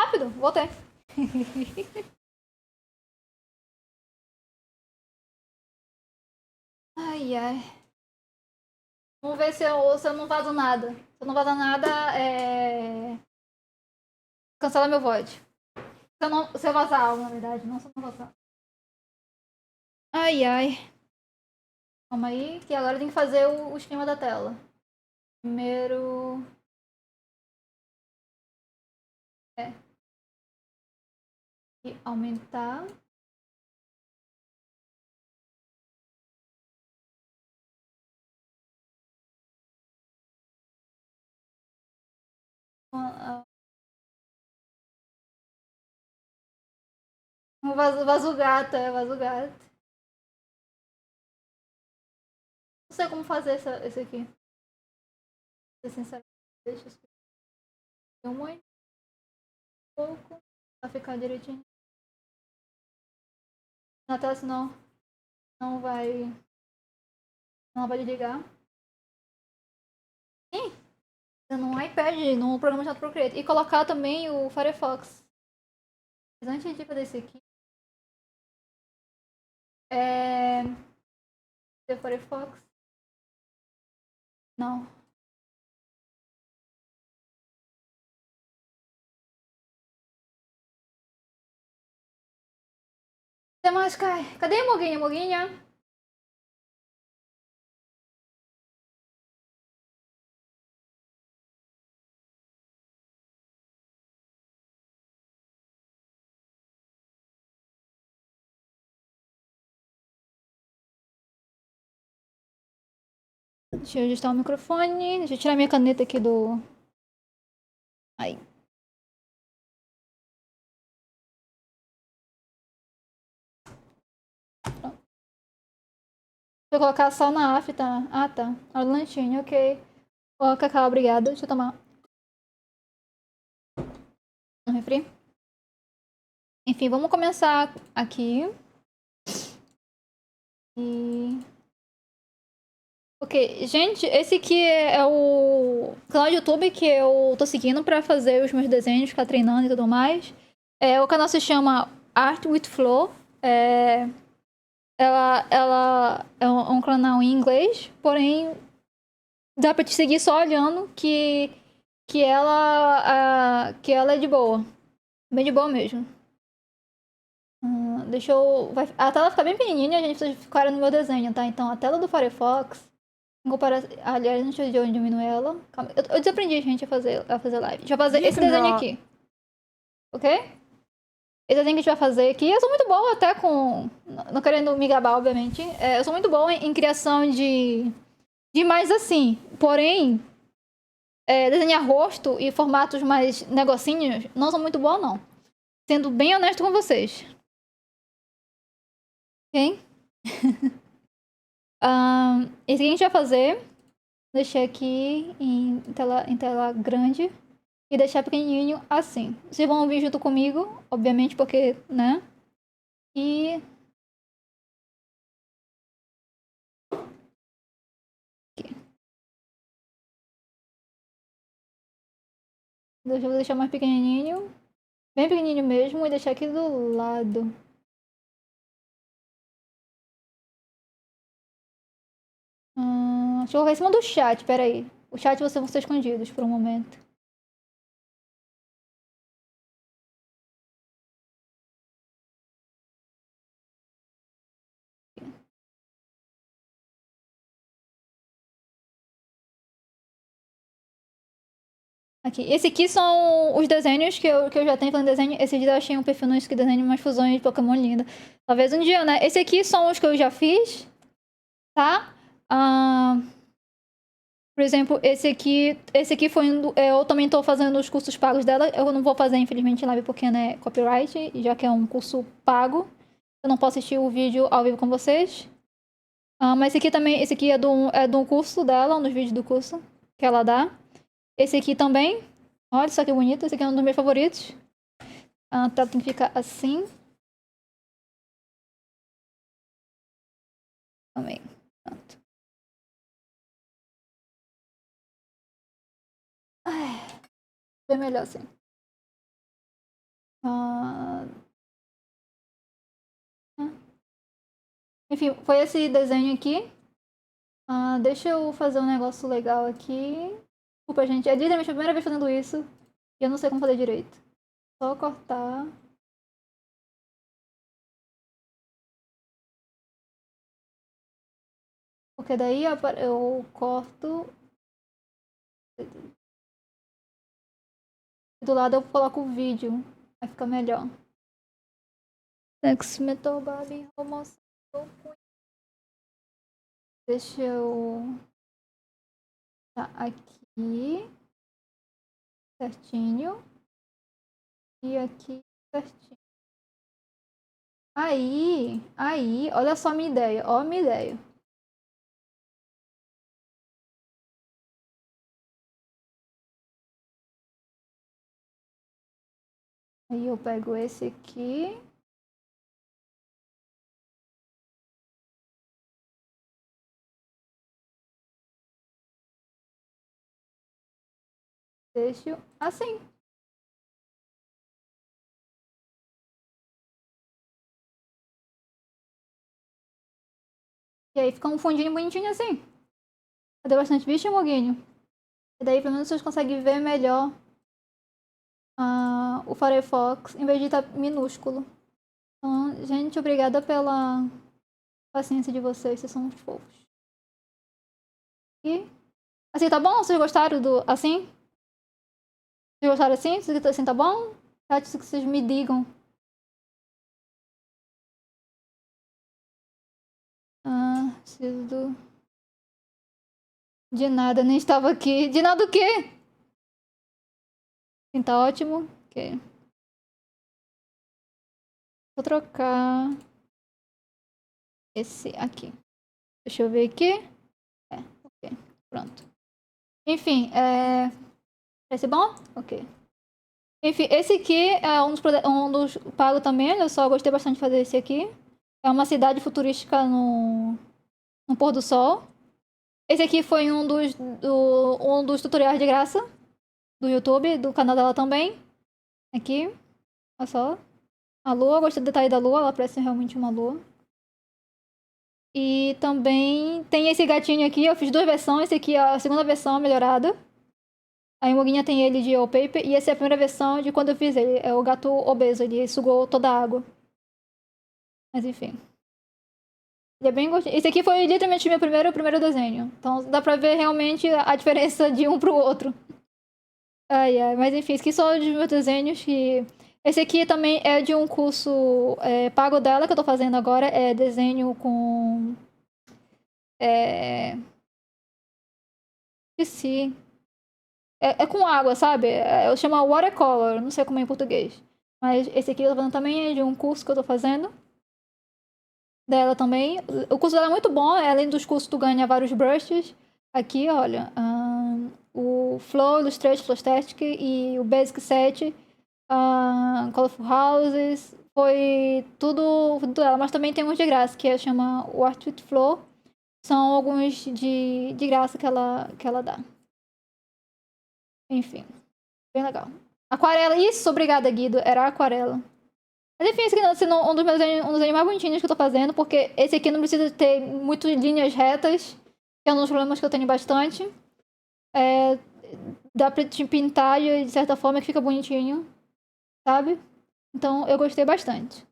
rápido, voltei. Ai, ai. Vamos ver se eu não vazo nada. Se eu não vazar nada, cancela meu VOD. Se eu vazar algo, na verdade, não se eu não vazar. Ai, ai. Calma aí, que agora tem que fazer o esquema da tela. Primeiro... E aumentar. Vaza o gato, vaza o gato. Não sei como fazer esse aqui. Vou ser sincero. Deixa eu explicar muito pouco pra ficar direitinho na tela, senão não vai. Não vai desligar. Sim, no iPad, no programa chamado Procreate. E colocar também o Firefox. Mas antes de fazer esse aqui. O Firefox. Não. Até mais, Kai. Cadê a Moguinha? Moguinha? Deixa eu ajustar o microfone. Deixa eu tirar minha caneta aqui do. Aí. Vou colocar sal na afta. Ah, tá. Hora do lanchinho, ok. Ó, cacau, obrigada. Deixa eu tomar um refri. Enfim, vamos começar aqui. E... Ok, gente, esse aqui é o canal de YouTube que eu tô seguindo pra fazer os meus desenhos, ficar treinando e tudo mais. O canal se chama Arte with Flow. Ela é um canal em inglês, porém dá pra te seguir só olhando que ela é de boa. Bem de boa mesmo. Deixa eu... A tela fica bem pequenininha, a gente precisa ficar no meu desenho, tá? Então a tela do Firefox... Aliás, deixa eu diminuir ela. Calma. Eu desaprendi, gente, a fazer live. Deixa eu fazer esse desenho aqui. Ok? Esse desenho que a gente vai fazer aqui. Eu sou muito boa até com... Não querendo me gabar, obviamente. Eu sou muito boa em criação de imagens assim. Porém, desenhar rosto e formatos mais negocinhos não sou muito boa, não. Sendo bem honesto com vocês. Ok? Esse que a gente vai fazer... Deixei aqui em tela grande. E deixar pequenininho assim. Vocês vão vir junto comigo, obviamente, porque, né? E... Aqui. Eu vou deixar mais pequenininho. Bem pequenininho mesmo. E deixar aqui do lado. Deixa eu colocar em cima do chat, peraí. O chat vocês vão ser escondidos por um momento. Aqui. Esse aqui são os desenhos que eu já tenho falando desenho. Esse dia eu achei um perfil no Insta que desenha umas fusões de Pokémon linda. Talvez um dia, né? Esse aqui são os que eu já fiz, tá? Por exemplo, esse aqui foi eu também tô fazendo os cursos pagos dela. Eu não vou fazer, infelizmente, live porque, né, copyright, já que é um curso pago. Eu não posso assistir o vídeo ao vivo com vocês. Mas esse aqui também, é do curso dela, um dos vídeos do curso que ela dá. Esse aqui também. Olha só que bonito, esse aqui é um dos meus favoritos. Tá, tem que ficar assim. Também. Pronto. Bem melhor assim. Enfim, foi esse desenho aqui. Deixa eu fazer um negócio legal aqui. Desculpa, gente. É literalmente a primeira vez fazendo isso. E eu não sei como fazer direito. Só cortar. Porque daí eu corto. Do lado eu coloco o vídeo. Vai ficar melhor. Sex Metal Barbie homossexual. Deixa eu... Tá aqui. Certinho. E aqui certinho. Aí, olha só a minha ideia. Ó a minha ideia. Aí eu pego esse aqui. Deixo assim. E aí fica um fundinho bonitinho assim. Cadê bastante bicho, Moguinho? E daí pelo menos vocês conseguem ver melhor o Firefox em vez de estar minúsculo. Então, gente, obrigada pela paciência de vocês. Vocês são uns fofos. E assim, tá bom? Vocês gostaram do assim? Vocês gostaram assim? Assim tá bom? Acho que vocês me digam. Preciso de nada, nem estava aqui. De nada o quê? Sim, tá ótimo. Ok. Vou trocar esse aqui. Deixa eu ver aqui. Ok. Pronto. Enfim, esse bom? Ok. Enfim, esse aqui é um dos pago também. Eu só gostei bastante de fazer esse aqui. É uma cidade futurística no pôr do sol. Esse aqui foi um dos tutoriais de graça do YouTube, do canal dela também. Aqui, olha só. A lua, gostei do detalhe da lua, ela parece realmente uma lua. E também tem esse gatinho aqui, eu fiz duas versões. Esse aqui é a segunda versão melhorada. A Moguinha tem ele de wallpaper e essa é a primeira versão de quando eu fiz ele. É o gato obeso, ele sugou toda a água. Mas enfim. Ele é bem gostinho. Esse aqui foi literalmente meu primeiro desenho. Então dá pra ver realmente a diferença de um pro outro. Ai. Mas enfim, esse aqui são os meus desenhos. Esse aqui também é de um curso pago dela que eu tô fazendo agora. É desenho com... Esqueci. É com água, sabe? Eu chamo watercolor, não sei como é em português. Mas esse aqui eu tô fazendo também é de um curso que eu tô fazendo. Dela também. O curso dela é muito bom, além dos cursos tu ganha vários brushes. Aqui, olha, o Flow, Illustrator, Flowstatic e o Basic Set, Colorful Houses, foi tudo dela. Mas também tem uns de graça, que chama o Art with Flow. São alguns de graça que ela dá. Enfim, bem legal. Aquarela, isso, obrigada, Guido, era aquarela. Mas enfim, esse aqui sendo um dos desenhos mais bonitinhos que eu tô fazendo, porque esse aqui não precisa ter muito linhas retas, que é um dos problemas que eu tenho bastante. Dá pra te pintar de certa forma que fica bonitinho, sabe? Então eu gostei bastante.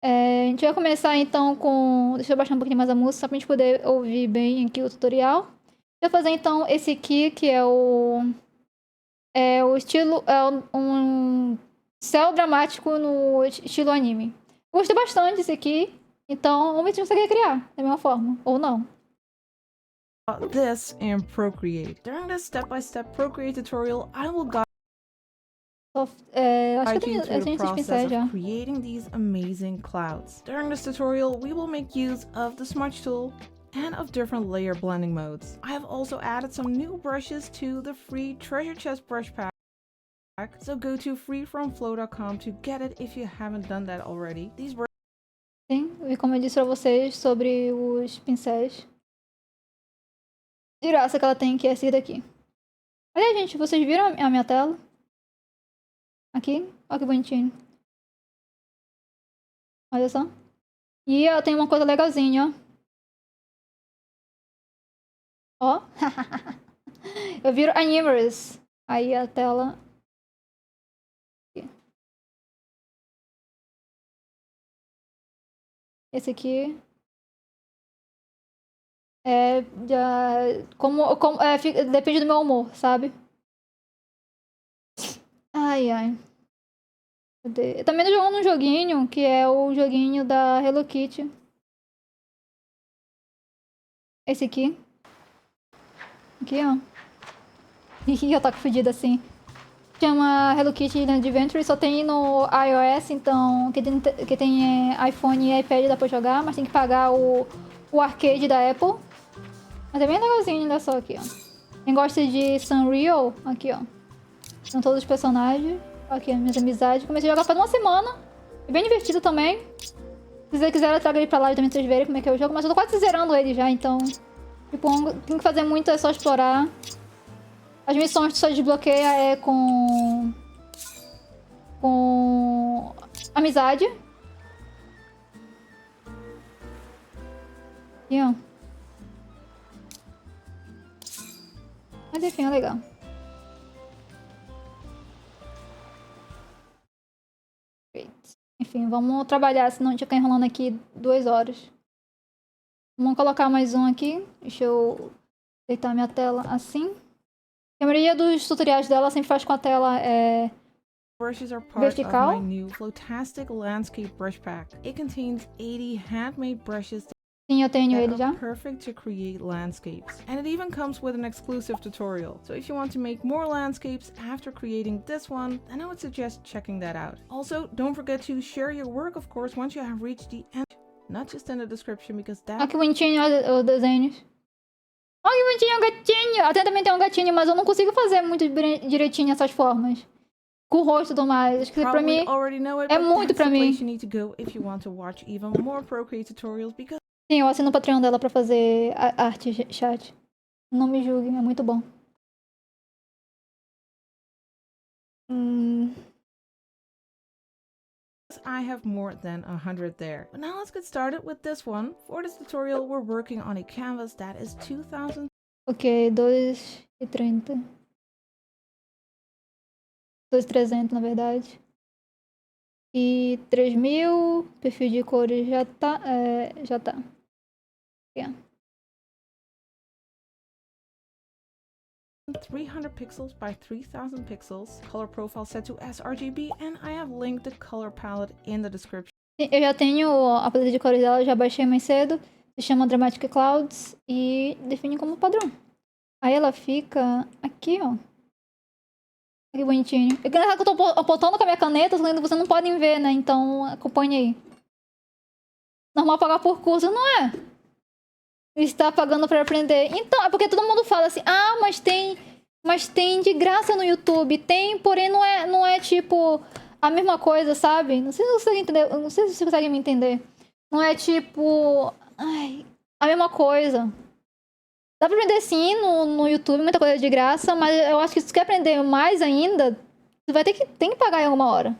A gente vai começar então com... Deixa eu baixar um pouquinho mais a música, só pra gente poder ouvir bem aqui o tutorial. Vou fazer então esse aqui, que é o estilo... um céu dramático no estilo anime. Gostei bastante desse aqui, então vamos ver se a gente consegue criar da mesma forma, ou não. This in Procreate. During this step-by-step Procreate tutorial, I will guide Acho que you eu through the tenho esses process pincéis já. of creating these amazing clouds. During this tutorial, we will make use of the Smudge tool and of different layer blending modes. I have also added some new brushes to the free Treasure Chest brush pack. So go to freefromflow.com to get it if you haven't done that already. These brushes... Sim, e como eu disse pra vocês sobre os pincéis de graça que ela tem, que é esse daqui. Olha, gente, vocês viram a minha tela? Aqui? Olha que bonitinho. Olha só. E eu tenho uma coisa legalzinha, ó. Ó. Eu viro animers. Aí a tela... Esse aqui... É... depende do meu humor, sabe? Ai, ai. Cadê? Eu também tô jogando um joguinho, que é o joguinho da Hello Kitty. Esse aqui. Aqui, ó. Ih, eu tô fodida assim. Chama Hello Kitty Adventure, só tem no iOS, então quem tem iPhone e iPad dá pra jogar, mas tem que pagar o arcade da Apple. Mas é bem legalzinho, olha só aqui, ó. Quem gosta de Sunreal, aqui, ó. São todos os personagens. Aqui, as minhas amizades. Comecei a jogar faz uma semana. É bem divertido também. Se você quiser, eu trago ele pra live também pra vocês verem como é que é o jogo. Mas eu tô quase zerando ele já, então... Tipo, não tem que fazer muito, é só explorar. As missões que só desbloqueia é com amizade. Aqui, ó. Mas enfim, é legal. Enfim, vamos trabalhar, senão a gente fica enrolando aqui 2 horas. Vamos colocar mais um aqui. Deixa eu deitar minha tela assim. A maioria dos tutoriais dela sempre faz com a tela Brushes are part of vertical. my new Flotastic Landscape Brush Pack. It contains 80 handmade brushes Sim, eu tenho that ele are já. perfect to create landscapes. And it even comes with an exclusive tutorial. So if you want to make more landscapes after creating this one, then I would suggest checking that out. Also, don't forget to share your work, of course, once you have reached the end. Not just in the description, because Olha that... que bonitinho os desenhos. Olha que bonitinho o gatinho. Até também tem um gatinho, mas eu não consigo fazer muito direitinho essas formas. Com o rosto e tudo mais. Acho que pra Probably mim already know it, é but muito that's pra the place you mim. need to go if you want to watch even more Procreate tutorials, because Sim, eu assino o Patreon dela pra fazer arte chat. Não me julguem, é muito bom. I have more than 100 there. But now let's get started with this one. For this tutorial, we're working on a canvas that is 2000. Ok, 2,30. 2,300 na verdade. E 3.000. Perfil de cores já tá. Já tá. Yeah. 300 pixels by 3000 pixels, color profile set to sRGB, and I have linked the color palette in the description. Eu já tenho a paleta de cores dela, já baixei mais cedo. Se chama Dramatic Clouds e define como padrão. Aí ela fica aqui, ó. Que bonitinho. Eu tô apontando com a minha caneta, só que vocês não podem ver, né? Então acompanhe aí. Normal pagar por curso, não é? Está pagando pra aprender. Então, é porque todo mundo fala assim, ah, mas tem de graça no YouTube. Tem, porém não é tipo a mesma coisa, sabe? Não sei se você entender, não sei se vocês conseguem me entender. Não é tipo, ai, a mesma coisa. Dá pra aprender sim no YouTube, muita coisa de graça, mas eu acho que se você quer aprender mais ainda, você vai tem que pagar em alguma hora.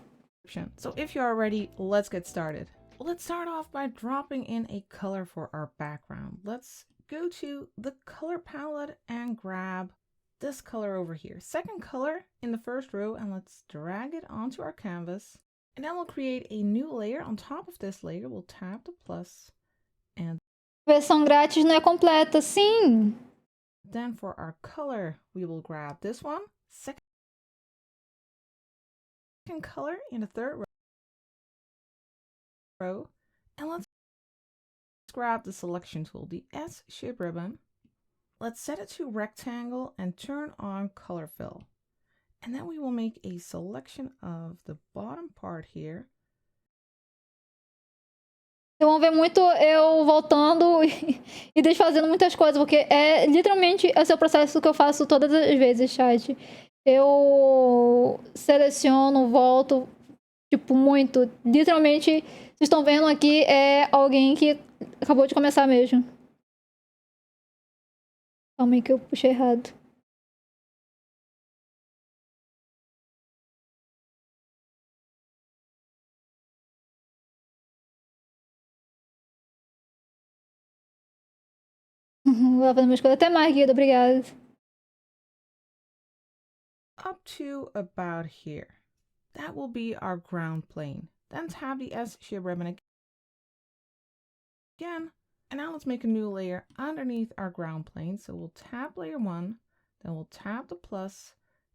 So if you are ready, let's get started. Let's start off by dropping in a color for our background. Let's go to the color palette and grab this color over here. Second color in the first row, and let's drag it onto our canvas. And then we'll create a new layer. On top of this layer, we'll tap the plus and Versão grátis não é completa, sim. then for our color, we will grab this one. Second color in the third row, and let's grab the selection tool, the S shape ribbon. Let's set it to rectangle and turn on color fill. And then we will make a selection of the bottom part here. Vocês vão ver muito eu voltando e desfazendo muitas coisas, porque literalmente esse é o processo que eu faço todas as vezes, chat. Eu seleciono, volto, tipo, muito. Literalmente, vocês estão vendo aqui, é alguém que acabou de começar mesmo. Calma aí que eu puxei errado. Vou fazer meus coisas. Até mais, Guido. Obrigada. Up to about here. That will be our ground plane. Then tap the S-shape ribbon again. And now let's make a new layer underneath our ground plane. So we'll tap layer 1, then we'll tap the plus,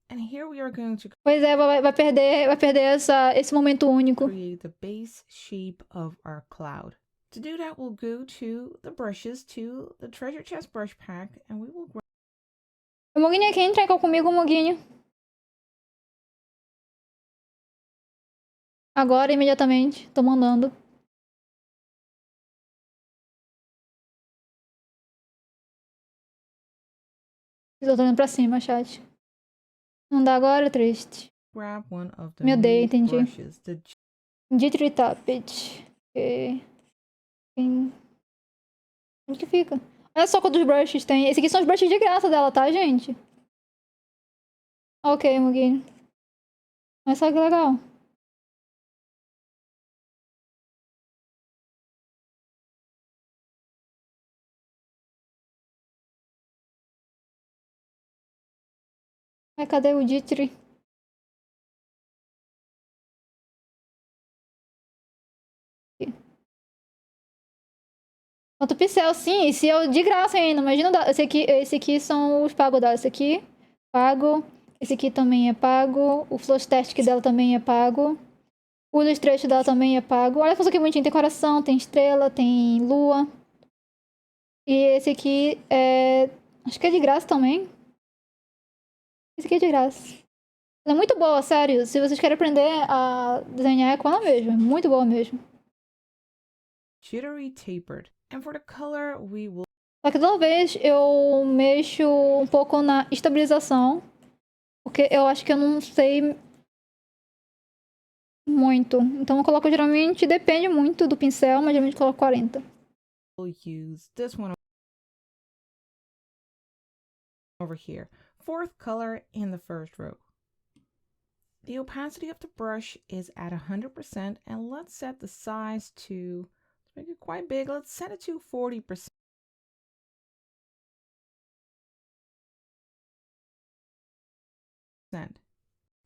and here we are going to Pois é, vai perder esse momento único. create the base shape of our cloud. To do that, we'll go to the brushes, to the treasure chest brush pack, and we will grab O Muguinho aqui, entra comigo, Muguinho. Agora, imediatamente. Tô mandando. Eu tô indo pra cima, chat. Não dá agora, triste. one of the Me odeia, new entendi. brushes, the Dietrich Tappet. Onde que fica? Olha só quantos brushes tem. Esse aqui são os brushes de graça dela, tá, gente? Ok, Muguinho. Olha só que legal. Ai, cadê o Dietrich? Quanto pincel, sim. Esse é o de graça ainda. Imagina, esse aqui são os pagos dela. Esse aqui, pago. Esse aqui também é pago. O Flowstatic dela também é pago. O Illustrator dela também é pago. Olha só que bonitinho. Tem coração, tem estrela, tem lua. E esse aqui é... Acho que é de graça também. Esse aqui é de graça. Ela é muito boa, sério. Se vocês querem aprender a desenhar, é com ela mesmo. É muito boa mesmo. jittery tapered. And for the color, we will Só que toda vez eu mexo um pouco na estabilização. Porque eu acho que eu não sei muito. Então eu coloco geralmente, depende muito do pincel, mas geralmente eu coloco 40. use this one over here. Fourth color in the first row. The opacity of the brush is at 100%, and let's set the size to, let's make it quite big, let's set it to 40%.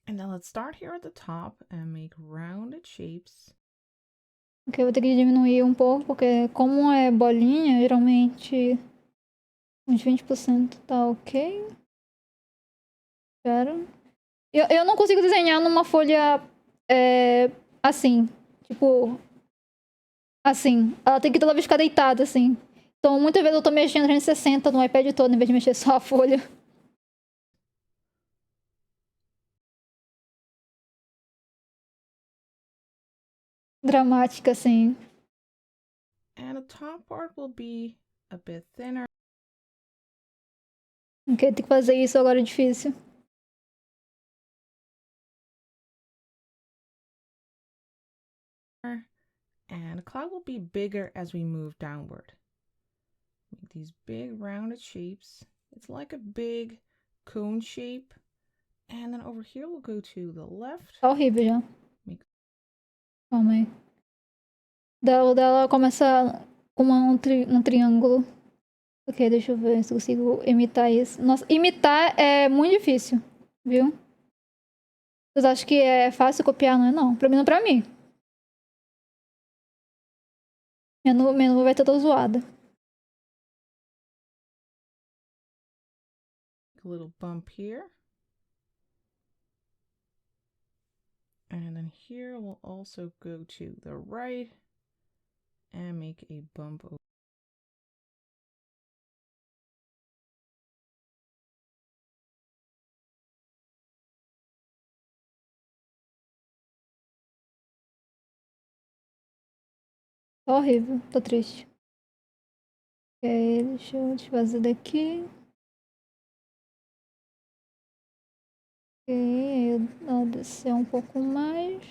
And then let's start here at the top and make rounded shapes. Ok, eu vou ter que diminuir um pouco, porque como é bolinha, geralmente uns 20% tá ok. Espera. Eu não consigo desenhar numa folha assim. Tipo, assim. Ela tem que toda vez ficar deitada, assim. Então, muitas vezes eu tô mexendo 360 no iPad todo, em vez de mexer só a folha. Dramática, assim. And the top part will be a bit thinner. Ok, tem que fazer isso agora é difícil. And the cloud will be bigger as we move downward. Make these big rounded shapes. It's like a big cone shape. And then over here we'll go to the left. Tá horrível já. Calma aí. O dela começa com um triângulo. Ok, deixa eu ver se eu consigo imitar isso. Nossa, imitar é muito difícil, viu? Vocês acham que é fácil copiar? Não é não. Pra mim não é pra mim. Minha nuvem vai estar toda zoada. A little bump here. And then here we'll also go to the right and make a bump over. Tá horrível, tô triste. Ok, deixa eu desfazer daqui. Ok, ela descer um pouco mais.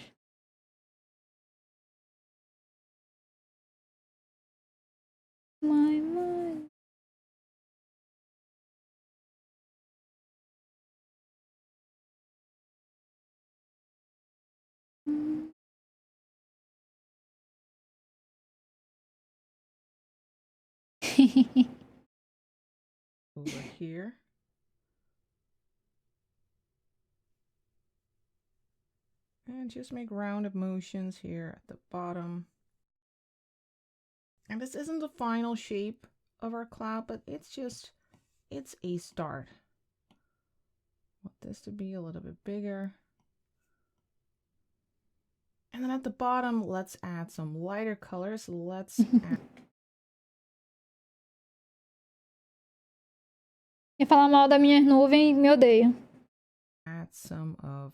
Mais. over here. And just make rounded motions here at the bottom. And this isn't the final shape of our cloud, but it's a start. Want this to be a little bit bigger. And then at the bottom, let's add some lighter colors. Let's add... E falar mal das minhas nuvens me odeia. Add some of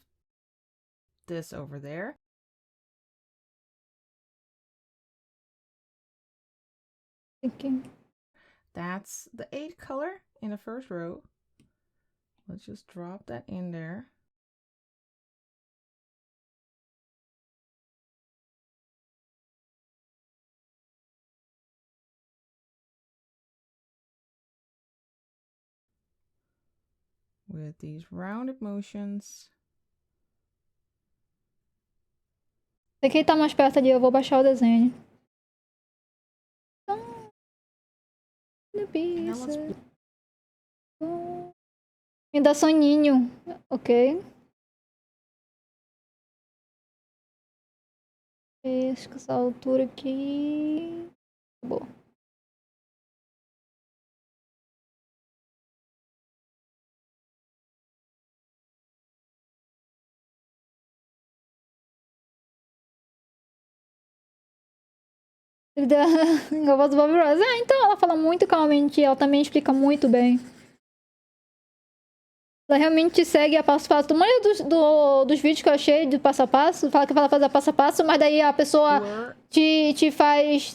this over there. Aqui. That's the 8 color in the first row. Let's just drop that in there. With these rounded motions. Se aqui tá mais perto ali, eu vou baixar o desenho. Me dá soninho. Ok. Acho que essa altura aqui... Boa. A voz do Bob Ross. Ah, então ela fala muito calmamente. Ela também explica muito bem. Ela realmente segue a passo a passo. A maioria dos vídeos que eu achei de passo a passo, fala que ela faz a passo a passo, mas daí a pessoa te faz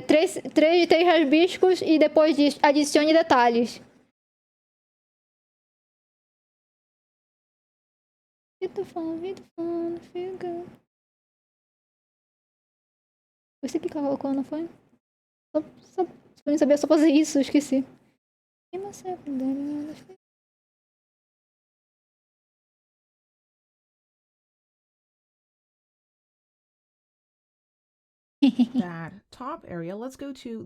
três rabiscos e depois adicione detalhes. Vida, fica. Esse aqui que ela colocou, não foi? Só pra mim saber, só fazer isso, eu esqueci. E você, that top area, let's go to...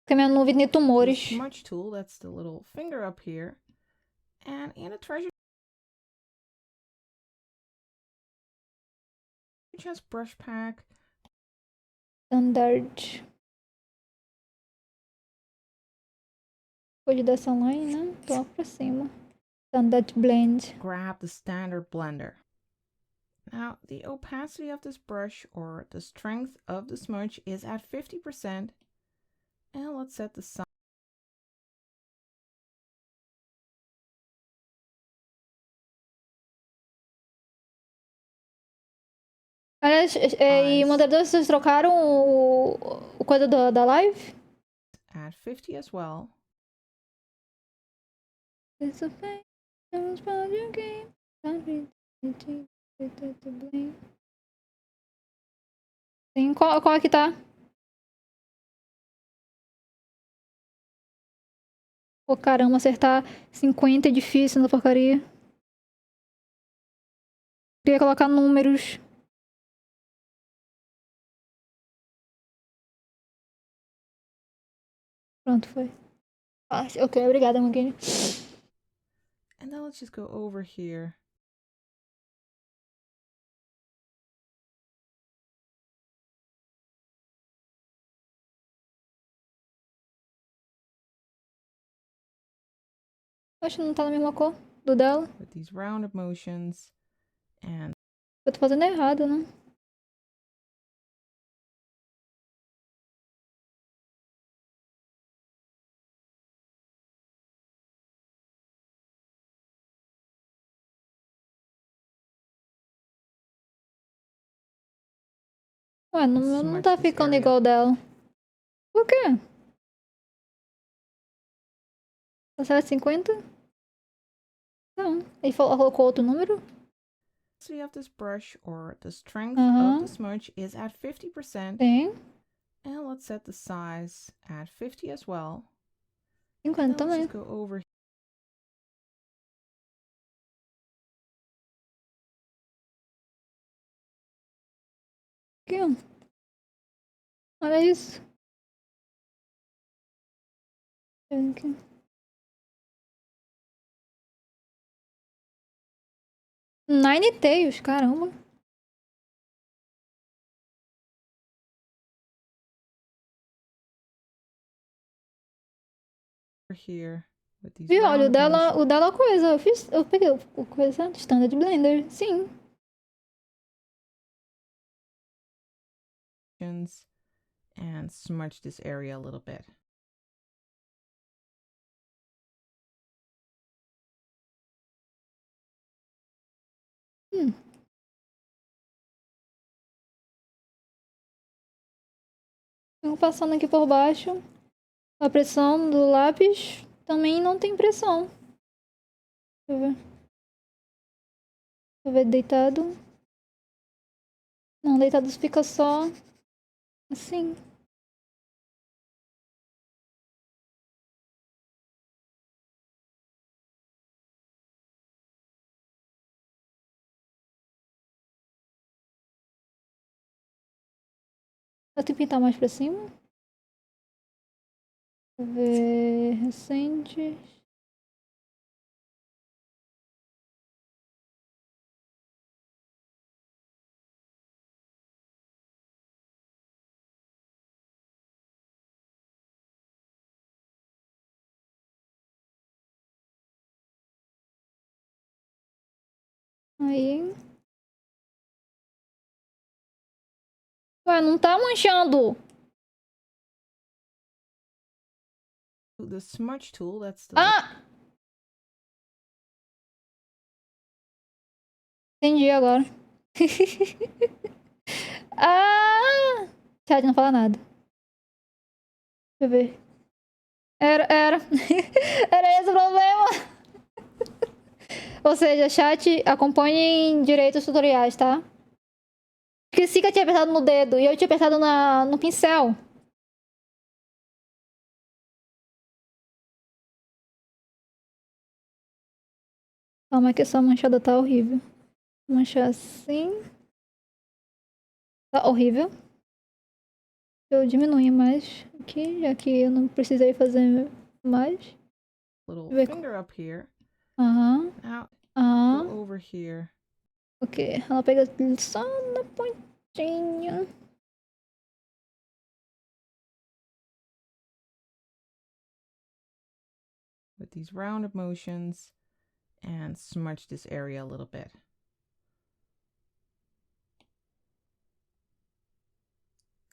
Porque minha nuvem tem tumores. Smudge tool, that's the little finger up here. And in a treasure chest brush pack. Standard. Pode dar essa line, né? Tô lá pra cima. Standard blend. Grab the standard blender. Now, the opacity of this brush or the strength of the smudge is at 50%. And let's set the size. Aliás, e moderador, vocês trocaram o coisa da live? At 50 as well. Sim, qual é que tá? Pô, caramba, acertar 50 é difícil nessa porcaria. Queria colocar números. Pronto, foi. Ah, ok, obrigada, Manguini. And then let's just go over here. Acho que não tá na mesma cor do dela. With these rounded motions. And Eu tô fazendo errado, né? Ué, não tá ficando igual o dela. Por quê? Tá certo 50? Não. Ele colocou outro número? of this brush or the strength of the smudge is at 50%. Sim. And let's set the size at 50 as well. 50 também. Let's just go over. Aqui, ó. Olha isso. Aqui. Nine Tails, caramba. Here with these Viu? Olha, round o dela coisa. Eu peguei o coisa standard blender. Sim. motions and smudge this area a little bit. Eu passando aqui por baixo. A pressão do lápis também não tem pressão. Deixa eu ver. Deixa eu ver deitado. Não, deitado fica só assim. Eu tenho que pintar mais pra cima. Deixa eu ver. Recentes. Aí. Ué, não tá manchando. The smudge tool, that's the Ah! Entendi agora. Ah! Chat, não fala nada. Deixa eu ver. Era. Era esse o problema. Ou seja, chat, acompanhem direito os tutoriais, tá? Esqueci que eu tinha apertado no dedo e eu tinha apertado no pincel. Calma que essa manchada tá horrível. Manchar assim. Tá horrível. Eu diminui mais aqui, já que eu não precisei fazer mais. little Ver- finger up here. Aham. Now Aham. go over here. Ok. Ela pega só na pontinha. With these rounded motions and smudge this area a little bit.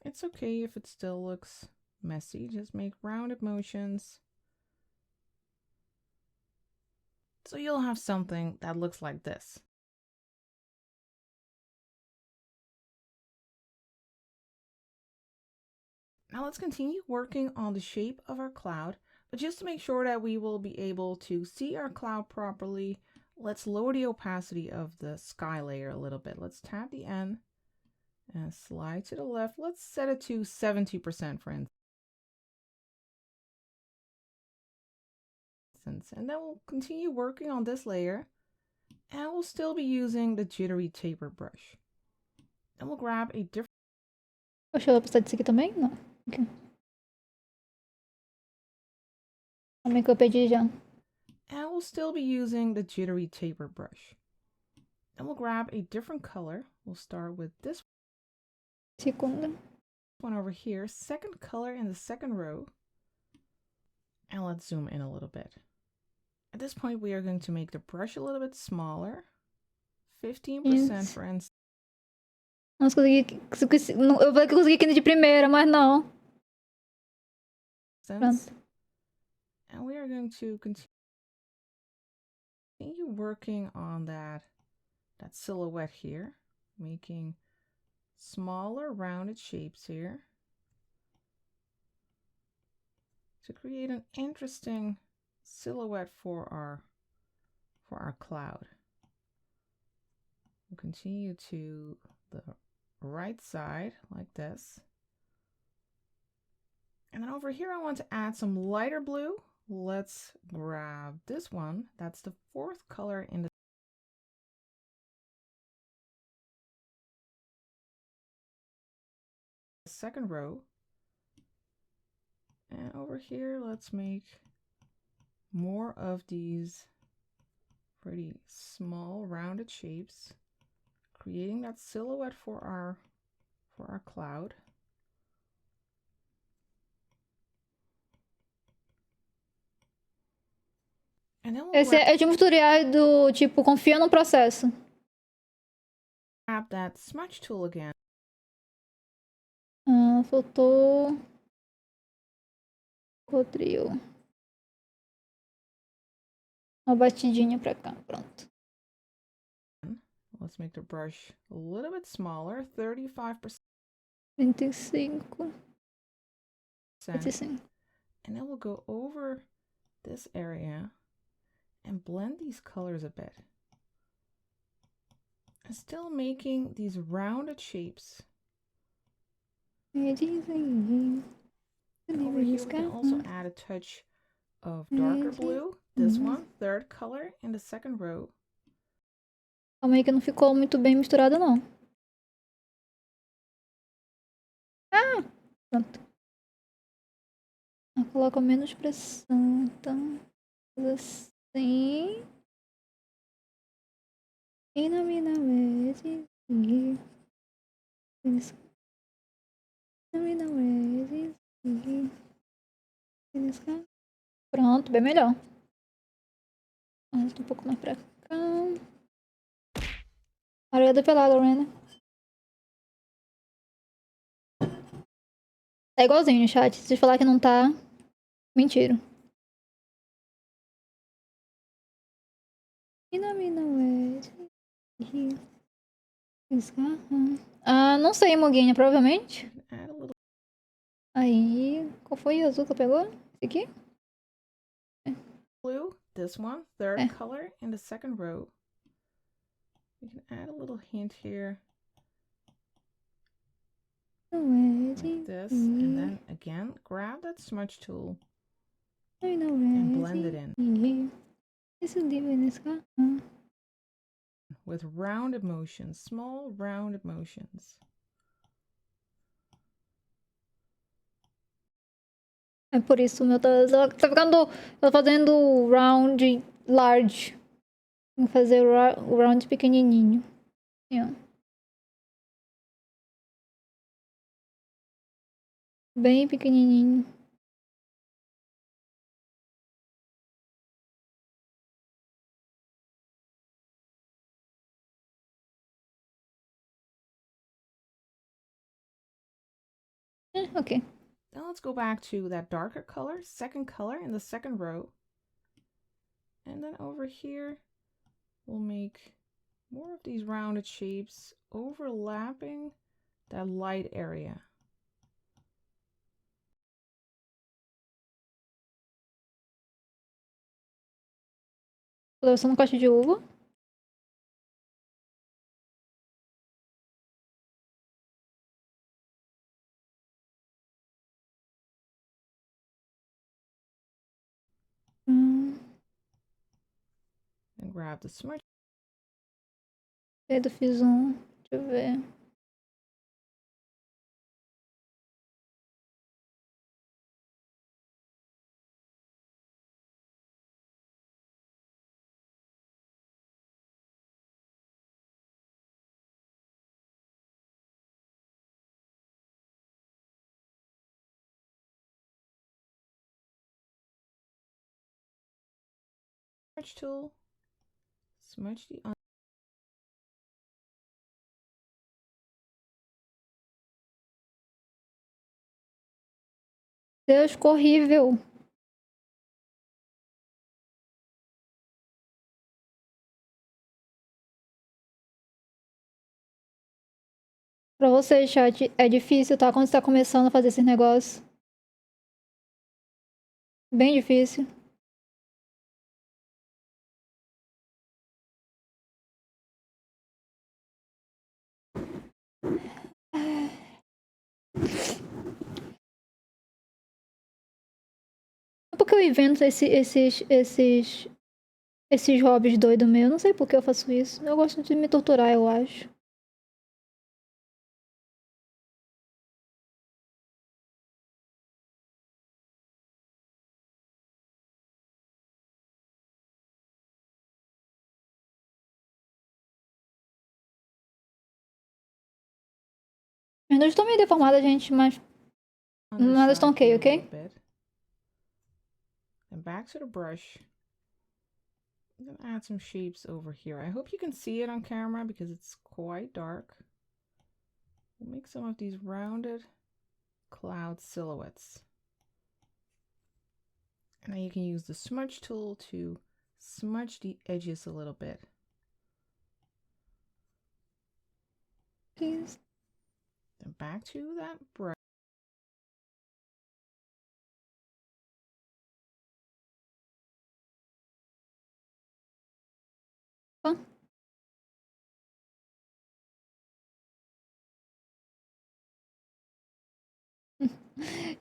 It's okay if it still looks messy, just make rounded motions. So you'll have something that looks like this. Now let's continue working on the shape of our cloud, but just to make sure that we will be able to see our cloud properly, let's lower the opacity of the sky layer a little bit. Let's tap the N and slide to the left. Let's set it to 70%, for instance. And then we'll continue working on this layer, and we'll still be using the jittery taper brush. And we'll grab a different... Deixa eu passar disso aqui também? Não. Ok. Também que eu perdi já. And we'll still be using the jittery taper brush. And we'll grab a different color. We'll start with this Segunda. one over here, second color in the second row. And let's zoom in a little bit. At this point, we are going to make the brush a little bit smaller. 15% for instance. Nossa, consegui. Eu falei que eu consegui aqui de primeira, mas não. Pronto. And we are going to continue working on that silhouette here, making smaller rounded shapes here to create an interesting silhouette for our cloud. We'll continue to the right side like this. And then over here, I want to add some lighter blue. Let's grab this one. That's the fourth color in the second row. And over here, let's make more of these pretty small rounded shapes, creating that silhouette for our cloud. And then we'll Esse é de um tutorial do tipo, confia no processo. grab that smudge tool again. Faltou... Codril. Uma batidinha pra cá, pronto. Let's make the brush a little bit smaller, 35%. 35. 25. And then we'll go over this area and blend these colors a bit. And still making these rounded shapes. And over here we can also add a touch of darker blue. This one, third color in the second row. Calma aí que não ficou muito bem misturado, não. Pronto. Coloca menos pressão, então. Faz assim. E na minha vez. Pronto, bem melhor. Um pouco mais pra cá. Areia depelada, Lorena. Tá igualzinho, chat. Se vocês falar que não tá, mentira. Não sei, Moguinha, provavelmente. Aí, qual foi o azul que pegou? Esse aqui? Blue, this one, third color in the second row. We can add a little hint here. Like this, and then again, grab that smudge tool and blend it in. With rounded motions, small rounded motions. É por isso o meu tá ficando... Tô fazendo round large. Vou fazer o round pequenininho. Assim, ó. Bem pequenininho. Okay. Now let's go back to that darker color, second color in the second row. And then over here, we'll make more of these rounded shapes overlapping that light area. Coloração no cacho de uva. And grab the smudge. Eu fiz um. Deixa eu ver. Smudge tool. Smudge the Deus, ficou horrível. Pra você, chat, é difícil, tá? Quando você tá começando a fazer esses negócios. Bem difícil. É porque eu invento esses hobbies doidos meus. Eu não sei por que eu faço isso. Eu gosto de me torturar, eu acho. As duas estão meio deformadas, gente, mas nada estão ok, ok? And back to the brush. I'm gonna add some shapes over here. I hope you can see it on camera because it's quite dark. We'll make some of these rounded cloud silhouettes. And now you can use the smudge tool to smudge the edges a little bit. Please. Then back to that brush.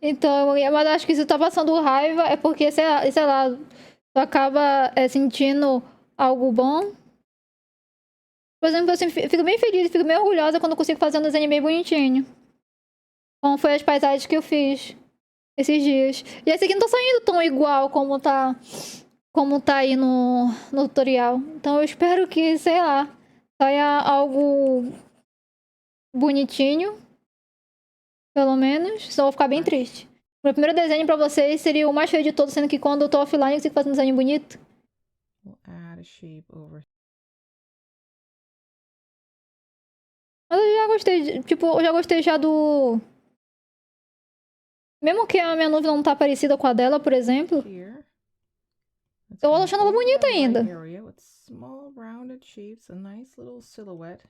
Então, mas acho que se tu tá passando raiva é porque, sei lá tu acaba sentindo algo bom. Por exemplo, eu sempre fico bem feliz, fico bem orgulhosa quando eu consigo fazer um desenho bem bonitinho. Como foi as paisagens que eu fiz esses dias. E esse aqui não tá saindo tão igual como tá aí no tutorial. Então eu espero que, sei lá, saia algo bonitinho. Pelo menos. Senão eu vou ficar bem triste. Meu primeiro desenho pra vocês seria o mais feio de todos, sendo que quando eu tô offline eu consigo fazer um desenho bonito. We'll add a shape over. Mas eu já gostei, tipo, eu já gostei já do... Mesmo que a minha nuvem não tá parecida com a dela, por exemplo. Here. Eu tô achando ela bonita ainda. Area with small rounded shapes, a nice little silhouette.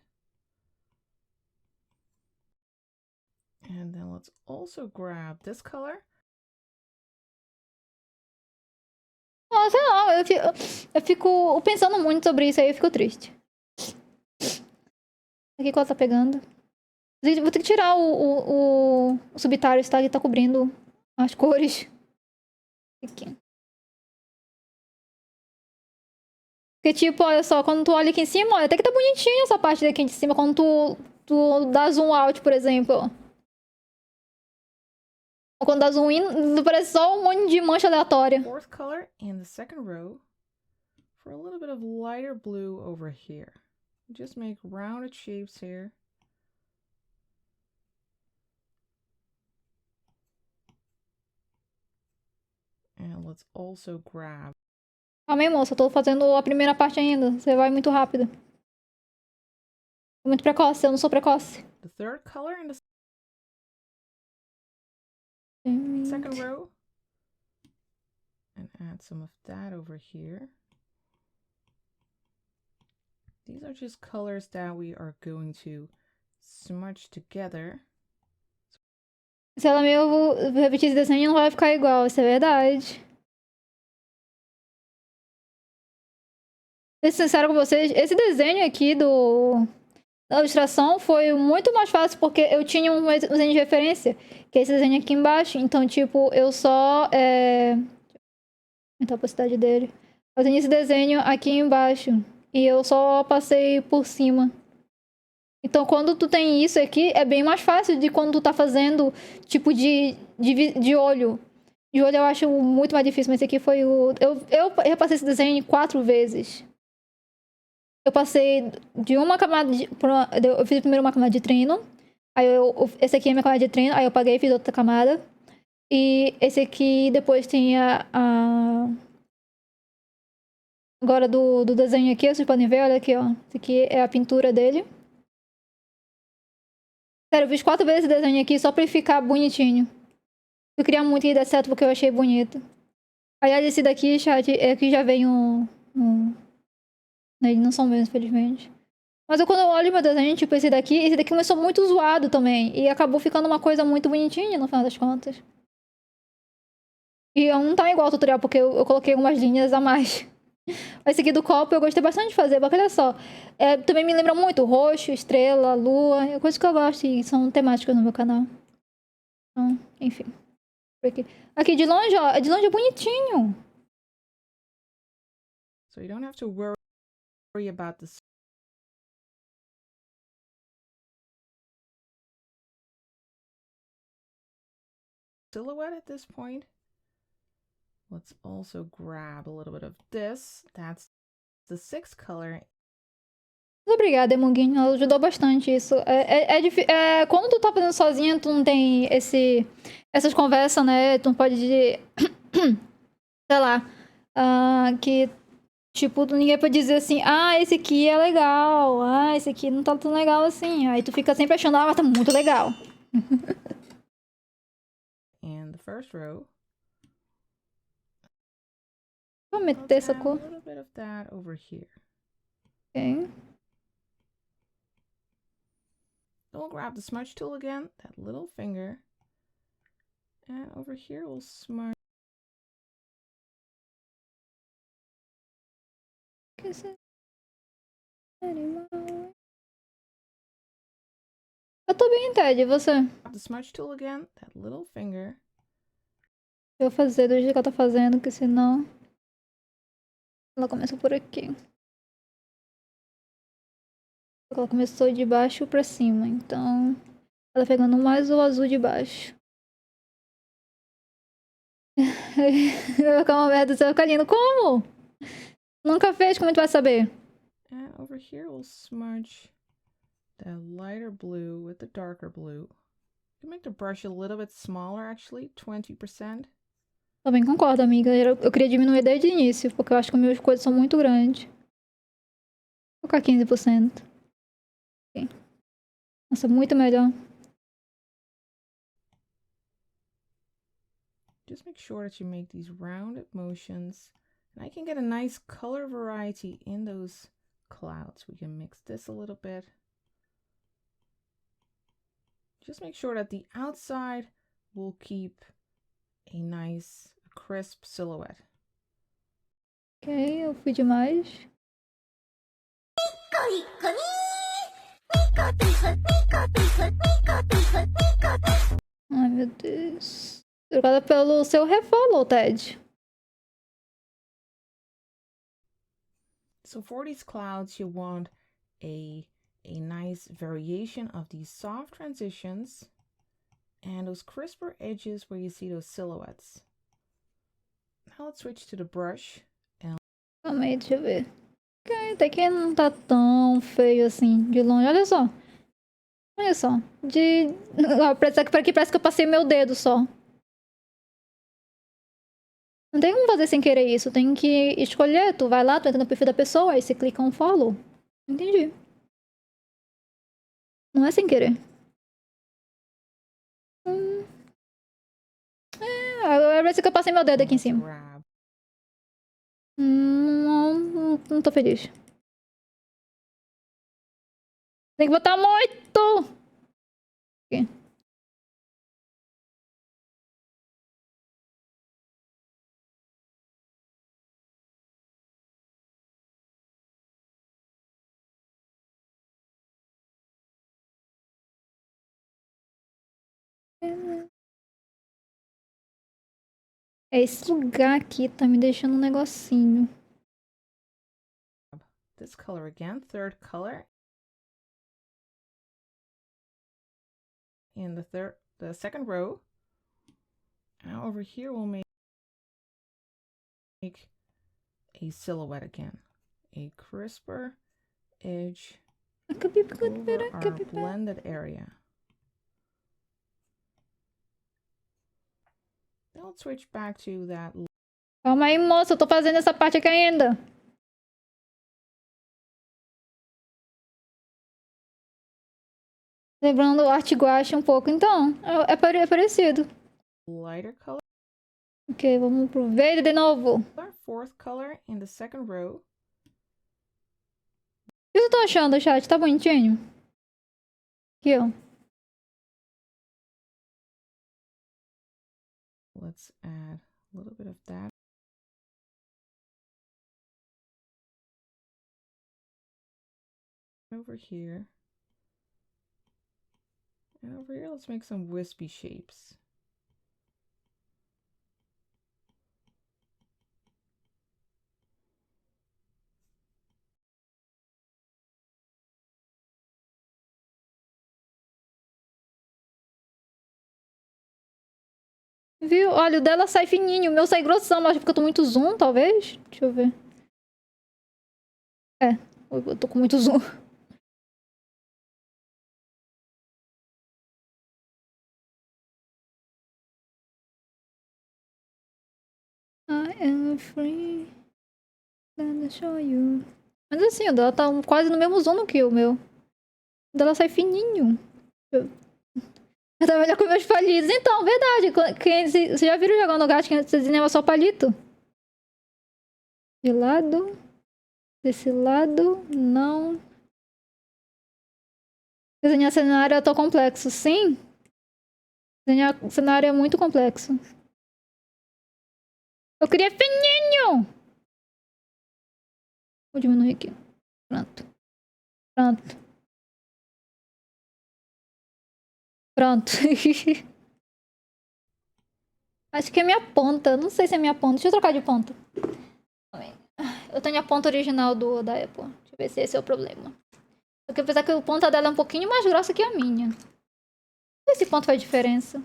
And then let's also grab this color. Ah, sei lá, eu fico pensando muito sobre isso aí, eu fico triste. Aqui que ela tá pegando. Vou ter que tirar o subtário, tá? Que tá cobrindo as cores. Aqui. Porque, tipo, olha só, quando tu olha aqui em cima, olha, até que tá bonitinha essa parte daqui de cima. Quando tu dá zoom out, por exemplo. Ou quando dá zoom in, parece só um monte de mancha aleatória. Fourth color in the second row for a little bit of lighter blue over here. Just make rounded shapes here. And let's also grab. Calma aí, moça, eu tô fazendo a primeira parte ainda. Você vai muito rápido. É muito precoce, eu não sou precoce. The third color in the second row. And add some of that over here. These are just colors that we are going to smudge together. Se ela mesmo repetir esse desenho, não vai ficar igual, isso é verdade. Ser sincero com vocês, esse desenho aqui da ilustração foi muito mais fácil porque eu tinha um desenho de referência, que é esse desenho aqui embaixo. Então, tipo, eu só... aumentar a opacidade dele. Fazendo esse desenho aqui embaixo. E eu só passei por cima. Então, quando tu tem isso aqui, é bem mais fácil de quando tu tá fazendo, tipo, de olho. De olho eu acho muito mais difícil, mas esse aqui foi o... Eu repassei esse desenho 4 vezes. Eu passei de uma camada eu fiz primeiro uma camada de treino. Aí esse aqui é a minha camada de treino. Aí eu apaguei e fiz outra camada. E esse aqui depois tem agora do desenho aqui, vocês podem ver, olha aqui, ó. Esse aqui é a pintura dele. Sério, eu fiz 4 vezes esse desenho aqui só pra ele ficar bonitinho. Eu queria muito que desse certo porque eu achei bonito. Aliás, esse daqui, chat, é que já vem eles não são meus, infelizmente. Mas quando eu olho meu desenho, tipo, esse daqui começou muito zoado também. E acabou ficando uma coisa muito bonitinha, no final das contas. E não tá igual ao tutorial, porque eu coloquei umas linhas a mais. Esse aqui do copo eu gostei bastante de fazer, porque olha só. Também me lembra muito roxo, estrela, lua. É coisa que eu gosto e são temáticas no meu canal. Então, enfim. Aqui de longe, ó. De longe é bonitinho. So you don't have to worry about the silhouette at this point. Let's also grab a little bit of this. That's the 6th color Muito obrigada, Emuguinho. Ela ajudou bastante isso. Quando tu tá fazendo sozinha, tu não tem essas conversas, né? Tu não pode dizer, sei lá, que, tipo, ninguém pode dizer assim, esse aqui é legal, esse aqui não tá tão legal assim. Aí tu fica sempre achando, mas tá muito legal. In the first row, Vou meter essa add a cor. little bit of that over here. Ok. Then we'll grab the smudge tool again, that little finger, and over here we'll smudge. Eu tô bem, Ted. E você? Grab the smudge tool again, that little finger. Eu vou fazer do jeito que ela tá fazendo, que senão... Ela começa por aqui. Ela começou de baixo pra cima, então... Ela tá pegando mais o azul de baixo. Vai ficar uma merda, você vai ficar lindo. Como? Nunca fez, como tu vai saber? And over here we'll smudge the lighter blue with the darker blue. You can make the brush a little bit smaller actually, 20%. Também concordo, amiga. Eu queria diminuir desde o início, porque eu acho que as minhas coisas são muito grandes. Vou colocar 15%. Ok. Nossa, muito melhor. Just make sure that you make these rounded motions. And I can get a nice color variety in those clouds. We can mix this a little bit. Just make sure that the outside will keep a nice, crisp silhouette. Ok, eu fui demais. Ai, meu Deus. Obrigada pelo seu refollow, Ted. So for these clouds, you want a nice variation of these soft transitions and those crisper edges where you see those silhouettes. Now let's switch to the brush. Calma aí, deixa eu ver. Ok, até que não tá tão feio assim, de longe. Olha só. Olha só. Parece que eu passei meu dedo só. Não tem como fazer sem querer isso. Tem que escolher. Tu vai lá, tu entra no perfil da pessoa, aí você clica um follow. Entendi. Não é sem querer. Parece que eu passei meu dedo aqui em cima. Não tô feliz. Tem que botar muito! Aqui. Esse lugar aqui tá me deixando um negocinho. This color again, third color. In the second row. Now over here we'll make a silhouette again. A crisper edge over our blended area. Now let's switch back to that. Calma aí, moça. Eu tô fazendo essa parte aqui ainda. Lembrando o arte guache um pouco. Então, é parecido. Lighter color. Ok, vamos pro verde de novo. Fourth color in the second row. O que vocês estão achando, chat? Tá bonitinho? Aqui, ó. Let's add a little bit of that. Over here. And over here, let's make some wispy shapes. Viu? Olha, o dela sai fininho. O meu sai grossão. Acho que eu tô muito zoom, talvez. Deixa eu ver. Eu tô com muito zoom. I'm free. Gonna show you. Mas assim, o dela tá quase no mesmo zoom que o meu. O dela sai fininho. Eu trabalho com meus palitos. Então, verdade. Vocês já viram jogando gato que você desenhava só palito? De lado. Desse lado. Não. Desenhar cenário é tão complexo. Sim. Desenhar cenário é muito complexo. Eu queria fininho! Vou diminuir aqui. Pronto. Pronto. Pronto. Acho que é minha ponta. Não sei se é minha ponta. Deixa eu trocar de ponta. Eu tenho a ponta original da Apple. Deixa eu ver se esse é o problema. Porque apesar que a ponta dela é um pouquinho mais grossa que a minha. Esse ponto faz diferença.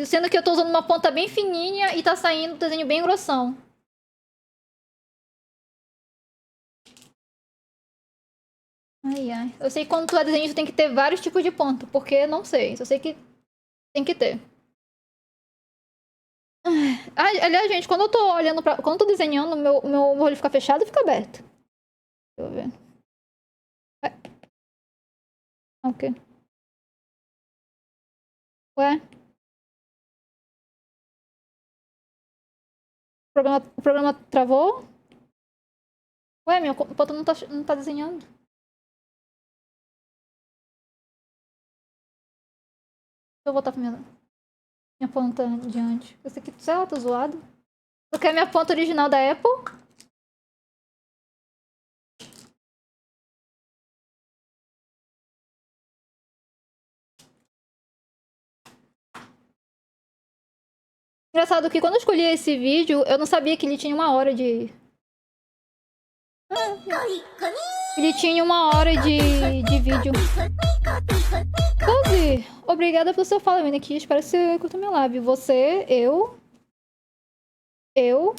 Sendo que eu tô usando uma ponta bem fininha e tá saindo um desenho bem grossão. Ai, ai. Eu sei que quando tu é desenho, tu tem que ter vários tipos de ponta. Porque não sei. Só sei que tem que ter. Aliás, gente, quando eu tô olhando pra... Quando eu tô desenhando, meu olho fica fechado e fica aberto. Deixa eu ver. Ok. Ué? O programa travou? Ué, minha ponta não tá desenhando. Deixa eu voltar pra minha ponta diante. Esse aqui, sei lá, tá zoado. Porque é a minha ponta original da Apple. Engraçado que quando eu escolhi esse vídeo, eu não sabia que ele tinha 1 hora de... Ele tinha 1 hora de vídeo. Suzy, obrigada pelo seu follow aqui. Espero que você curta minha live. Você, eu... Eu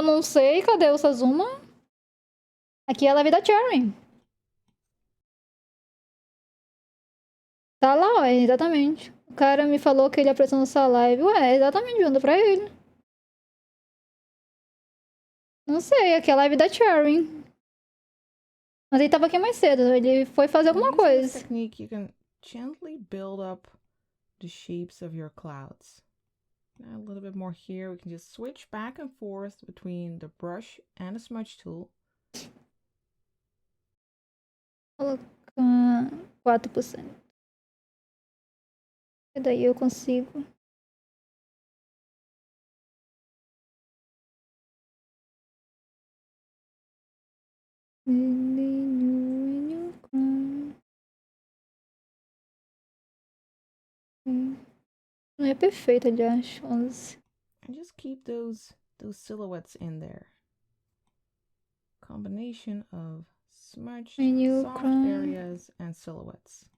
não sei. Cadê o Sazuma? Aqui é a Vida Cherry. Tá lá, ó. Exatamente. O cara me falou que ele apareceu nessa live. Ué, exatamente. Manda pra ele. Não sei. Aqui é a live da Cherry. Mas ele tava aqui mais cedo. Ele foi fazer alguma Using this coisa. technique, you can gently build up the shapes of your clouds. Now a little bit more here. We can just switch back and forth between the brush and the smudge tool. Colocar 4%. E daí eu consigo. Não é perfeito, aliás. 11. And just keep those silhouettes in there. Combination of smudged, soft areas and silhouettes.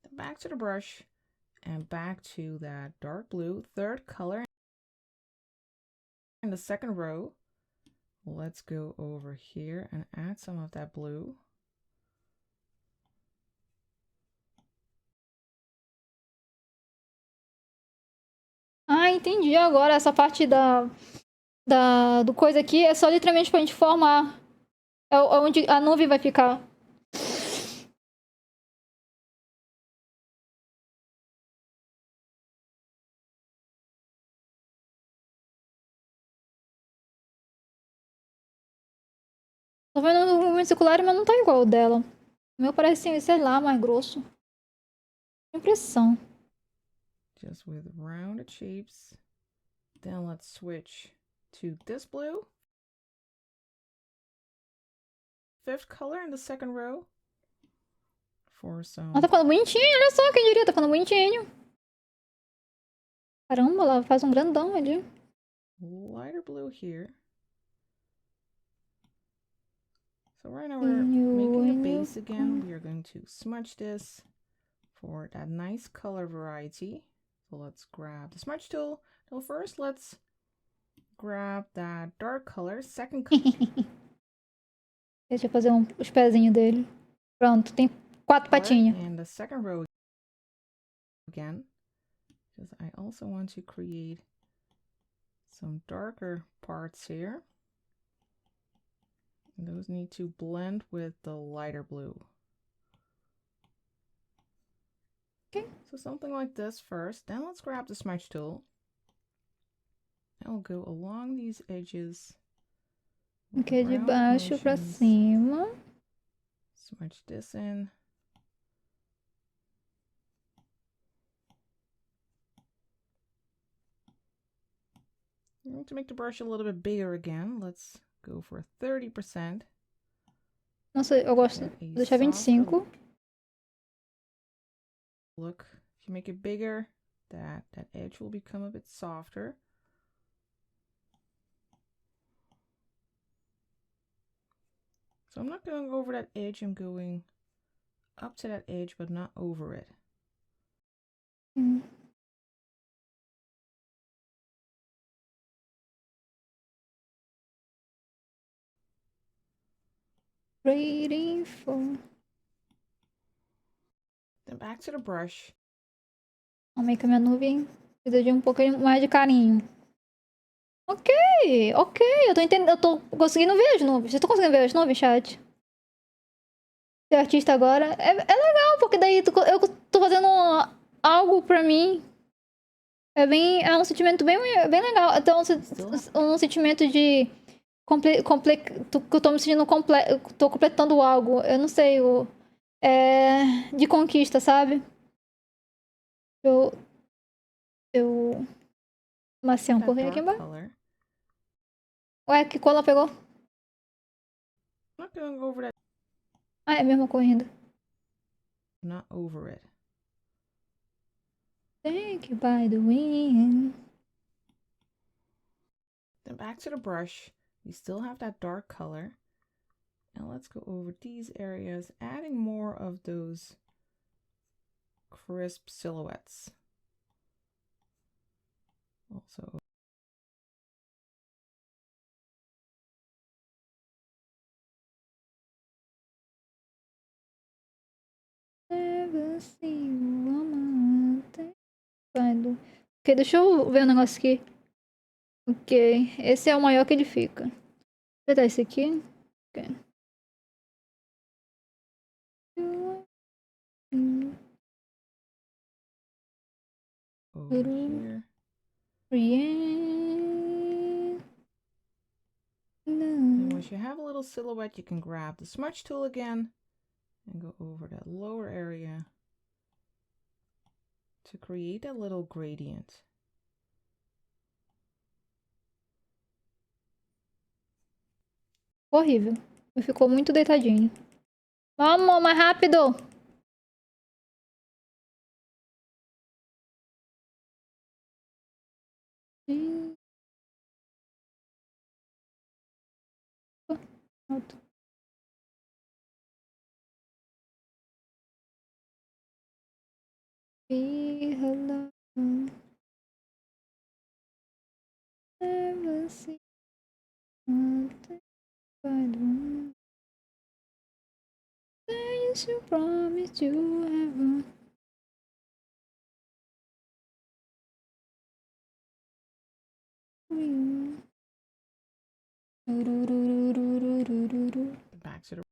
Then back to the brush and back to that dark blue, third color in the second row. Let's go over here and add some of that blue. Ah, entendi agora. Essa parte do coisa aqui é só literalmente pra gente formar. É onde a nuvem vai ficar. Tô vendo o movimento circular, mas não tá igual o dela. O meu parece, sei lá, mais grosso. Impressão. Just with rounded shapes. Then let's switch to this blue. Fifth color in the second row. For some... Ah, tá ficando bonitinho, olha só, quem diria, tá ficando bonitinho. Caramba, ela faz um grandão ali. lighter blue here. So right now we're making a base again. We are going to smudge this for that nice color variety. So let's grab the smudge tool. So first let's grab that dark color, second color. Deixa eu fazer os pezinhos dele. Pronto, tem 4 patinhas. And the second row again, because I also want to create some darker parts here. And those need to blend with the lighter blue. Okay. So something like this first. Then let's grab the smudge tool. And we'll go along these edges. Aqui de baixo pra cima. Smudge this in. To make the brush a little bit bigger again, let's go for 30%. Nossa, eu gosto de deixar 25. Look, if you make it bigger, that edge will become a bit softer. So I'm not going over that edge, I'm going up to that edge, but not over it. Waiting for... Then back to the brush. Aumentei com a minha nuvem. Precisa de um pouquinho mais de carinho. Ok, ok. Eu tô entendendo. Eu tô conseguindo ver as nuvens. Vocês estão conseguindo ver as nuvens, chat? Ser artista agora é legal, porque daí eu tô fazendo algo pra mim. É um sentimento bem legal. Então, um sentimento de... que eu tô me sentindo tô completando algo. Eu não sei, de conquista, sabe? Eu maciar um pouquinho aqui embaixo. Ué, que cor ela pegou? Not going over that. Ah, é a mesma cor ainda. Not over it. Take you by the wind. Then back to the brush. We still have that dark color. And let's go over these areas, adding more of those crisp silhouettes. Also, Never see woman. Ok, deixa eu ver um negócio aqui. Ok, esse é o maior que ele fica. Vou pegar esse aqui. Ok. over here. And once you have a little silhouette, you can grab the smudge tool again and go over that lower area to create a little gradient. Horrível. Ficou muito deitadinho. Vamos, mais rápido! Pronto. Hello. Never see nothing but one. Things you promised you ever. Back to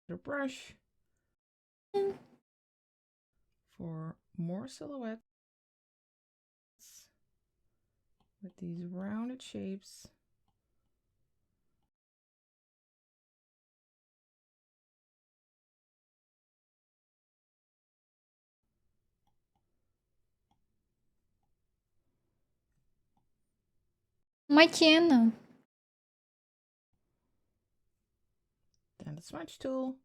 the brush for more silhouettes with these rounded shapes. Matiana. Then the smudge tool.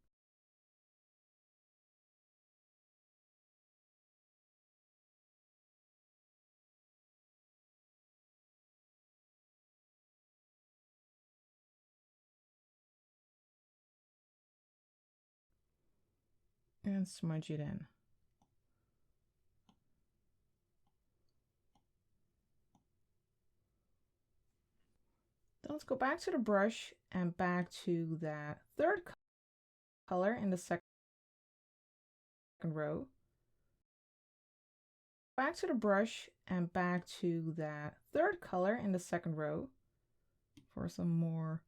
and smudge it in. Then let's go back to the brush and back to that third color in the second row. Back to the brush and back to that third color in the second row for some more.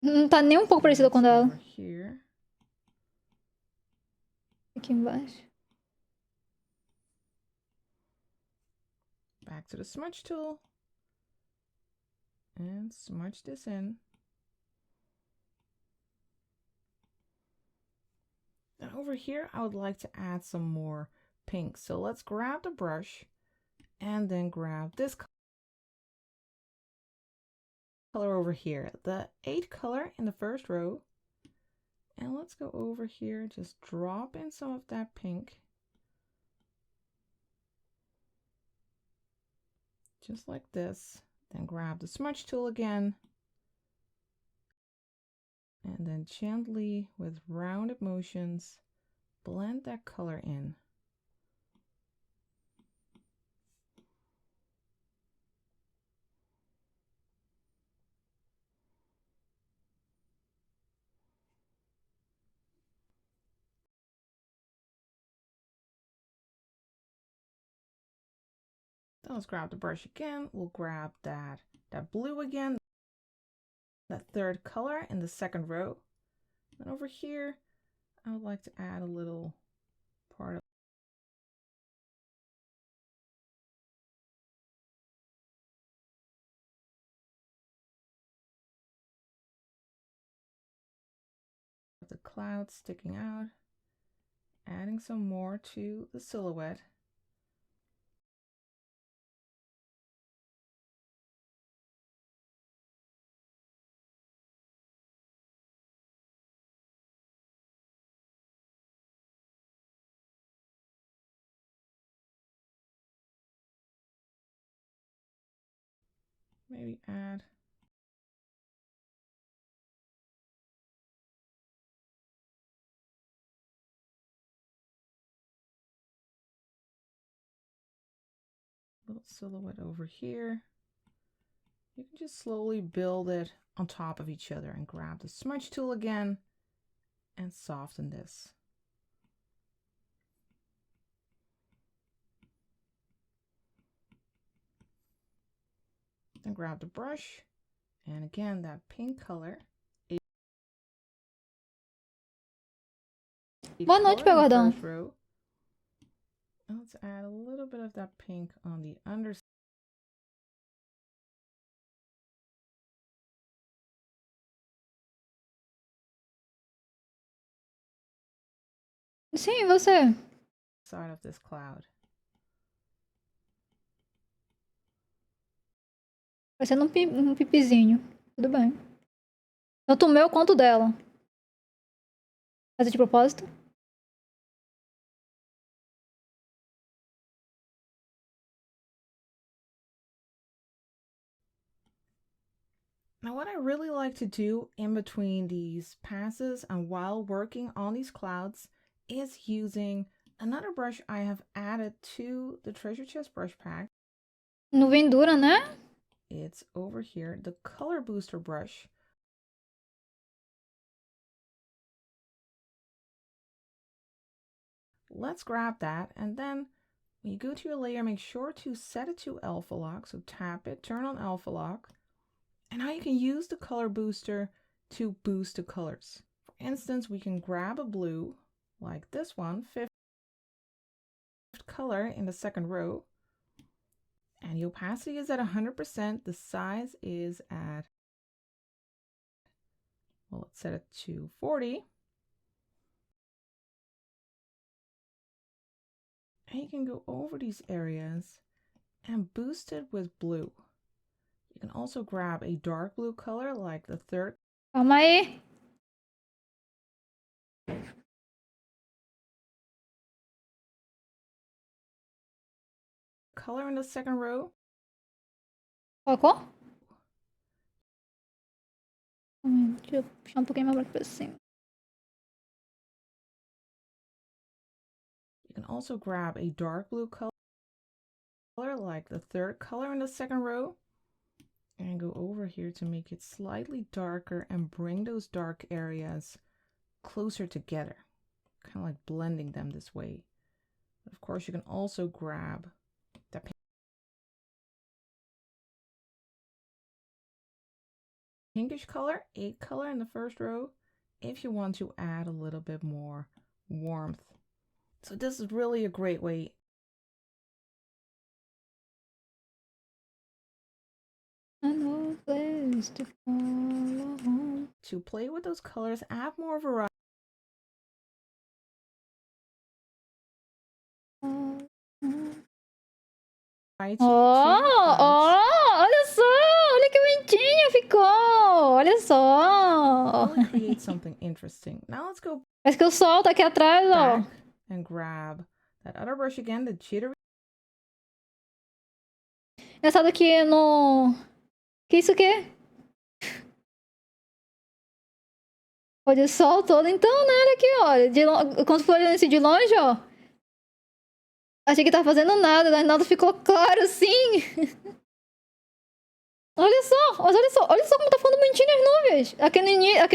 Não tá nem um pouco parecida com a dela. Over here. Aqui embaixo. Back to the smudge tool and smudge this in. And over here, I would like to add some more pink. So let's grab the brush and then grab this color over here, the 8 color in the first row. And let's go over here, just drop in some of that pink. Just like this. Then grab the smudge tool again. And then gently, with rounded motions, blend that color in. Then let's grab the brush again. We'll grab that blue again, that third color in the second row. And over here, I would like to add a little part of the cloud sticking out, adding some more to the silhouette. Maybe add a little silhouette over here. You can just slowly build it on top of each other and grab the smudge tool again and soften this. Then grab the brush and again that pink color. Boa noite, Pegadão. Let's add a little bit of that pink on the underside. Sim, você. Side of this cloud. Parecendo um pipizinho. Tudo bem. Tanto o meu quanto o dela. Fazer de propósito? Now what I really like to do in between these passes and while working on these clouds is using another brush I have added to the treasure chest brush pack. Nuvem dura, né? It's over here, the color booster brush. Let's grab that, and then when you go to your layer, make sure to set it to alpha lock. So tap it, turn on alpha lock. And now you can use the color booster to boost the colors. For instance, we can grab a blue like this one, fifth color in the second row. And the opacity is at 100%. The size is at, well, let's set it to 40. And you can go over these areas and boost it with blue. You can also grab a dark blue color like the third. Calma aí. Color in the second row. Qual cor? Deixa eu puxar um pouquinho mais pra cima. You can also grab a dark blue color like the third color in the second row and go over here to make it slightly darker and bring those dark areas closer together, kind of like blending them this way. Of course, you can also grab the pinkish color, 8 color in the first row, if you want to add a little bit more warmth. So this is really a great way to play with those colors, add more variety. Olha só! Olha que bonitinho ficou! Olha só! Really create something interesting. Now let's go Parece que o sol tá aqui atrás, ó. back and grab that other brush again, the jittery. Engraçado que no... Que isso aqui? Olha o sol todo, então, né? Olha aqui, olha. Quando for olhando assim de longe, ó. Achei que tava fazendo nada, mas nada ficou claro assim. Olha só, mas olha só como tá ficando bonitinho as nuvens. Aqui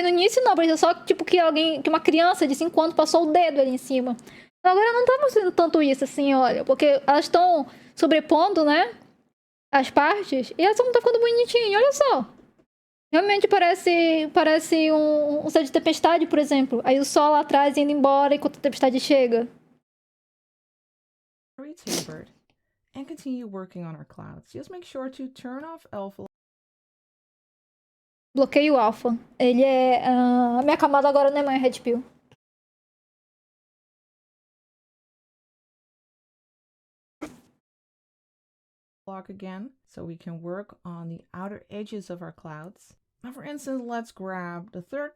no início não, parecia só tipo que que uma criança de 5 anos passou o dedo ali em cima. Agora não tá mostrando tanto isso assim, olha, porque elas estão sobrepondo, né, as partes, e essa não tá ficando bonitinho, olha só. Realmente parece um céu de tempestade, por exemplo. Aí o sol lá atrás indo embora enquanto a tempestade chega. Tapered and continue working on our clouds. Just make sure to turn off alpha. Bloqueio alfa. Ele é... minha camada agora não é mais red pill. Block again, so we can work on the outer edges of our clouds. Now, for instance, let's grab the third.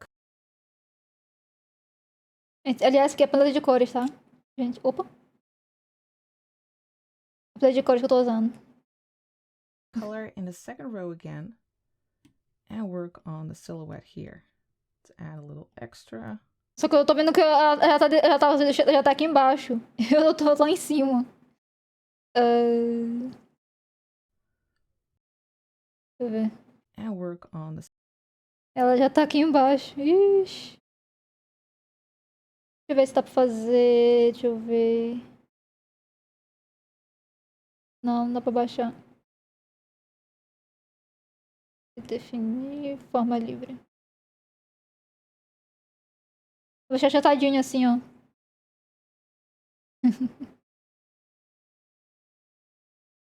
Aliás, aqui é a paleta de cores, tá? Gente, opa. A paleta de cores que eu tô usando. Color in the second row again. And work on the silhouette here. Let's add a little extra. Só que eu tô vendo que já tá aqui embaixo. Eu tô lá em cima. Deixa eu ver. And work on the... Ela já tá aqui embaixo. Ixi. Deixa eu ver se dá pra fazer. Deixa eu ver. Não dá pra baixar. Definir forma livre. Vou deixar achatadinho assim, ó.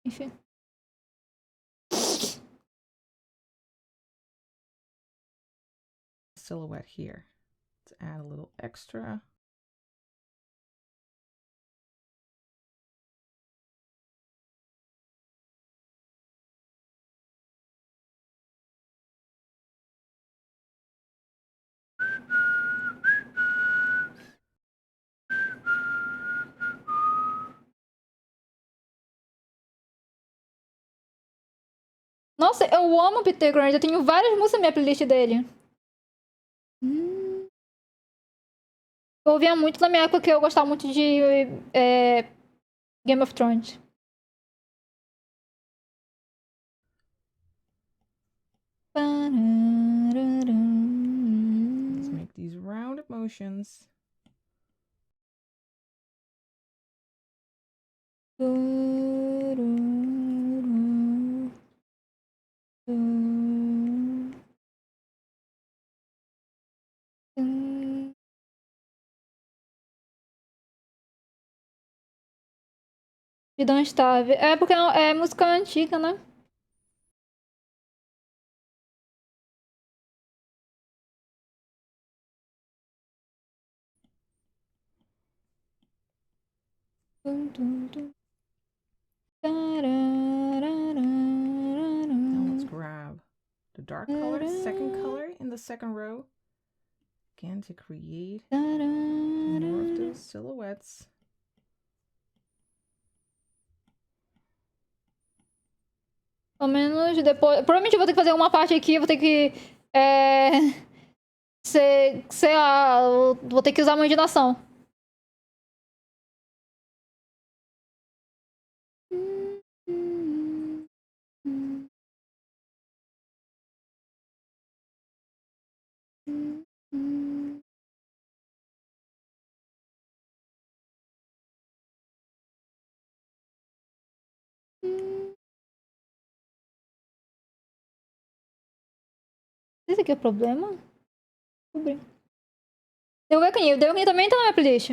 Enfim. Silhouette here. Let's add a little extra. Nossa, eu amo o Peter Grant. Eu tenho várias músicas na minha playlist dele. Eu ouvia muito na minha época que eu gostava muito de Game of Thrones. Let's make these rounded motions. De Don't Starve. É porque é música antiga, né? Now let's grab the dark color, second color in the second row. Again, to create more of those silhouettes. Pelo menos depois... Provavelmente eu vou ter que fazer uma parte aqui, vou ter que Sei lá, eu vou ter que usar uma imaginação. Esse aqui é o problema? Descobri. Deu o também tá na minha playlist.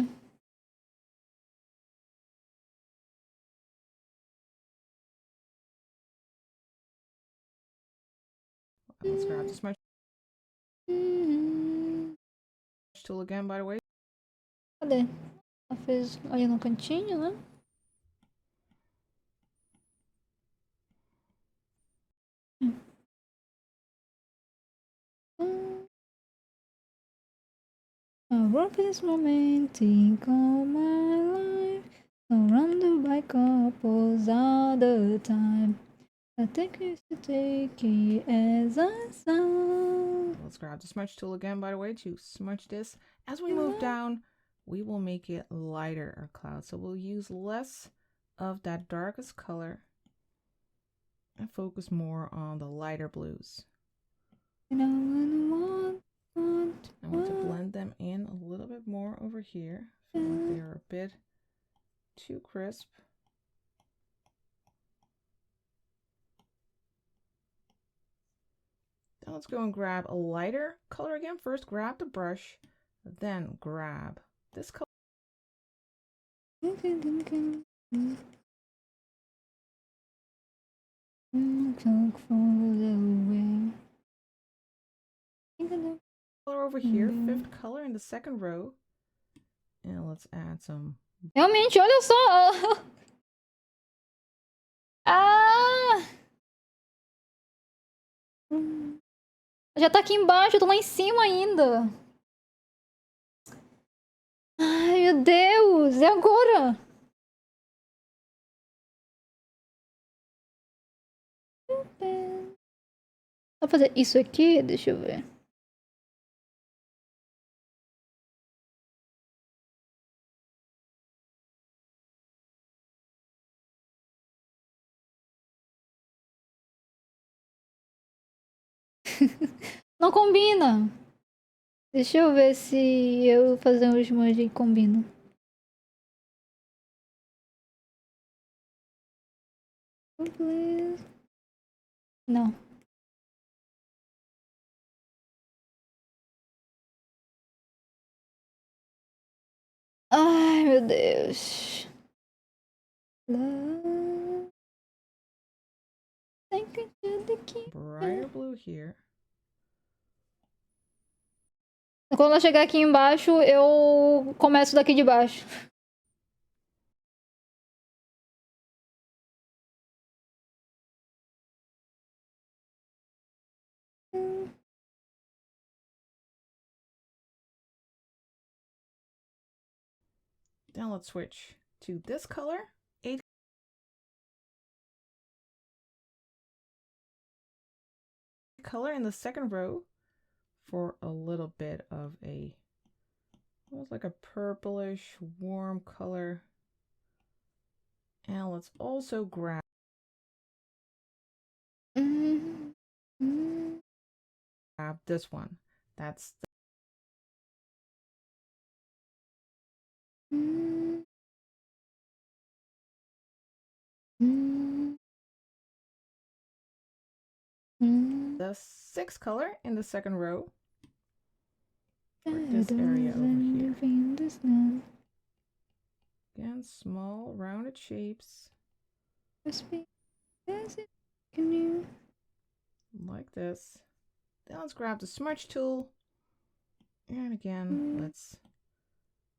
Let's grab the smudge tool again, by the way. Cadê? Ela fez ali no cantinho, né? I wrote this romantic all my life, surrounded by couples all the time. I think you should take it as a sign. Let's grab the smudge tool again, by the way, to smudge this. As we move down, we will make it lighter, our cloud. So we'll use less of that darkest color and focus more on the lighter blues. I want to blend them in a little bit more over here. I feel like they are a bit too crisp. Now let's go and grab a lighter color again. First grab the brush, then grab this color. Color over here, fifth color in the second row. And let's add some. Realmente, olha só! Ah! Já tá aqui embaixo, eu tô lá em cima ainda. Ai, meu Deus! E agora? Vou fazer isso aqui? Deixa eu ver. Não combina! Deixa eu ver se eu fazer um smudge combina. Não. Ai, meu Deus. Brighter blue here. Quando eu chegar aqui embaixo, eu começo daqui de baixo. Now let's switch to this color. Color in the second row for a little bit of a almost like a purplish warm color. And let's also grab this one. That's the sixth color in the second row for this area over here. Again, small rounded shapes. Like this. Then let's grab the smudge tool. And again, let's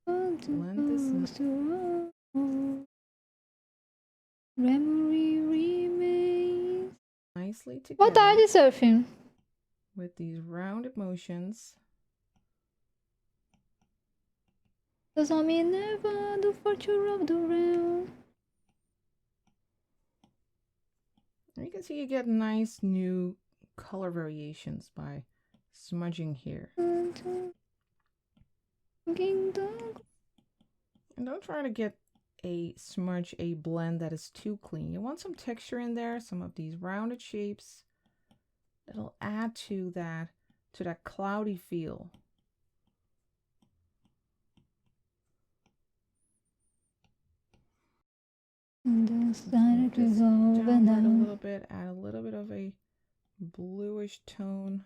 blend this nicely together. Boa tarde, Surfing. With these rounded motions. Os homens nevando forte round around. You can see you get nice new color variations by smudging here. And don't try to get a blend that is too clean. You want some texture in there, some of these rounded shapes that'll add to that cloudy feel. Just downward a little bit, add a little bit of a bluish tone.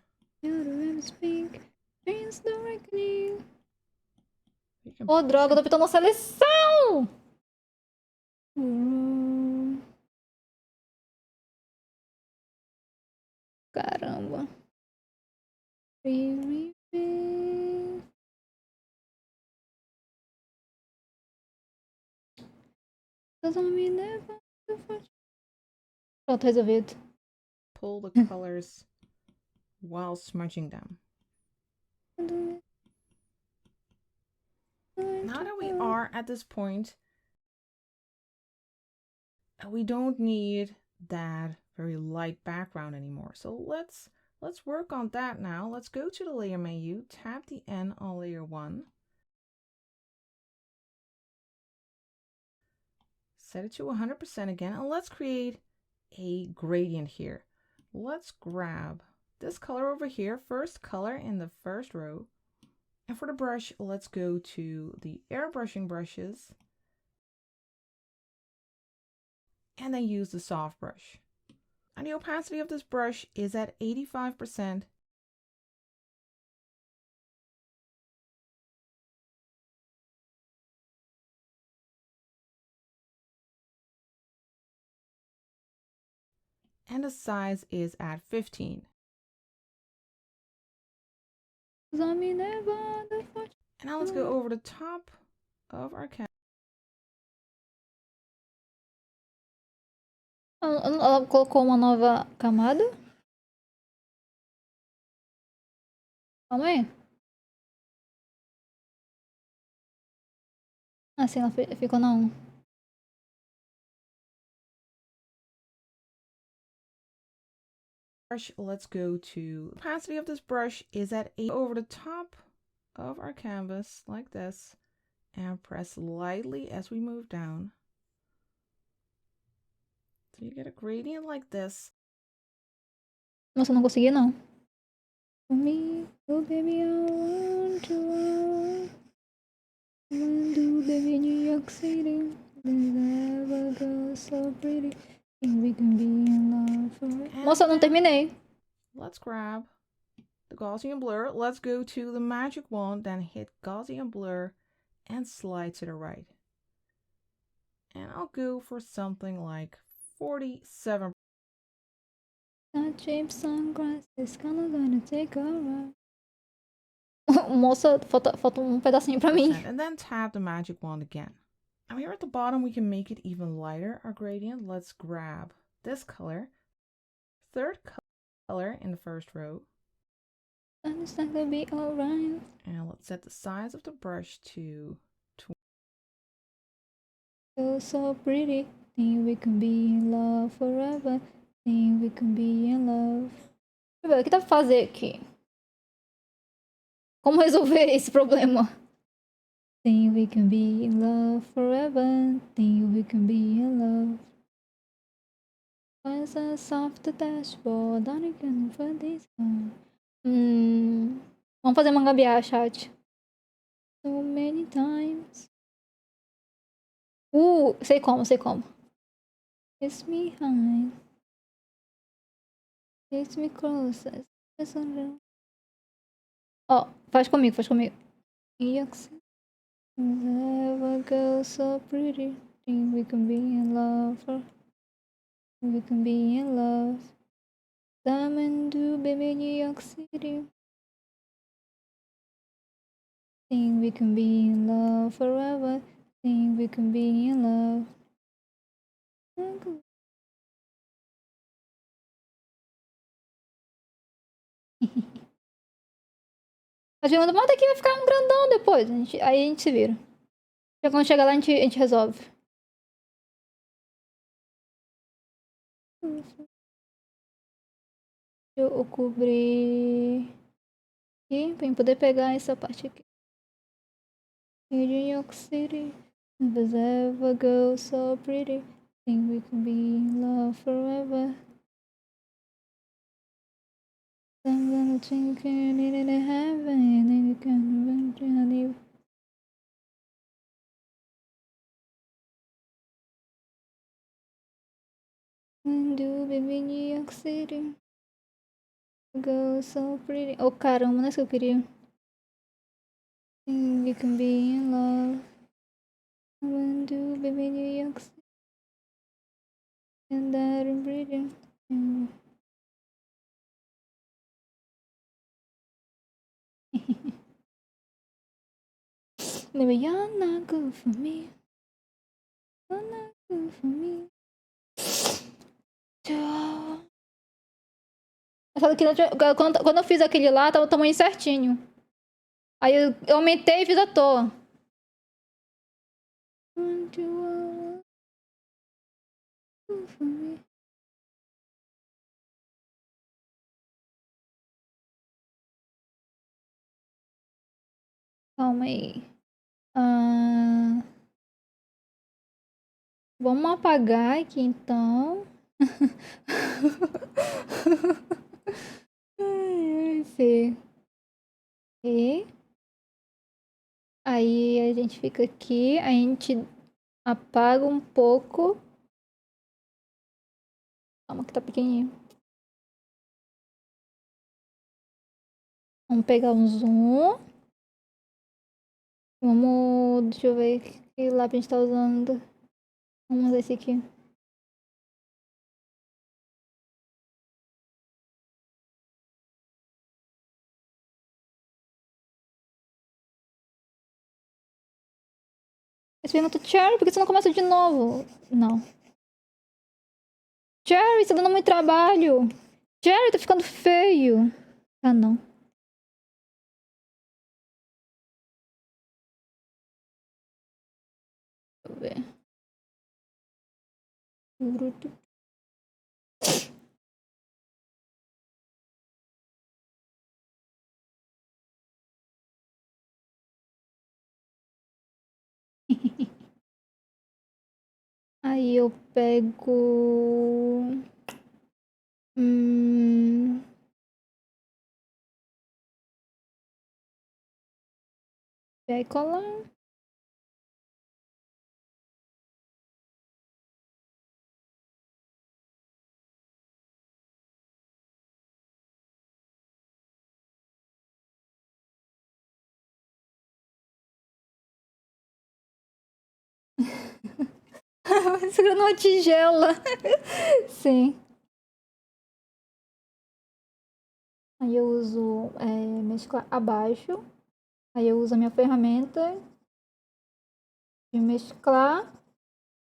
Oh, droga, eu tô apertando a seleção! Caramba. Pronto, resolvido. Pull the colors while smudging them. Now that we are at this point, we don't need that very light background anymore. So let's work on that now. Let's go to the layer menu, tap the N on layer 1. Set it to 100% again, and let's create a gradient here. Let's grab this color over here, first color in the first row. And for the brush, let's go to the airbrushing brushes and then use the soft brush. And the opacity of this brush is at 85%. And the size is at 15. And now let's go over the top of our canvas. Ela colocou uma nova camada. Calma aí. Ah, sim, ela ficou na 1. Brush, let's go to the opacity of this brush is at 8 over the top of our canvas like this, and press lightly as we move down. So you get a gradient like this. Nossa, não consegui não. For me, oh baby, I want to baby New York City. Never go so pretty. Think we can be in love forever. Nossa, eu não terminei. Let's grab the Gaussian blur. Let's go to the magic wand, then hit Gaussian blur and slide to the right. And I'll go for something like 47. That cheap sunglasses kinda gonna take a ride. Moça, falta pedacinho pra mim. And then tap the magic wand again. Now here at the bottom, we can make it even lighter, our gradient. Let's grab this color, third color in the first row. And it's not gonna be alright. And let's set the size of the brush to 20. You're so pretty. Think we can be in love forever. Think we can be in love. Deixa eu ver, o que dá pra fazer aqui? Como resolver esse problema? Think we can be in love forever. Think we can be in love. Where's a soft dashboard? I can for this one. Vamos fazer uma gambiarra, chat. So many times. Sei como. Kiss me high. Kiss me closer. Ó, faz comigo. Never go so pretty. Think we can be in love. We can be in love. Diamond do baby New York City. Think we can be in love forever. Think we can be in love. A pergunta, mas daqui vai ficar um grandão depois. Aí a gente se vira. Quando chegar lá, a gente resolve. Eu cobrir aqui pra eu poder pegar essa parte aqui. New York City, never ever go so pretty. Think we can be in love forever. I'm gonna think you need it in heaven, and then you can run to honey. Do baby New York City. Go so pretty. Oh caramba, não é isso que eu queria. Think we can be in love. When do baby New York City. And that and pretty. Maybe you're not good for me. You're not good for me. Quando eu fiz aquele lá, tava o tamanho certinho. Aí eu aumentei e fiz à toa. Calma aí. Vamos apagar aqui então. Ai, sei. E aí a gente fica aqui, a gente apaga um pouco. Calma que tá pequenininho. Vamos pegar um zoom. Vamos, deixa eu ver que lápis a gente tá usando. Vamos usar esse aqui. Esse pergunta, Cherry, por que você não começa de novo? Não. Cherry, você tá dando muito trabalho. Cherry, tá ficando feio. Ah, não. Deixa eu ver. Aí eu pego... E aí colar. Segurando uma tigela. Sim. Aí eu uso mesclar abaixo. Aí eu uso a minha ferramenta de mesclar.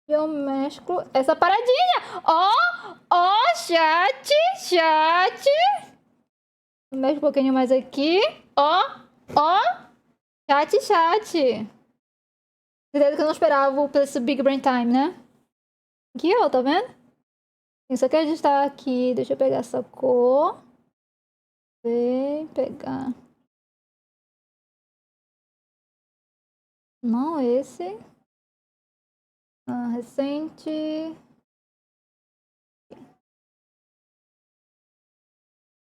E eu mesclo essa paradinha. Ó, chat. Mexe um pouquinho mais aqui. Ó. Chat. Certeza que eu não esperava por esse Big Brain Time, né? Aqui, ó, tá vendo? Isso aqui a gente tá aqui. Deixa eu pegar essa cor. Vem pegar. Não esse. Recente.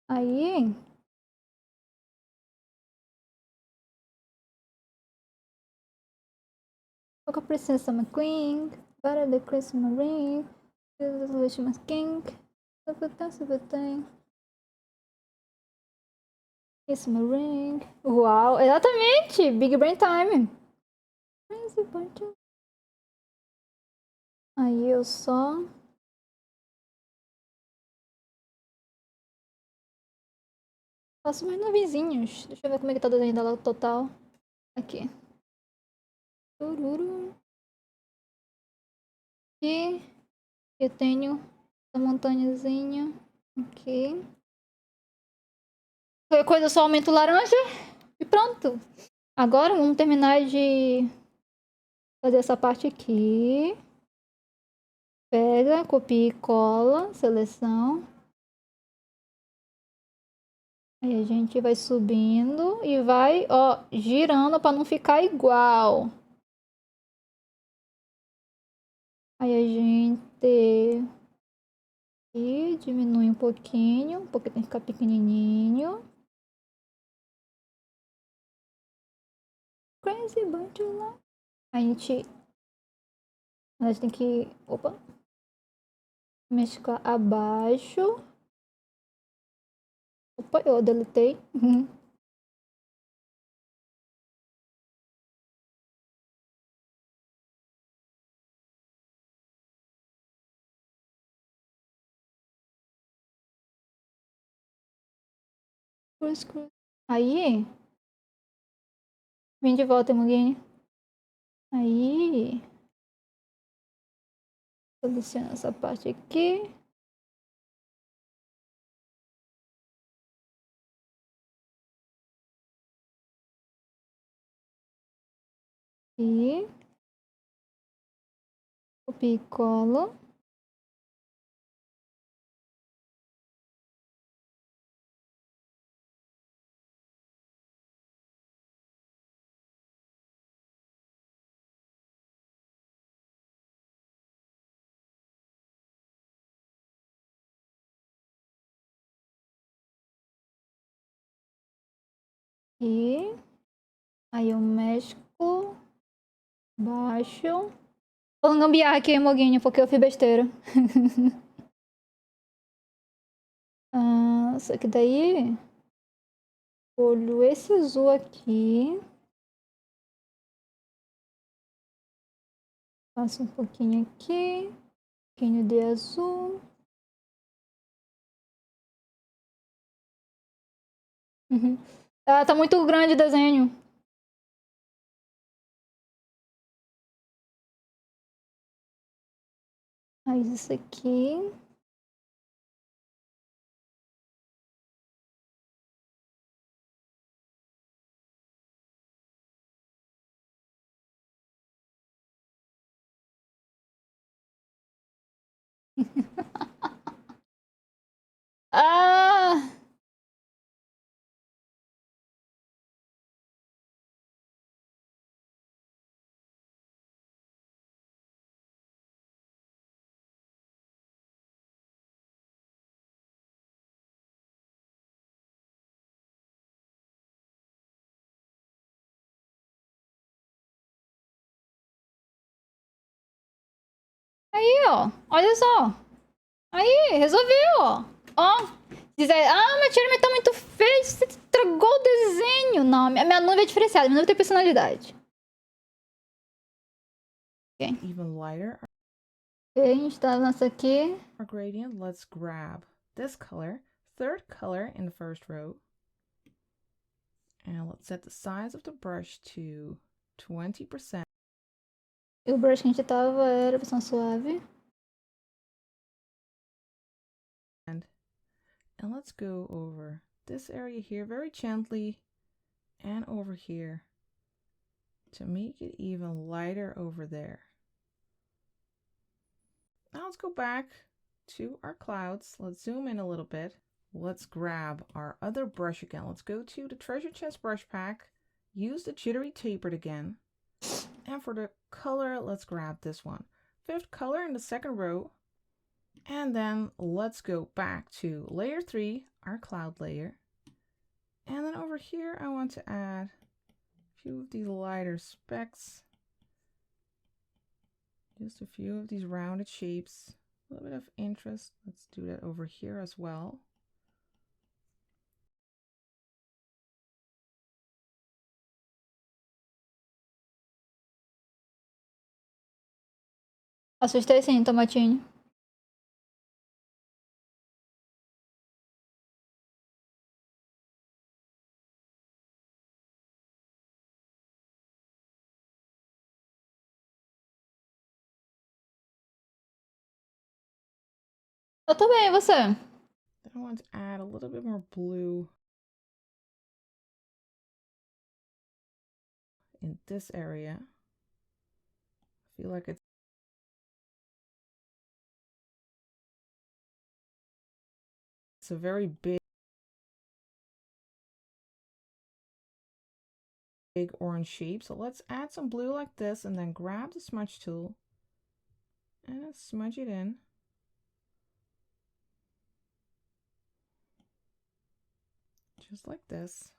Aí. Qual que eu preciso? McQueen. Para the Christmas ring. Christmas king. Tem. Christmas ring. Uau, exatamente! Big Brain Time. Aí eu só... faço mais novizinhos. Deixa eu ver como é que tá o desenho dela total. Aqui. E eu tenho essa montanhazinha aqui. Qualquer coisa eu só aumento o laranja e pronto. Agora vamos terminar de fazer essa parte aqui. Pega, copia e cola, seleção. Aí a gente vai subindo e vai, ó, girando pra não ficar igual. Aí a gente e diminui um pouquinho, porque tem que ficar pequenininho. Crazy bunch of love. A gente tem que, opa, mesclar abaixo. Opa, eu deletei. Aí, vem de volta, Muguinho. Aí, seleciona essa parte aqui. E copia e cola. E aí eu mesclo baixo. Vou gambiarra aqui, Moguinho, porque eu fiz besteira. Isso aqui daí. Olho esse azul aqui. Passo um pouquinho aqui. Um pouquinho de azul. Tá muito grande o desenho. Aí isso aqui. Ah! Aí, ó. Olha só. Aí, resolveu, ó. Ó. Dizer, minha tia mas tá muito feio. Você estragou o desenho. Não, minha nuvem é diferenciada. Minha nuvem tem personalidade. Ok. Even lighter. Ok, a gente tá nessa aqui. Our gradient, let's grab this color, third color in the first row. And let's set the size of the brush to 20%. E o brush que a gente tava era versão suave. And let's go over this area here very gently and over here to make it even lighter over there. Now let's go back to our clouds. Let's zoom in a little bit. Let's grab our other brush again. Let's go to the treasure chest brush pack. Use the jittery tapered again. And for the color, let's grab this one. Fifth color in the second row. And then let's go back to layer 3, our cloud layer. And then over here, I want to add a few of these lighter specks. Just a few of these rounded shapes. A little bit of interest. Let's do that over here as well. Assustei sim, tomatinho. Eu tô bem, e você? Then I want to add a little bit more blue in this area. I feel like it's a very big big orange shape. So let's add some blue like this and then grab the smudge tool and smudge it in. Just like this.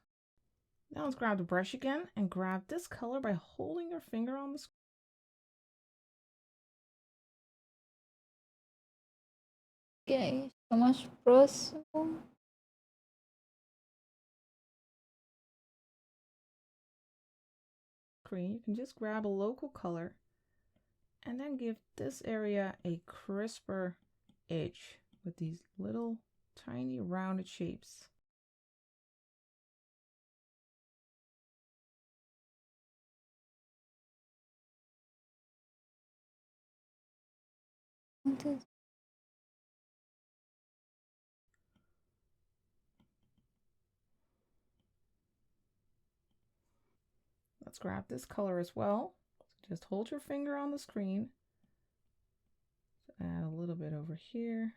Now let's grab the brush again and grab this color by holding your finger on the Ok, tá mais próximo. screen. You can just grab a local color and then give this area a crisper edge with these little tiny rounded shapes. Let's grab this color as well. So just hold your finger on the screen. Add a little bit over here.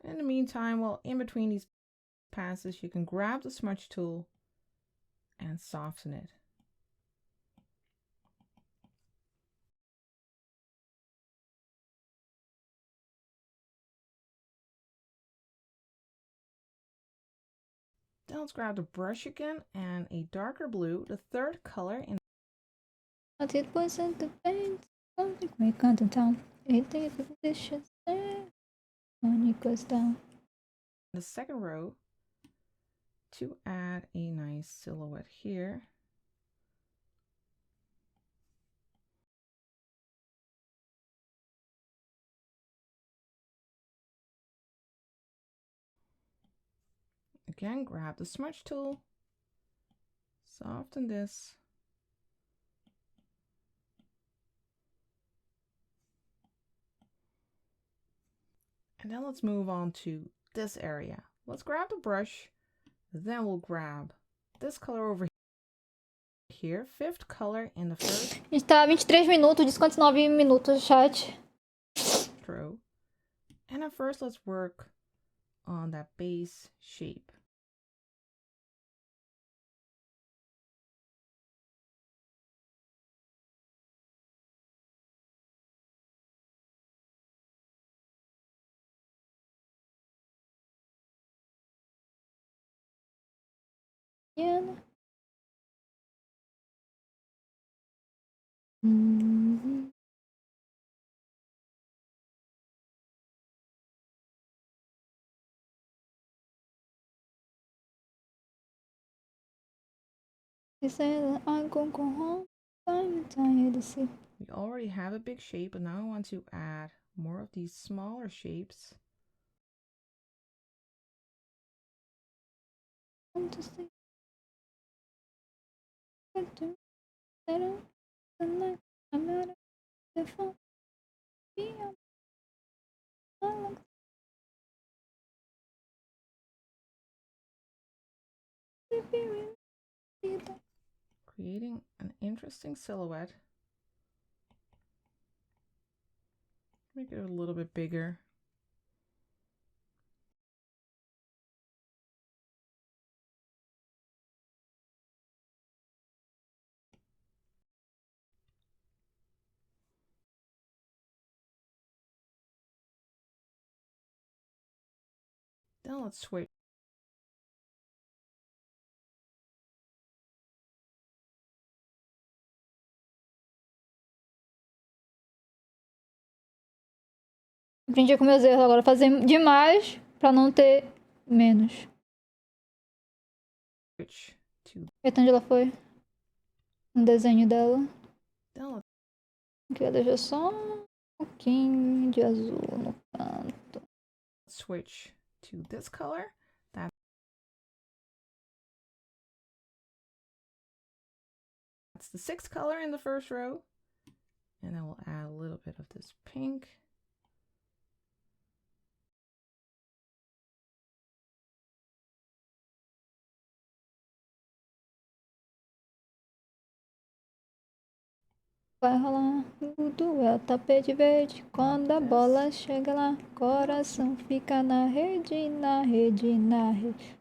In the meantime, well, in between these passes, you can grab the smudge tool and soften it. Then let's grab the brush again and a darker blue, the third color in I did was in the paint, something we can't down. It is delicious. When it goes down. the second row to add a nice silhouette here. Again, grab the smudge tool, soften this, and then let's move on to this area. Let's grab the brush, then we'll grab this color over here, fifth color in the first A gente tá 23 minutos, desconto 9 minutos, chat. row. And at first, let's work on that base shape. Yeah. He said, I'm going to go home. I'm tired to see. We already have a big shape, but now I want to add more of these smaller shapes. I'm to see. I'm out of the phone. Creating an interesting silhouette. Make it a little bit bigger. Then let's switch. Aprendi com meus erros agora, fazer demais pra não ter menos. Switch to. Até onde ela foi? Um desenho dela. Then let's Aqui, deixa só um pouquinho de azul no canto. switch to this color. That's the sixth color in the first row. And then we'll add a little bit of this pink. Vai rolar o duelo, tapete verde. Quando a bola chega lá, coração fica na rede, na rede, na rede.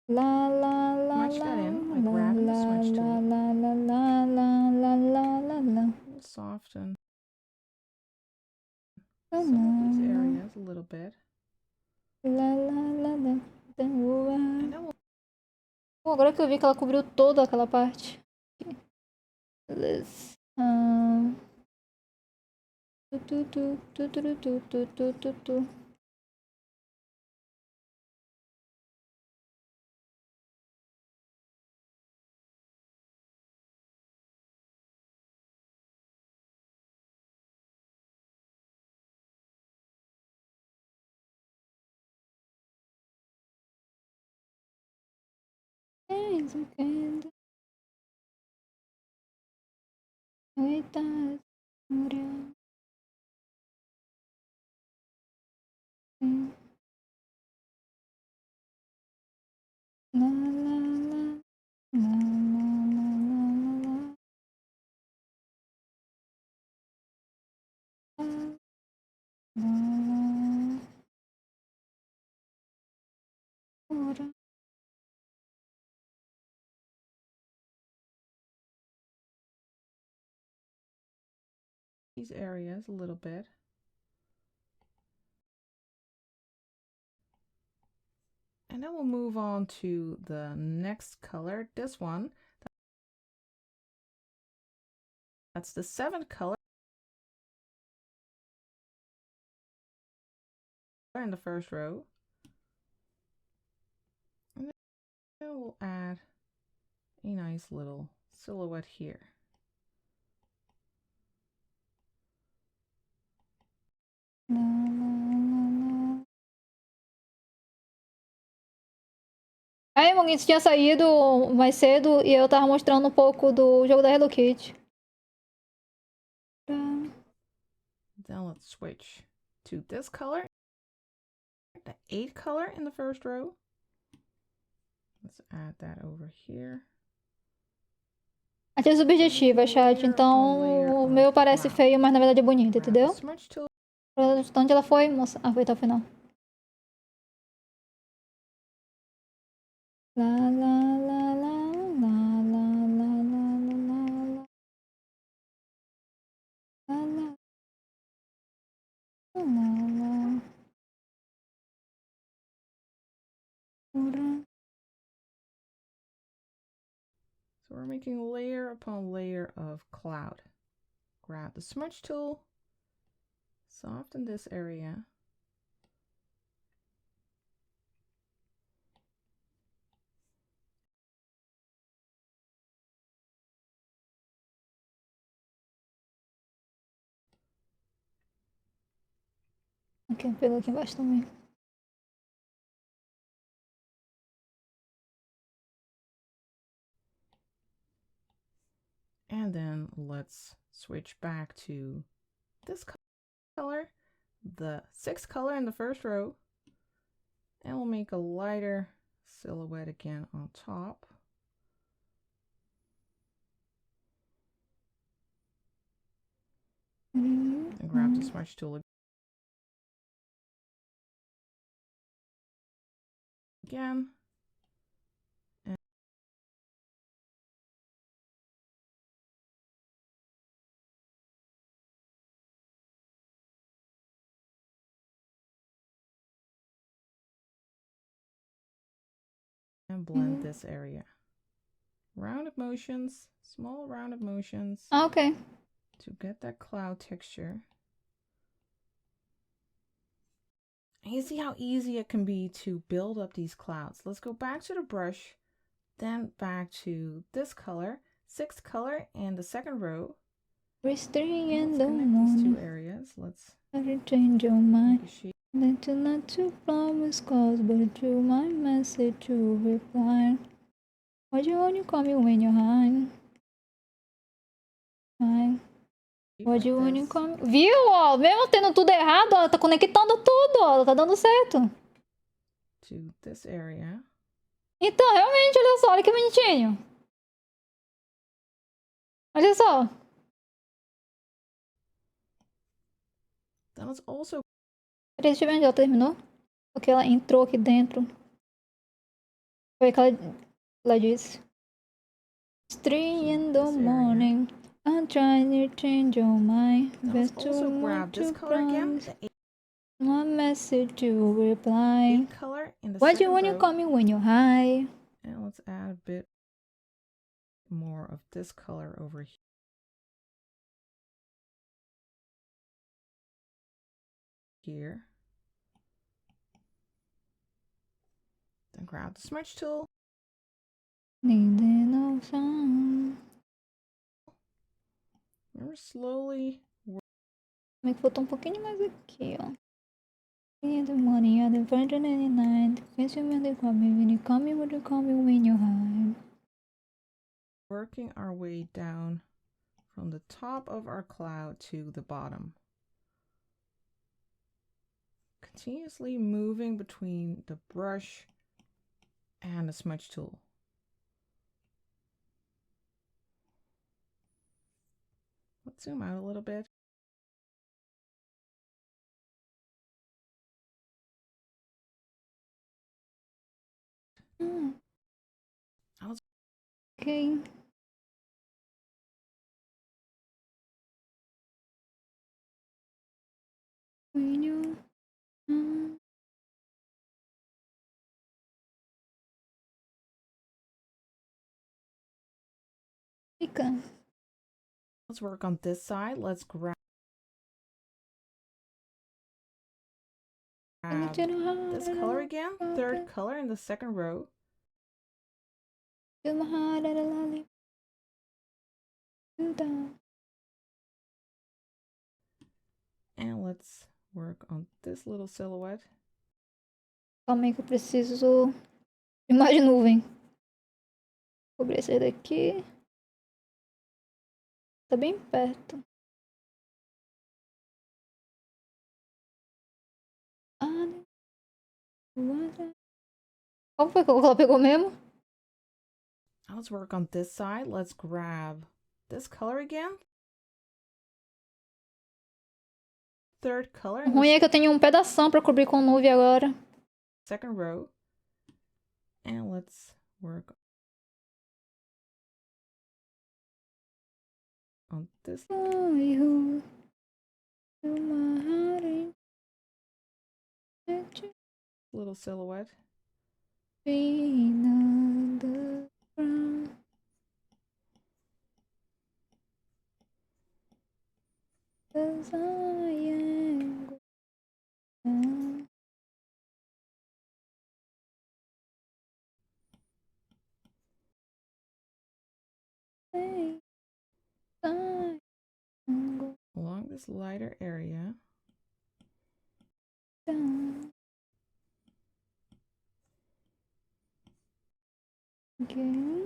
La la la Smudge la that in by la grabbing the la smudge la tool. la la la la la la la. Soften La some of these la areas a little bit. la la la la. And then we'll Agora que eu vi que ela cobriu toda aquela parte. Beleza. Tu, tu, tu, tu, tu, tu, tu, tu, tu, tu. Eita, mulher. La la la la la la la la la. Ora. these areas a little bit. And then we'll move on to the next color, this one. That's the 7th color in the first row. And then we'll add a nice little silhouette here. La la la la. Aí, Monguinhos tinha saído mais cedo e eu tava mostrando um pouco do jogo da Hello Kitty. Then let's switch to this color, the 8th color in the first row. Let's add that over here. Aqui é subjetiva, chat. Então, o meu parece feio, mas na verdade é bonito, entendeu? Smudge tool. Onde ela foi, moça? Ah, foi até o final. La la la la la la la la la la la la la. So we're making layer upon layer of cloud. Grab the smudge tool, soften this area. Ok, pegou aqui embaixo também. And then let's switch back to this color, the 6th color in the first row. And we'll make a lighter silhouette again on top. And grab the smudge tool again. And blend this area. Rounded motions, small rounded motions. Ah, ok. To get that cloud texture. And you see how easy it can be to build up these clouds. Let's go back to the brush, then back to this color, 6th color in the 2nd row. Let's connect these two areas. Let's change your mind. Not to promise cause, but to my message to reply. What do you call me when you're high? What do you call me? Viu, ó? Mesmo tendo tudo errado, ela tá conectando tudo, ó. Ela tá dando certo. To this area. Então, realmente, olha só, olha que bonitinho. Olha só. Then let's also Peraí, deixa eu ver onde ela terminou. Porque ela entrou aqui dentro. Foi o que ela disse. It's 3 in the this area. morning. I'm trying to change your mind. Then let's Best to also love grab this to color again, promise. the One message to reply. 8 color in the Why do second you want row. you call me when you're high? And let's add a bit more of this color over here. Then grab the smudge tool. Needing of sun. And we're slowly Como é que faltou um pouquinho mais aqui, ó. In the morning, at the virgin and the night. Face you when they call me, when you call me, when you call me, when you're high. working our way down from the top of our cloud to the bottom. Continuously moving between the brush and the smudge tool. Let's zoom out a little bit. Ok. When you... Fica. Let's work on this side. Let's grab this color again, third color in the second row. Feel my heart at a lolly. And let's work on this little silhouette. Calma aí que eu preciso de mais nuvem. Cobrir esse daqui. Tá bem perto. Qual foi que ela pegou mesmo? Now let's work on this side. Let's grab this color again. Third color O in ruim the é que eu tenho um pedação pra cobrir com nuvem agora. second row. And let's work on this little silhouette. Along this lighter area. Okay.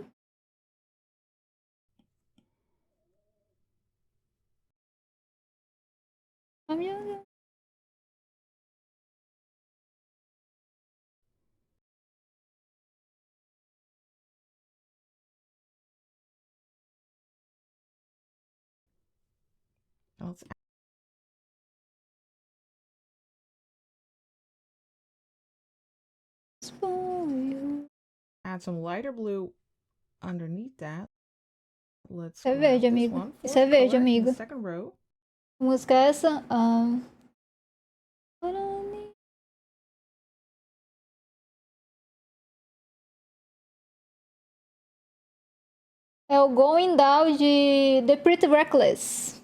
Let's add some lighter blue underneath that. Let's Isso é grab verde, this amigo. one, Isso é fourth verde, color in amigo. the second row. Que música é essa? É o Going Down de The Pretty Reckless.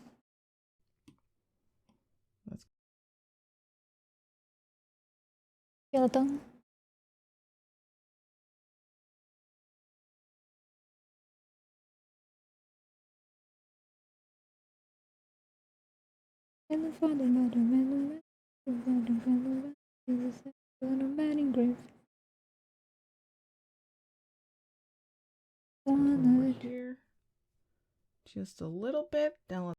Ela tá... Over here. Just a little bit. Then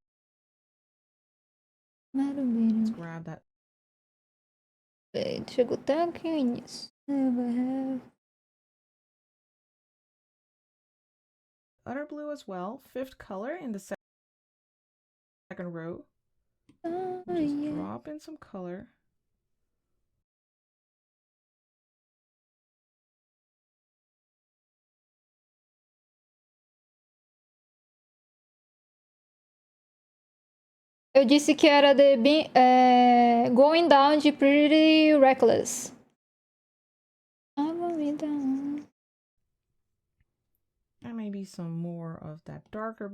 let's grab that. Chegou até aqui o início. Other blue as well. Fifth color in the second row. Just drop in some color. Eu disse que era Going Down de Pretty Reckless. Vida. And maybe some more of that darker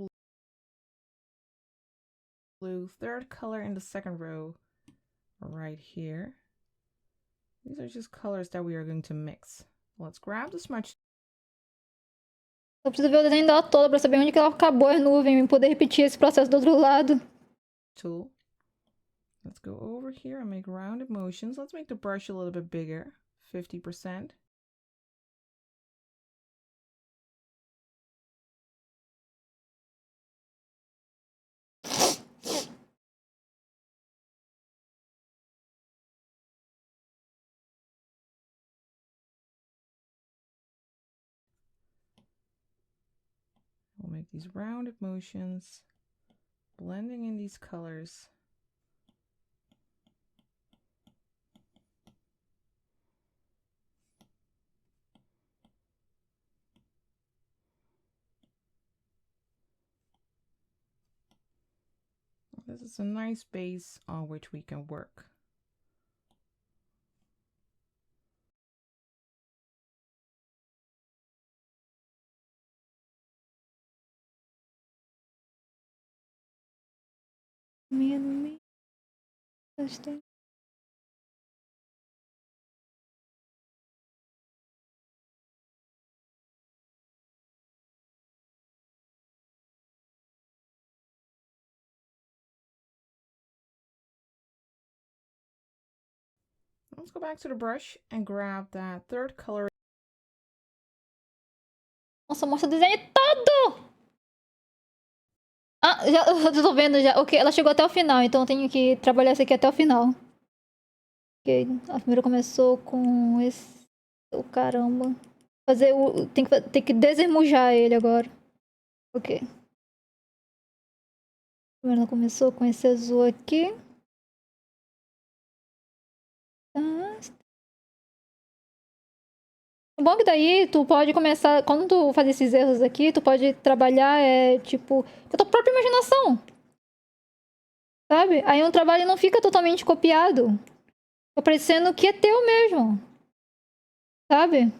blue. Third color in the second row right here. These are just colors that we are going to mix. Let's grab the smudge Eu preciso ver o desenho dela toda pra saber onde que ela acabou as nuvens e poder repetir esse processo do outro lado. tool. Let's go over here and make rounded motions. Let's make the brush a little bit bigger, 50%. We'll make these rounded motions, blending in these colors. This is a nice base on which we can work. Minha. Gostei. Let's go back to the brush and grab that third color. Nossa, mostra o desenho todo! Ah, já, eu tô vendo já. Ok, ela chegou até o final, então eu tenho que trabalhar isso aqui até o final. Ok, a primeira começou com esse... Oh, caramba. Fazer o... Tem que desemujar ele agora. Ok. Primeiro ela começou com esse azul aqui. O bom é que daí tu pode começar... Quando tu faz esses erros aqui, tu pode trabalhar, tipo... Com a tua própria imaginação. Sabe? Aí um trabalho não fica totalmente copiado. Fica parecendo que é teu mesmo. Sabe?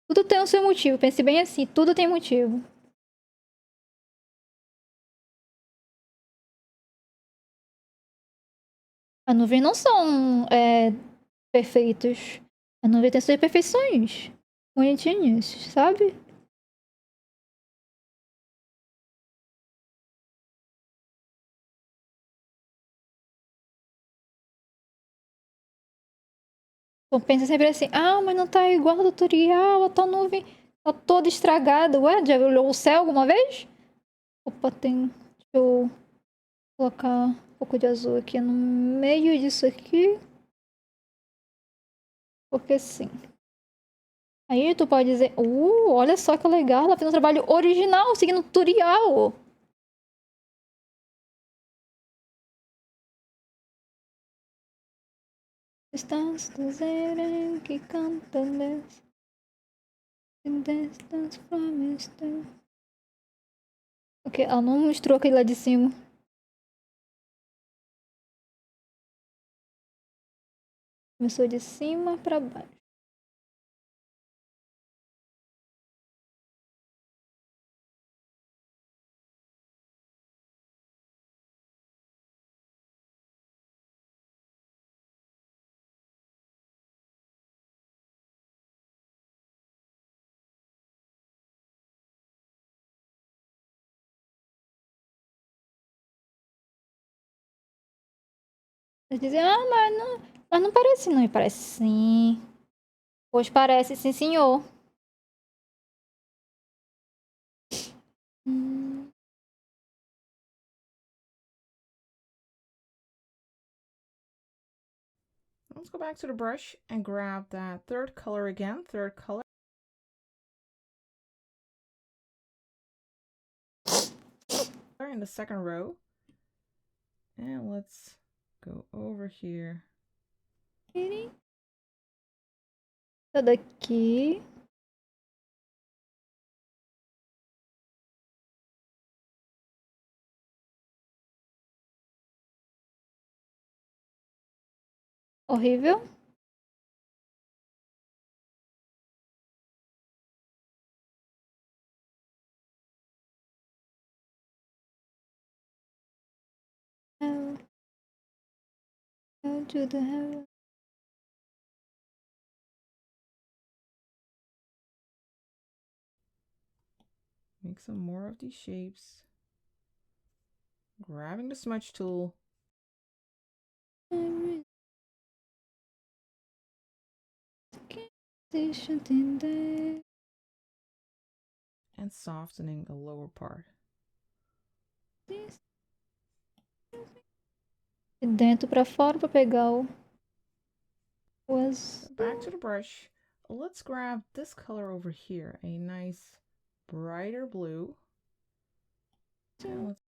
Tudo tem o seu motivo. Pense bem assim, tudo tem motivo. As nuvens não são perfeitos. A nuvem tem suas imperfeições. Bonitinhas, sabe? Então pensa sempre assim, ah, mas não tá igual ao tutorial, a tua nuvem tá toda estragada. Ué, já olhou o céu alguma vez? Opa, tem... Deixa eu colocar um pouco de azul aqui no meio disso aqui. Porque sim. Aí tu pode dizer, olha só que legal, ela fez um trabalho original, seguindo o tutorial. Estás dizendo que cantas distance from you. Ok, ela não mostrou aquele lá de cima. Começou de cima pra baixo. Eles dizem, ah, mas não parece não. E parece sim. Pois parece sim, senhor. Let's go back to the brush and grab that third color again, third color. in the second row. And let's go over here. Essa daqui. Horrível. To the heaven. Make some more of these shapes. Grabbing the smudge tool. And softening the lower part. De dentro pra fora pra pegar o Back to the brush. Let's grab this color over here, a nice brighter blue. And let's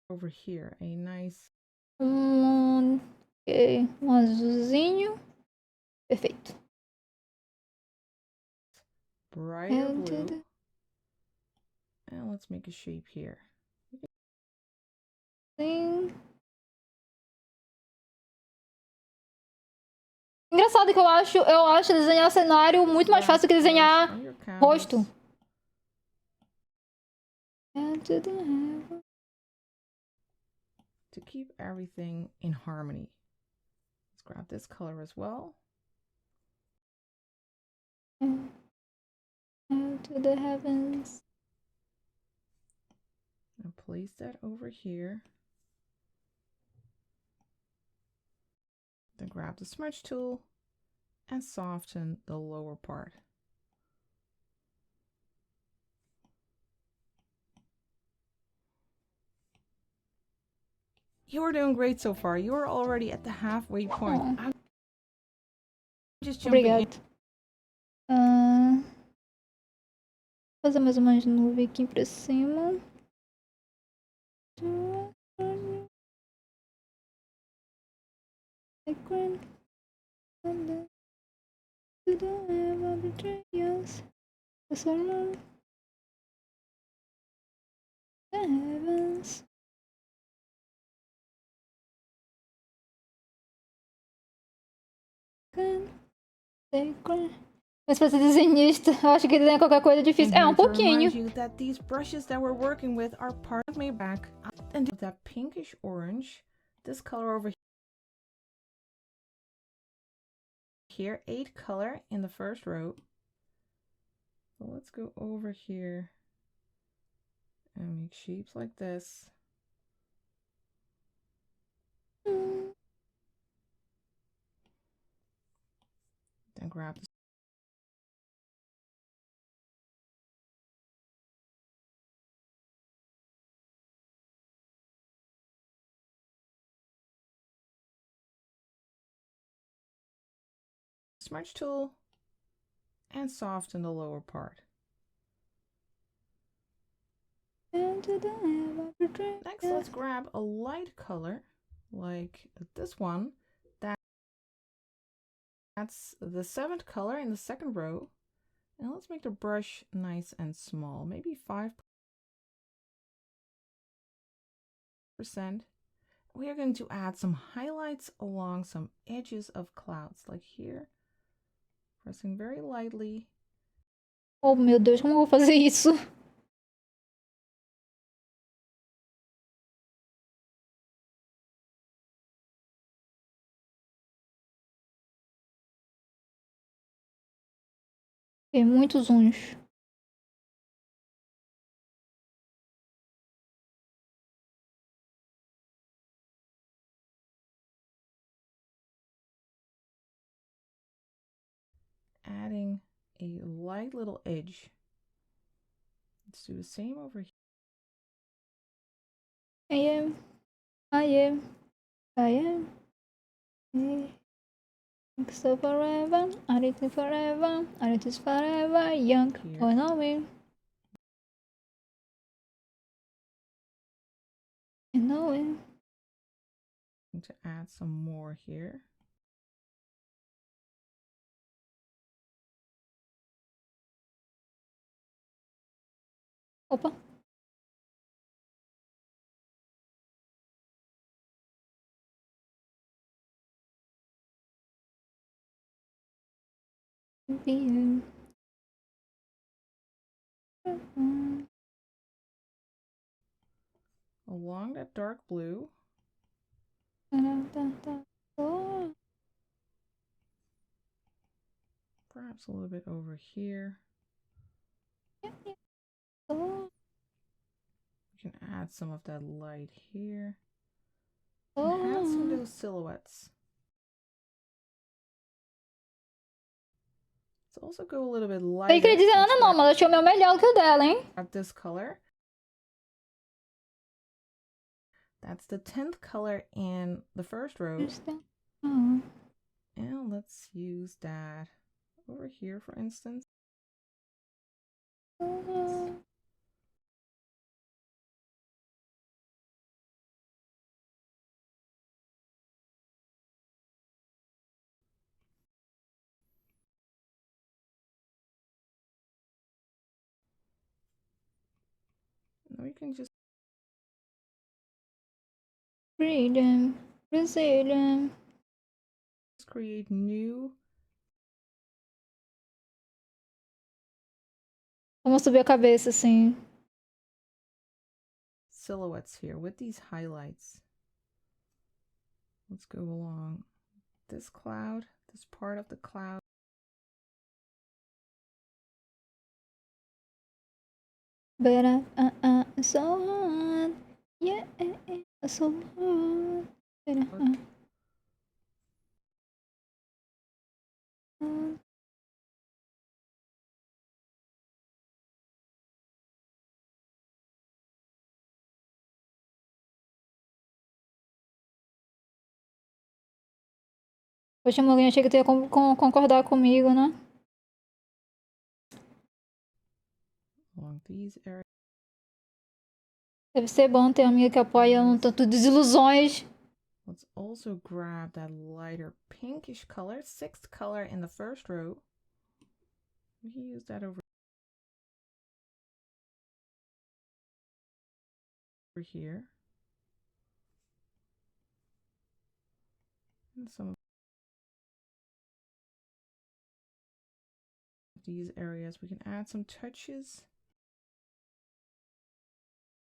over here, a nice ok, azulzinho. Perfeito. brighter blue. And let's make a shape here. Sim. Engraçado que eu acho desenhar cenário muito mais fácil que desenhar rosto. To keep everything in harmony. Let's grab this color as well. To the heavens. And place that over here. Then grab the smudge tool and soften the lower part. You are doing great so far. You are already at the halfway point. Oh. I'm just jumping in. Fazer mais umas nuvens aqui pra cima. Mas pra ser desenhista, eu acho que desenhar qualquer coisa é difícil. É, um pouquinho. You that these brushes that we're working with are part of my back. And that pinkish orange, this color over here, 8 color in the first row. So let's go over here and make shapes like this. Then grab the smudge tool and soften the lower part. Next, let's grab a light color like this one. That's the 7th color in the second row. And let's make the brush nice and small, maybe 5%. We are going to add some highlights along some edges of clouds, like here. Pressing very lightly. Oh, meu Deus, como eu vou fazer isso? Tem muitos uns. Adding a light little edge. Let's do the same over here. I am. So forever, Arte forever, Arte is forever, young, for me. know it. Going to add some more here. Opa. Vida. Along that dark blue. Oh. Perhaps a little bit over here. Oh. We can add some of that light here. And add some of those silhouettes. Let's also go a little bit lighter. Eu queria dizer Ana não, mas eu achei o meu melhor que o dela, hein? At this color. That's the 10th color in the first row. Oh. And let's use that over here, for instance. Oh. Now we can just Freedom. Brazilian. create new. Vamos subir a cabeça, assim. Silhouettes here with these highlights. Let's go along this cloud, this part of the cloud. But so hard. Yeah, so hard. Poxa, Morgan, achei que tu ia concordar comigo, né? Along these areas. Deve ser bom ter uma amiga que apoia um tanto desilusões. Let's also grab that lighter pinkish color, 6th color in the first row. We can use that over here. And some of these areas we can add some touches.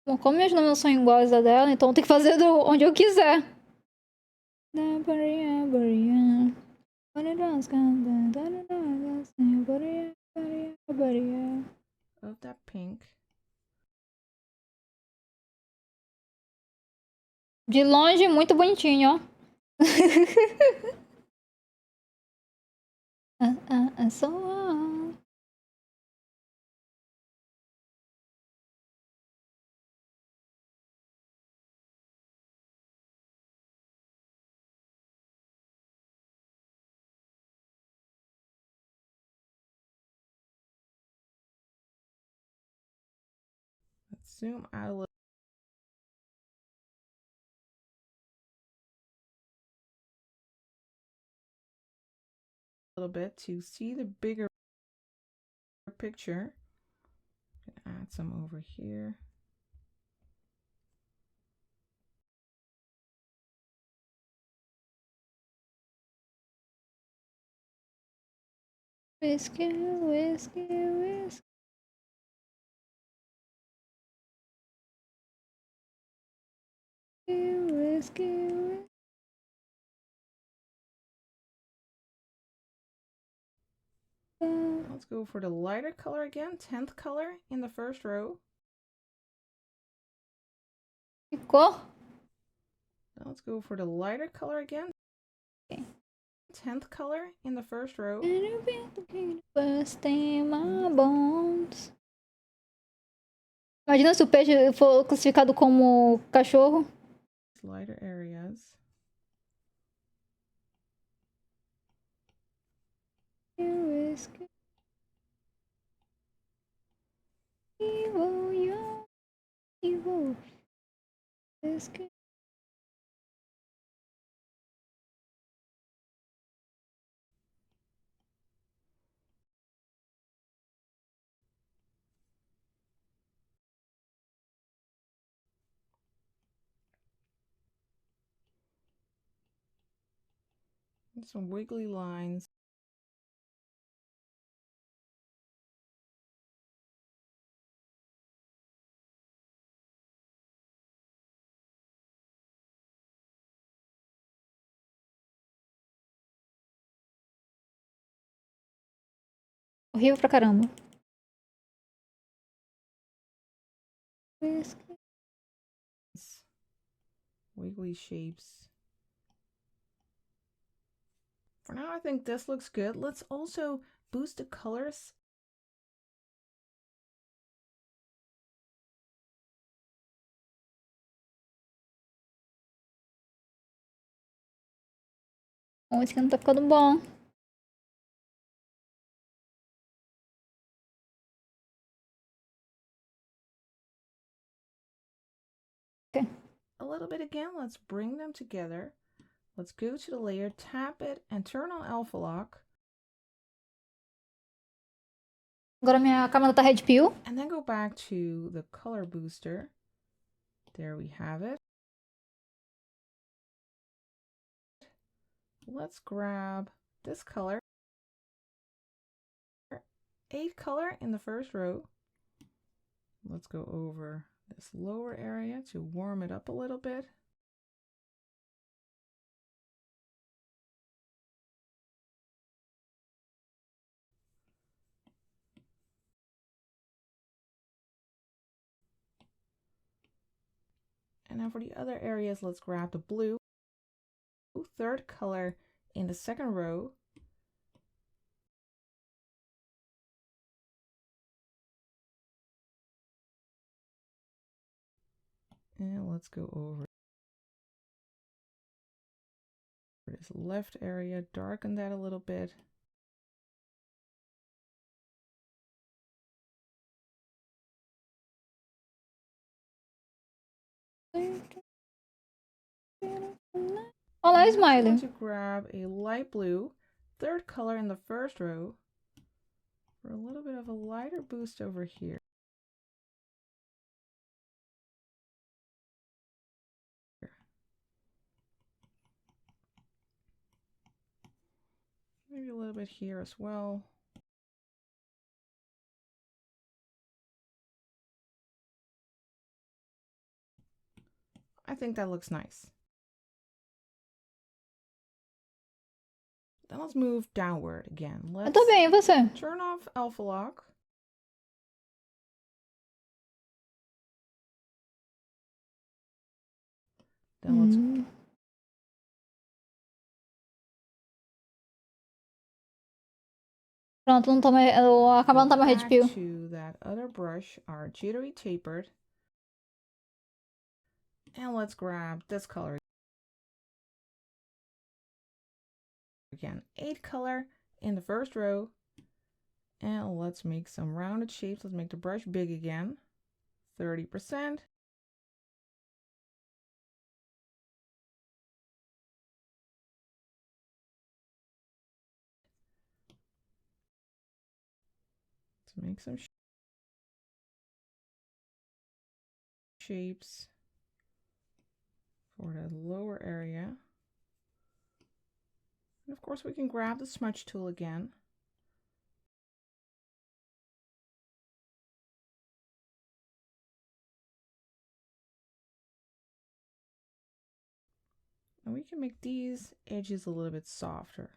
Bom, como meus nomes são iguais a dela, então tem que fazer onde eu quiser. Of that pink. De longe, muito bonitinho, ó. So on. Let's zoom out a little bit to see the bigger picture. Add some over here. Whiskey, whiskey, whiskey. Whiskey, whiskey. Let's go for the lighter color again, 10th color in the first row. Ficou? Now let's go for the lighter color again. Okay. 10th color in the first row. First time my bones. Imagina se o peixe for classificado como cachorro. Lighter areas. Whiskey. Evil, young, evil. Risque. Some wiggly lines. Horrível pra caramba. Risque. Wiggly shapes. For now, I think this looks good. Let's also boost the colors. Bom, esse aqui não tá ficando bom. Okay. A little bit again, let's bring them together. Let's go to the layer, tap it, and turn on alpha lock. Agora minha camada tá red pill. And then go back to the color booster. There we have it. Let's grab this color. 8 color in the first row. Let's go over this lower area to warm it up a little bit. And now for the other areas, let's grab the blue, third color in the second row. And let's go over this left area, darken that a little bit. Olá, Next, I Smiley. want to grab a light blue, third color in the first row, for a little bit of a lighter boost over here. Maybe a little bit here as well. I think that looks nice. Then let's move downward again. Eu Let's tô bem, e você? turn off alpha lock. Then let's Pronto, não tô mais, a camada não tá mais red back pill. to that other brush, our jittery tapered. And let's grab this color again. 8 color in the first row. And let's make some rounded shapes. Let's make the brush big again. 30%. Let's make some shapes for the lower area. And of course we can grab the smudge tool again. And we can make these edges a little bit softer.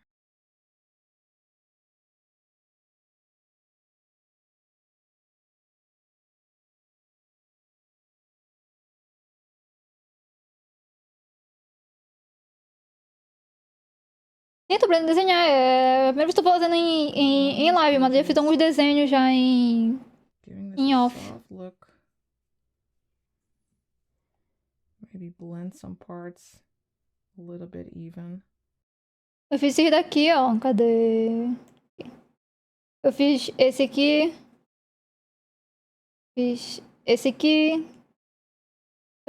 Nem tô aprendendo a desenhar. É a primeira vez que tô fazendo em live, mas eu fiz alguns desenhos já em off. Soft look. Maybe blend some parts a little bit even. Eu fiz esse daqui, ó. Cadê? Eu fiz esse aqui. Fiz esse aqui.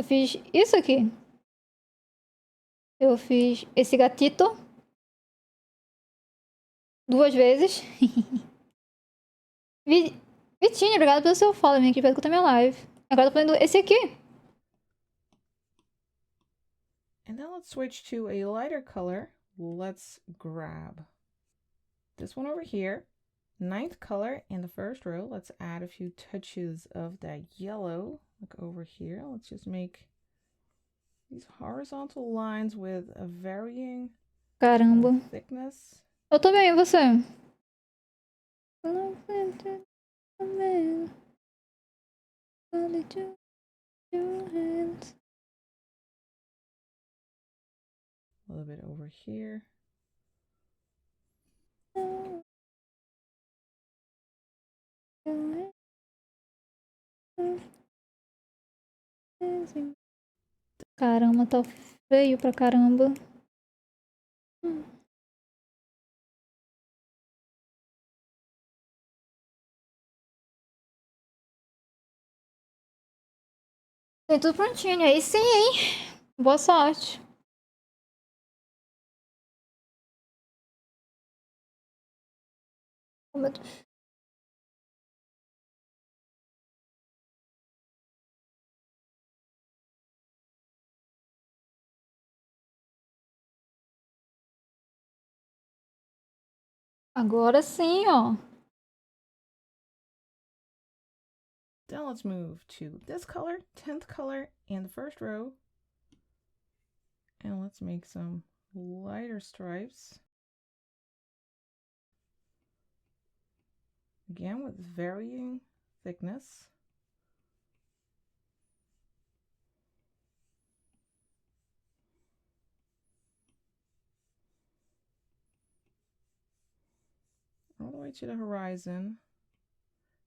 Eu fiz isso aqui. Eu fiz esse gatito 2 vezes. Vitinho, obrigada pelo seu follow, minha querida, que eu minha live. Agora eu tô fazendo esse aqui. And then let's switch to a lighter color. Let's grab this one over here. 9th color in the first row. Let's add a few touches of that yellow. Look over here. Let's just make these horizontal lines with a varying Caramba. thickness. Eu tô bem, e você? A little bit over here. Caramba, tá feio pra caramba. Tem tudo prontinho. Aí sim, hein? Boa sorte. Oh, meu Deus. Agora sim, ó. Then let's move to this color, 10th color in the first row. And let's make some lighter stripes. Again, with varying thickness. All the way to the horizon.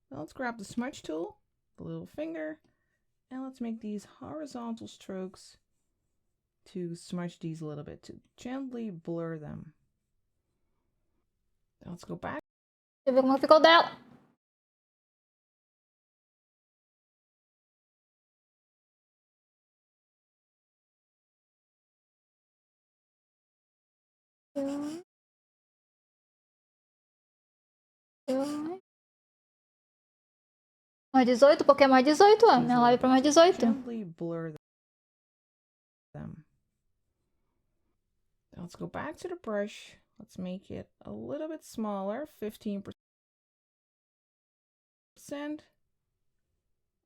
Now let's grab the smudge tool, the little finger, and let's make these horizontal strokes to smudge these a little bit, to gently blur them. Now let's go back. Deixa eu ver como ficou dela. Mais 18? Porque é mais 18, ó. Minha live é pra mais 18. Gently blur them. Now let's go back to the brush. Let's make it a little bit smaller, 15%.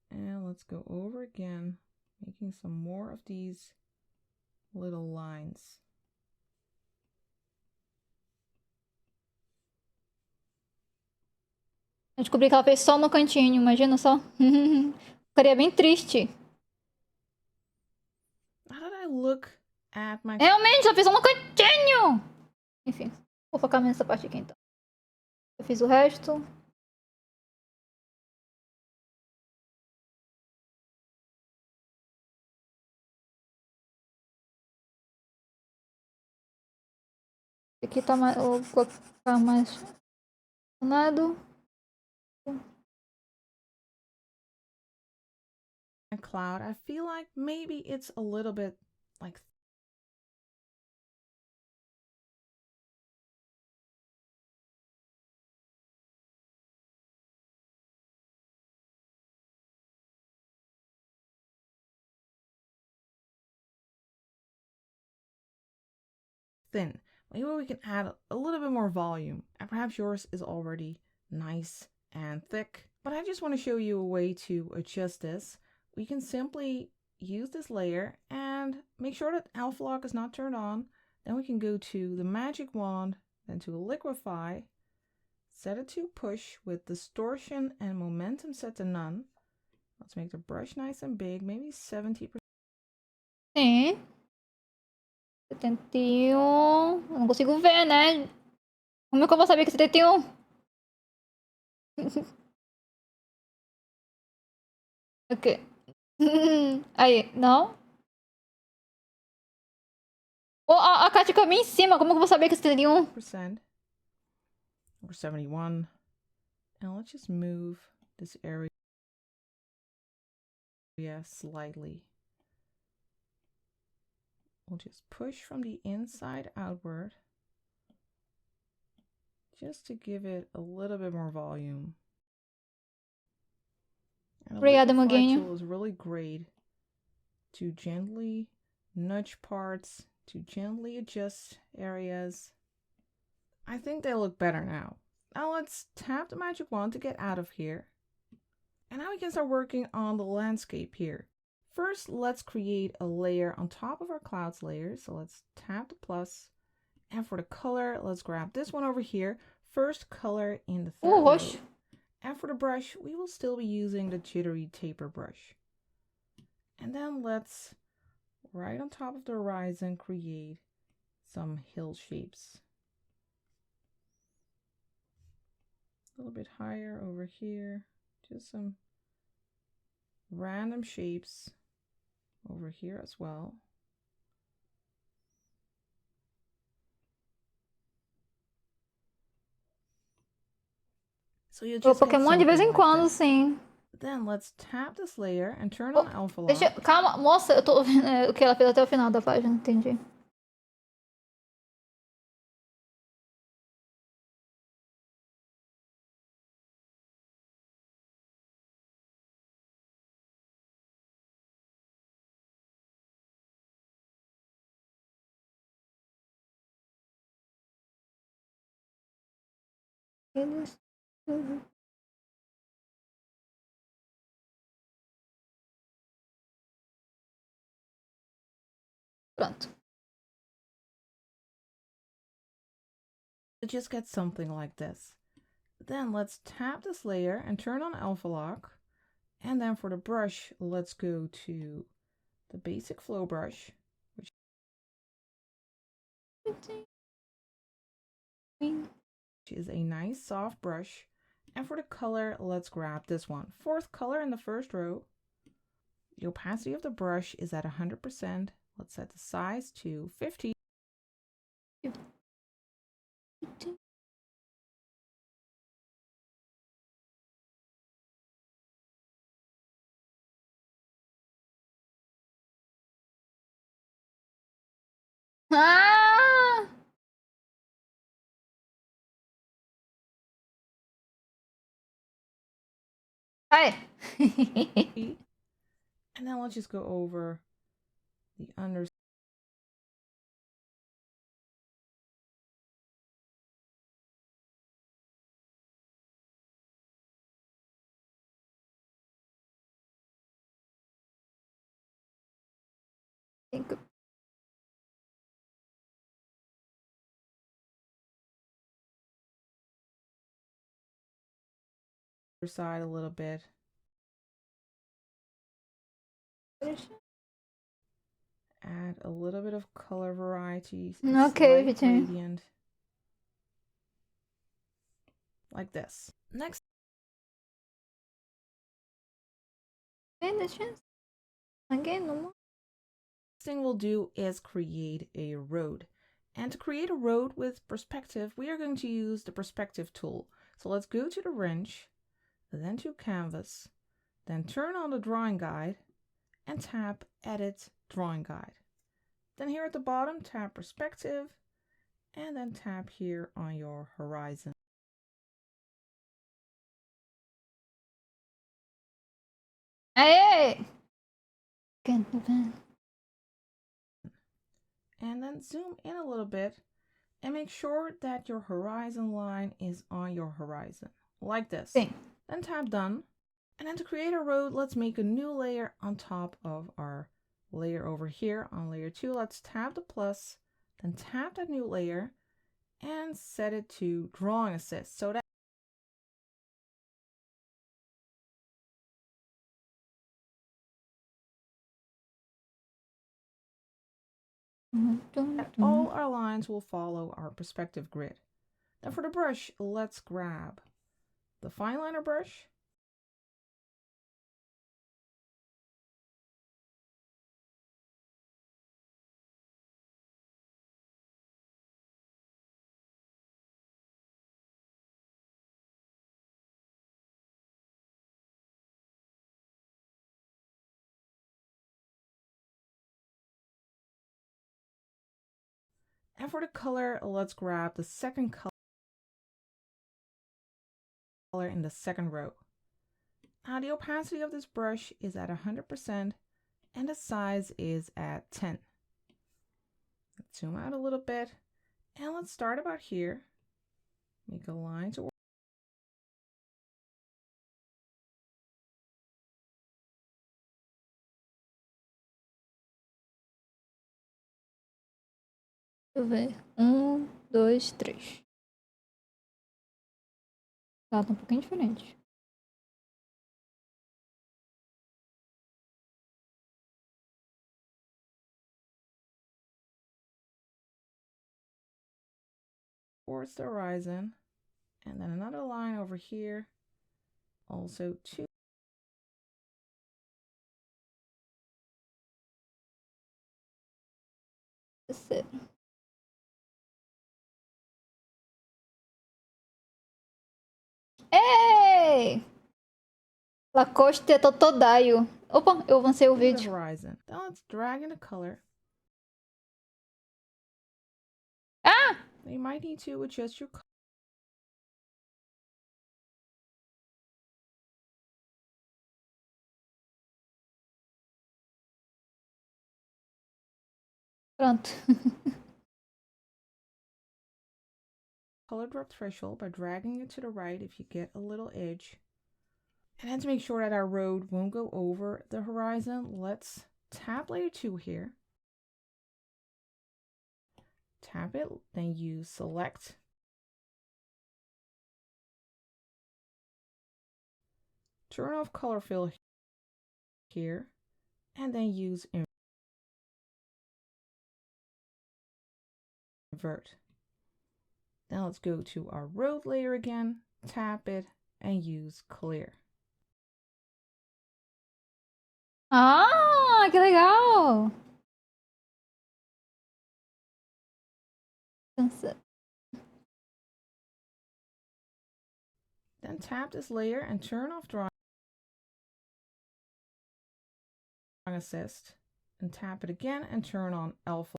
And let's go over again, making some more of these little lines. Eu descobri que ela fez só no cantinho, imagina só. Ficaria bem triste. How did I look at my... Realmente, ela fez só no cantinho! Enfim, vou focar nessa parte aqui então. Eu fiz o resto. Aqui tá mais. Vou colocar mais. Nada. cloud, I feel like maybe it's a little bit like thin. Maybe we can add a little bit more volume, and perhaps yours is already nice and thick. But I just want to show you a way to adjust this. We can simply use this layer and make sure that alpha lock is not turned on. Then we can go to the magic wand, then to liquefy, set it to push with distortion and momentum set to none. Let's make the brush nice and big, maybe 70%. Sim. 71. Eu não consigo ver, né? Como é que eu vou saber que 71? Ok. Aí, não? Oh, a Kátia ficou bem em cima. Como é que eu vou saber que 71? Percent or 71. And let's just move this area slightly. we'll just push from the inside outward just to give it a little bit more volume. And a Obrigada, liquefy Muguinho. tool is really great to gently nudge parts, to gently adjust areas. I think they look better now. Now let's tap the magic wand to get out of here. And now we can start working on the landscape here. First, let's create a layer on top of our clouds layer. So let's tap the plus. And for the color, let's grab this one over here. First color in the third row. And for the brush, we will still be using the jittery taper brush. And then let's, right on top of the horizon, create some hill shapes. A little bit higher over here. Just some random shapes over here as well. So you O just Pokémon de vez em quando, sim. Then let's tap this layer and turn on alpha lock. Calma, moça, eu tô vendo o que ela fez até o final da página, entendi. Pronto. It just gets something like this. Then let's tap this layer and turn on alpha lock. And then for the brush, let's go to the basic flow brush, which is a nice soft brush. And for the color, let's grab this one. Fourth color in the first row. The opacity of the brush is at 100%. Let's set the size to 50. Ah! Hi. And then let's just go over the under. Side a little bit. Add a little bit of color variety. Okay, Vitinho. Gradient. Like this. Next thing we'll do is create a road. And to create a road with perspective, we are going to use the perspective tool. So let's go to the wrench, then to canvas, then turn on the drawing guide and tap edit drawing guide. Then here at the bottom, tap perspective and then tap here on your horizon. Hey! And then zoom in a little bit and make sure that your horizon line is on your horizon, like this. Sim. Then tap done. And then to create a road, let's make a new layer on top of our layer over here. On layer 2, let's tap the plus, then tap that new layer and set it to drawing assist. So that all our lines will follow our perspective grid. Then for the brush, let's grab the fine liner brush. And for the color, let's grab the second color in the second row. Now the opacity of this brush is at 100% and the size is at 10. Let's zoom out a little bit and let's start about here. Make a line to Deixa eu ver. 2, 3. Tá um pouquinho diferente. towards the horizon, and then another line over here, also two. That's it. Ei! Lacoste Totodaio. Opa, eu avancei o vídeo. Horizon. Now let's drag in the color. Ah! You might need to adjust your color. Pronto. Color drop threshold by dragging it to the right if you get a little edge. And then to make sure that our road won't go over the horizon, let's tap layer 2 here. Tap it, then use select. Turn off color fill here, and then use invert. Now let's go to our road layer again, tap it, and use clear. Ah, que legal! Then tap this layer and turn off drawing assist, and tap it again and turn on alpha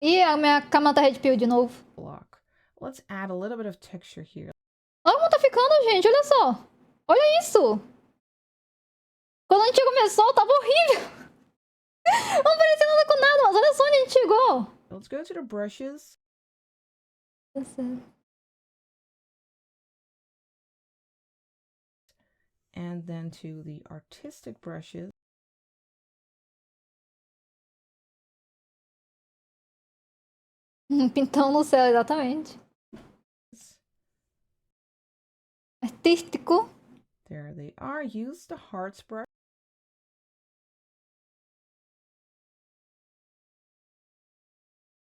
Ih, a minha cama tá red pill de novo. block. Let's add a little bit of texture here. Olha como tá ficando, gente. Olha só. Olha isso. Quando a gente começou, tava horrível. Não parecia nada com nada, mas olha só onde a gente chegou. Let's go to the brushes. And then to the artistic brushes. Pintão no céu, exatamente. Artístico. There they are. Use the hearts brush.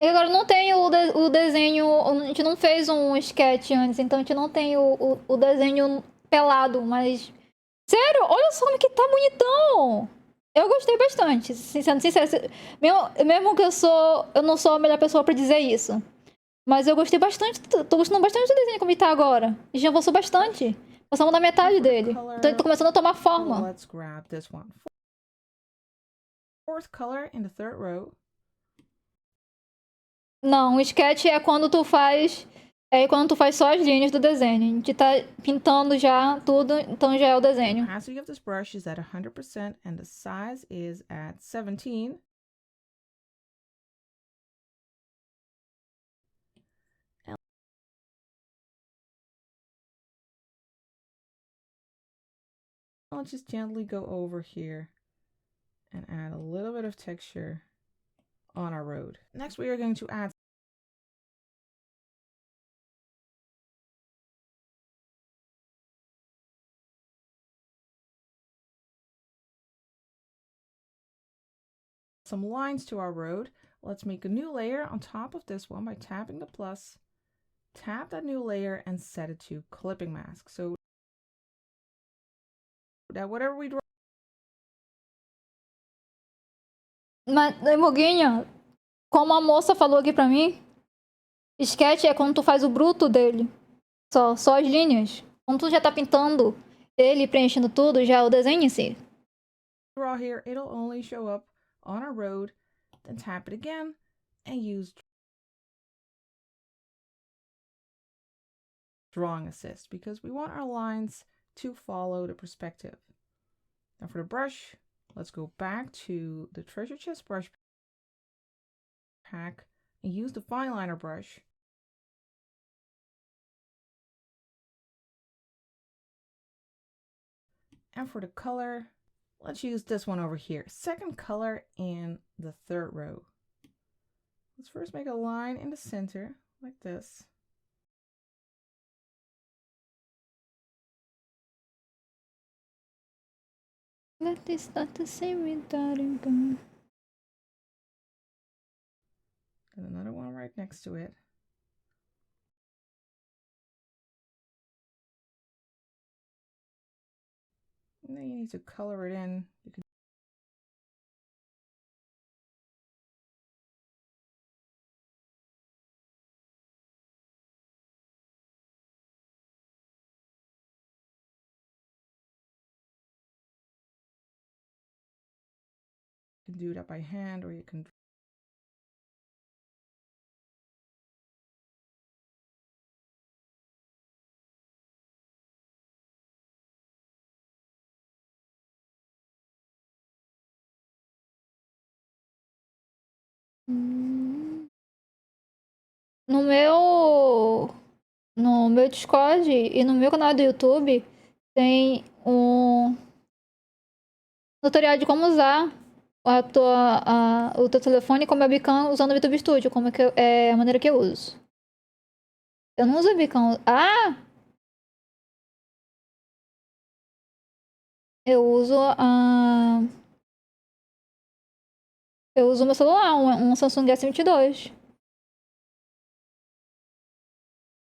E agora não tem o desenho, a gente não fez um sketch antes, então a gente não tem o desenho pelado, mas... Sério, olha só como que tá bonitão! Eu gostei bastante, sendo sincero. Mesmo que eu não sou a melhor pessoa pra dizer isso. Mas eu gostei bastante, tô gostando bastante do desenho como ele tá agora. A gente avançou bastante. Passamos da metade dele. Então ele tá começando a tomar forma. Let's grab this one. Fourth color in the third row. Não, o sketch é quando tu faz... É quando tu faz só as linhas do desenho. A gente tá pintando já tudo, então já é o desenho. The opacity of this brush is at 100% and the size is at 17. I'll just gently go over here and add a little bit of texture on our road. Next, we are going to add some lines to our road. Let's make a new layer on top of this one by tapping the plus. Tap that new layer and set it to clipping mask. So that whatever we draw. Mas, Moguinha, como a moça falou aqui pra mim, sketch é quando tu faz o bruto dele. Só as linhas. Quando tu já tá pintando ele, preenchendo tudo, já é o desenho em si. Draw here, it'll only show up on our road. Then tap it again and use drawing assist because we want our lines to follow the perspective. Now for the brush, let's go back to the treasure chest brush pack and use the fine liner brush. And for the color, let's use this one over here. Second color in the third row. Let's first make a line in the center like this. Let this start the same without him. And another one right next to it. And then you need to color it in. You can do that by hand, or you can No meu Discord e no meu canal do YouTube tem um tutorial de como usar o teu telefone como webcam usando o YouTube Studio, como é a maneira que eu uso. Eu não uso webcam. Ah! Eu uso eu uso meu celular, um Samsung S22.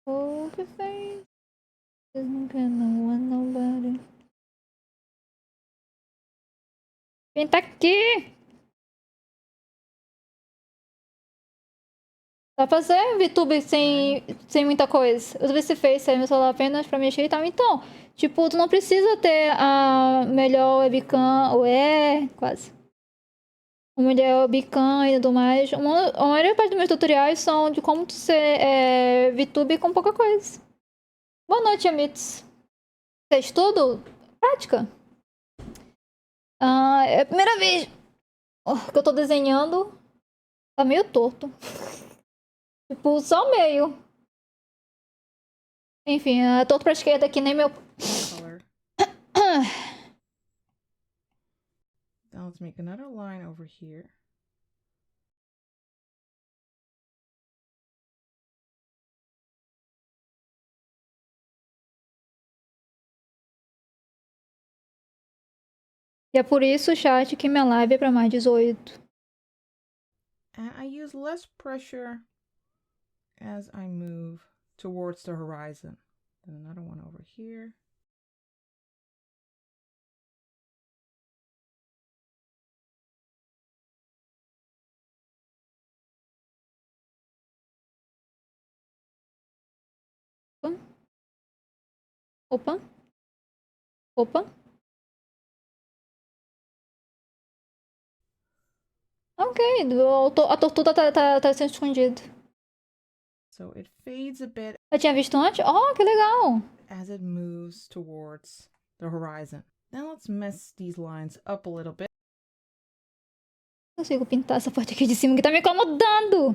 Oh, que fez? Quem tá aqui? Dá pra fazer VTube sem muita coisa. Eu vi se fez aí meu celular apenas pra mexer e tal. Então, tipo, tu não precisa ter a melhor webcam, ou quase. A melhor webcam e tudo mais. A maioria dos meus tutoriais são de como tu ser VTube com pouca coisa. Boa noite, Amits. Fez tudo? Prática. É a primeira vez que eu tô desenhando. Tá meio torto. Tipo, só meio. Enfim, torto pra esquerda que nem meu... Now let's make another line over here. E é por isso, chat, que minha live é pra mais 18. And I use less pressure as I move towards the horizon. Then another one over here. Opa. Opa. Ok, a tortuga tá sendo escondida. So it fades a bit. Eu tinha visto antes? Oh, que legal. As it moves towards the horizon. Now let's mess these lines up a little bit. Consigo pintar essa parte aqui de cima que tá me incomodando.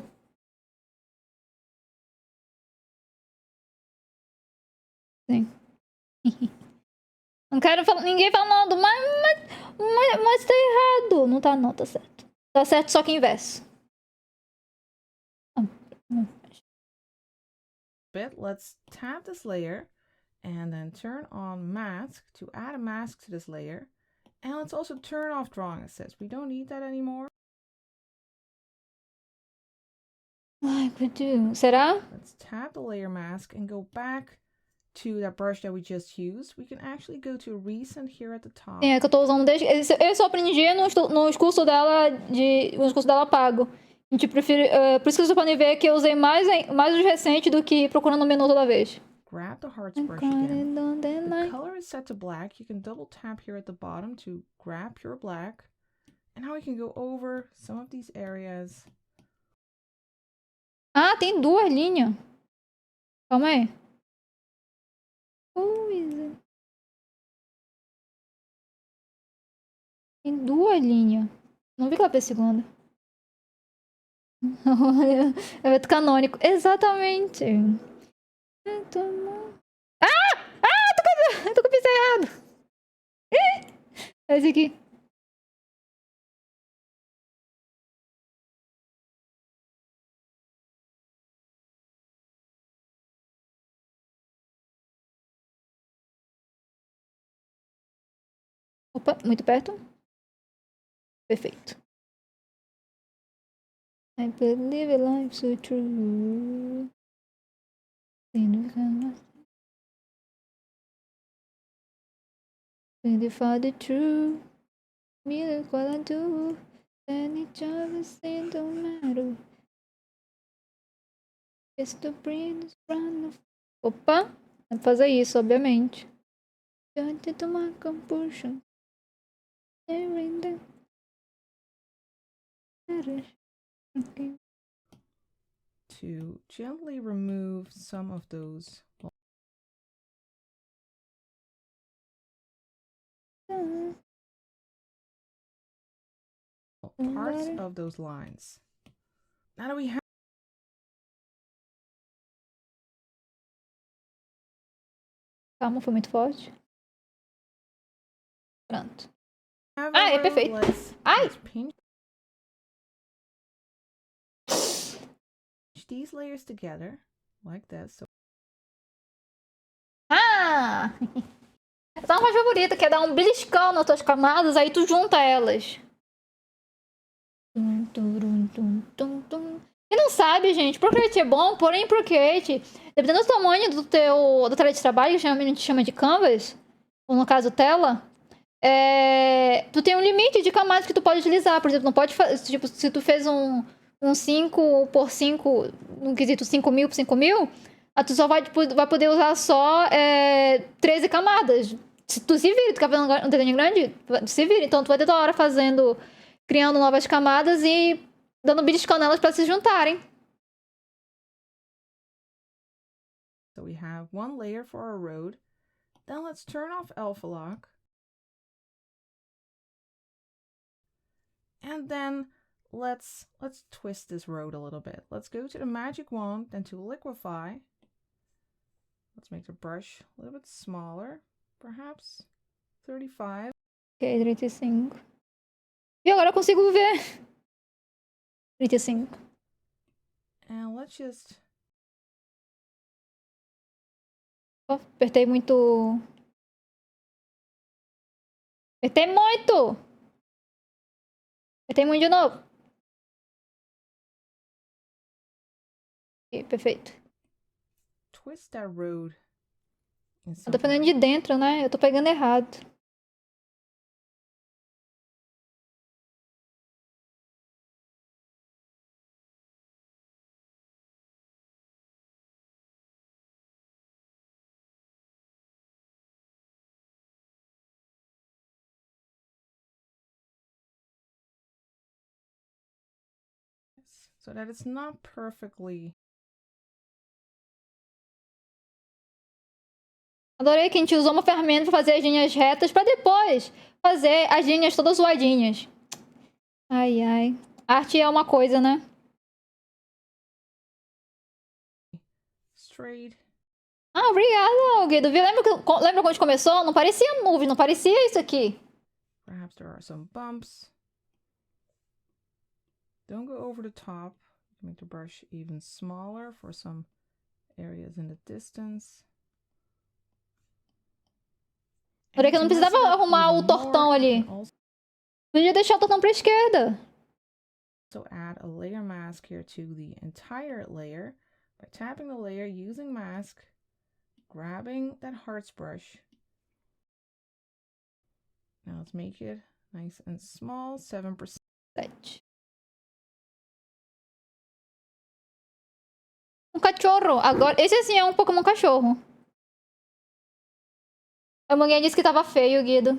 Sim. Não quero ninguém falando, mas tá errado. Não tá não, tá certo. Tá certo, só que inverso. Let's tap this layer and then turn on mask to add a mask to this layer. And let's also turn off drawing assist. We don't need that anymore. Ai, meu Deus. Será? Let's tap the layer mask and go back to that brush that we just used. We can actually go to recent here at the top. É, que eu tô usando desde... Eu só aprendi nos cursos dela, nos cursos dela pago. A gente prefere... por isso que vocês podem ver que eu usei mais os recentes do que procurando o menu toda vez. Grab the hearts brush again. The color is set to black. You can double tap here at the bottom to grab pure black. And now we can go over some of these areas Ah, tem 2 linhas. Calma aí. Coisa. Tem 2 linhas. Não vi que ela fez segunda. É evento canônico. Exatamente. Ah! Eu tô com o pincel errado. É esse aqui. Opa, muito perto. Perfeito. I believe lives so true. They find the true. Me look what I do. And each other say don't matter. Just to bring this brand. Opa! Dá pra fazer isso, obviamente. Diante de uma compulsion. To gently remove some of those parts of those lines. Now that we have Calma, foi muito forte. Pronto. Ah, é perfeito. Ai! let's pinch these layers together like this. So Ah! Essa é uma coisa favorita, que é dar um beliscão nas tuas camadas, aí tu junta elas. Quem não sabe, gente, Procreate é bom, porém Procreate, dependendo do tamanho da tela de trabalho, que a gente chama de canvas, ou no caso tela, tu tem um limite de camadas que tu pode utilizar. Por exemplo, não pode fazer, tipo, se tu fez um 5 por 5, no quesito 5.000 por 5.000, tu só vai poder usar só 13 camadas. Se tu se vira, tu quer fazer um desenho grande, se vira. Então tu vai ter toda hora criando novas camadas e dando beliscão nelas pra se juntarem. So we have one layer for our road. Then let's turn off alpha lock. And then let's twist this road a little bit. Let's go to the magic wand, then to liquefy. Let's make the brush a little bit smaller, perhaps 35. Ok, 35. E agora eu consigo ver. 35. And let's just... Oh, apertei muito. Apertei muito! Apertei muito de novo. Ok, perfeito. Twist that road. Eu tô pegando de dentro, né? Eu tô pegando errado. So that it's not perfectly... Adorei que a gente usou uma ferramenta pra fazer as linhas retas pra depois fazer as linhas todas zoadinhas. Ai, ai. Arte é uma coisa, né? Straight. Ah, obrigada, Guido. Lembra quando a gente começou? Não parecia nuvem, não parecia isso aqui. Perhaps there are some bumps. Don't go over the top. Make the brush even smaller for some areas in the distance. Adorei que eu não precisava arrumar o tortão ali. Podia deixar o tortão pra esquerda. So add a layer mask here to the entire layer by tapping the layer using mask, grabbing that hearts brush. Now let's make it nice and small, 7%. Um cachorro. Agora, esse assim é um Pokémon cachorro. A mulher disse que tava feio, Guido.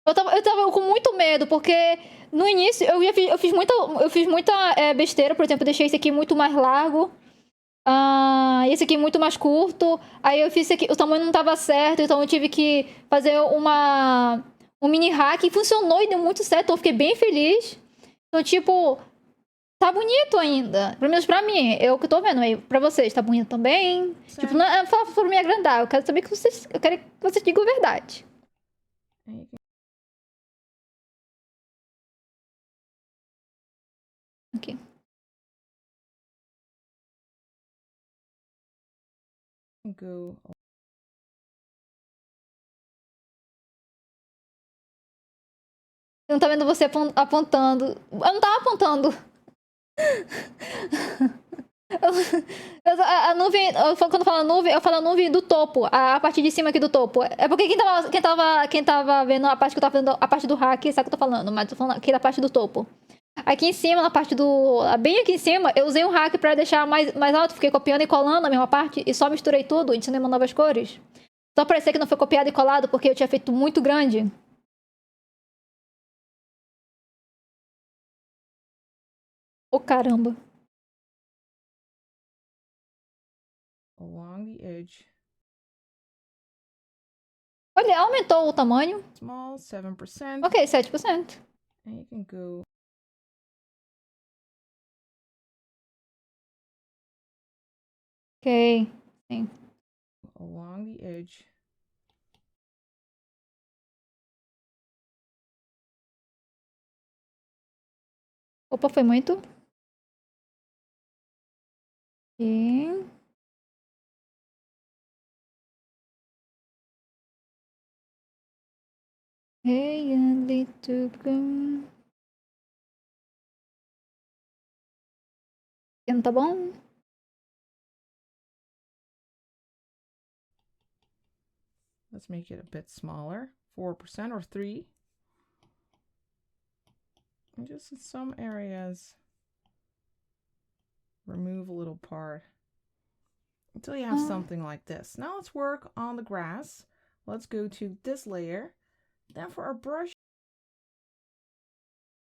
Eu tava com muito medo, porque no início, eu fiz muita besteira. Por exemplo, eu deixei esse aqui muito mais largo. Esse aqui muito mais curto. Aí eu fiz esse aqui, o tamanho não tava certo, então eu tive que fazer um mini hack. E funcionou e deu muito certo, então eu fiquei bem feliz. Então, tipo, tá bonito ainda. Pelo menos pra mim, eu que tô vendo aí. Pra vocês, tá bonito também? Tipo, não é falar por me agradar. Eu quero saber que vocês. Eu quero que vocês digam a verdade. Aqui. Go. Eu não tá vendo você apontando. Eu não tava apontando. A nuvem, quando eu falo nuvem, eu falo a nuvem do topo, a parte de cima aqui do topo. É porque quem tava vendo a parte que eu tava vendo, a parte do hack, sabe o que eu tô falando, mas tô falando aqui da parte do topo. Aqui em cima, na parte do. Bem aqui em cima, eu usei um hack pra deixar mais alto, fiquei copiando e colando a mesma parte e só misturei tudo, adicionei uma novas cores. Só parecer que não foi copiado e colado, porque eu tinha feito muito grande. Ô, caramba. Along the edge. Olha, aumentou o tamanho. Small, 7%. Ok, 7%. And you can go. Ok, sim. Along the edge. Opa, foi muito. E... Hey, a little girl. Não tá bom? Let's make it a bit smaller. 4% or 3. And just in some areas, remove a little part until you have something like this. Now let's work on the grass. Let's go to this layer. Then for our brush.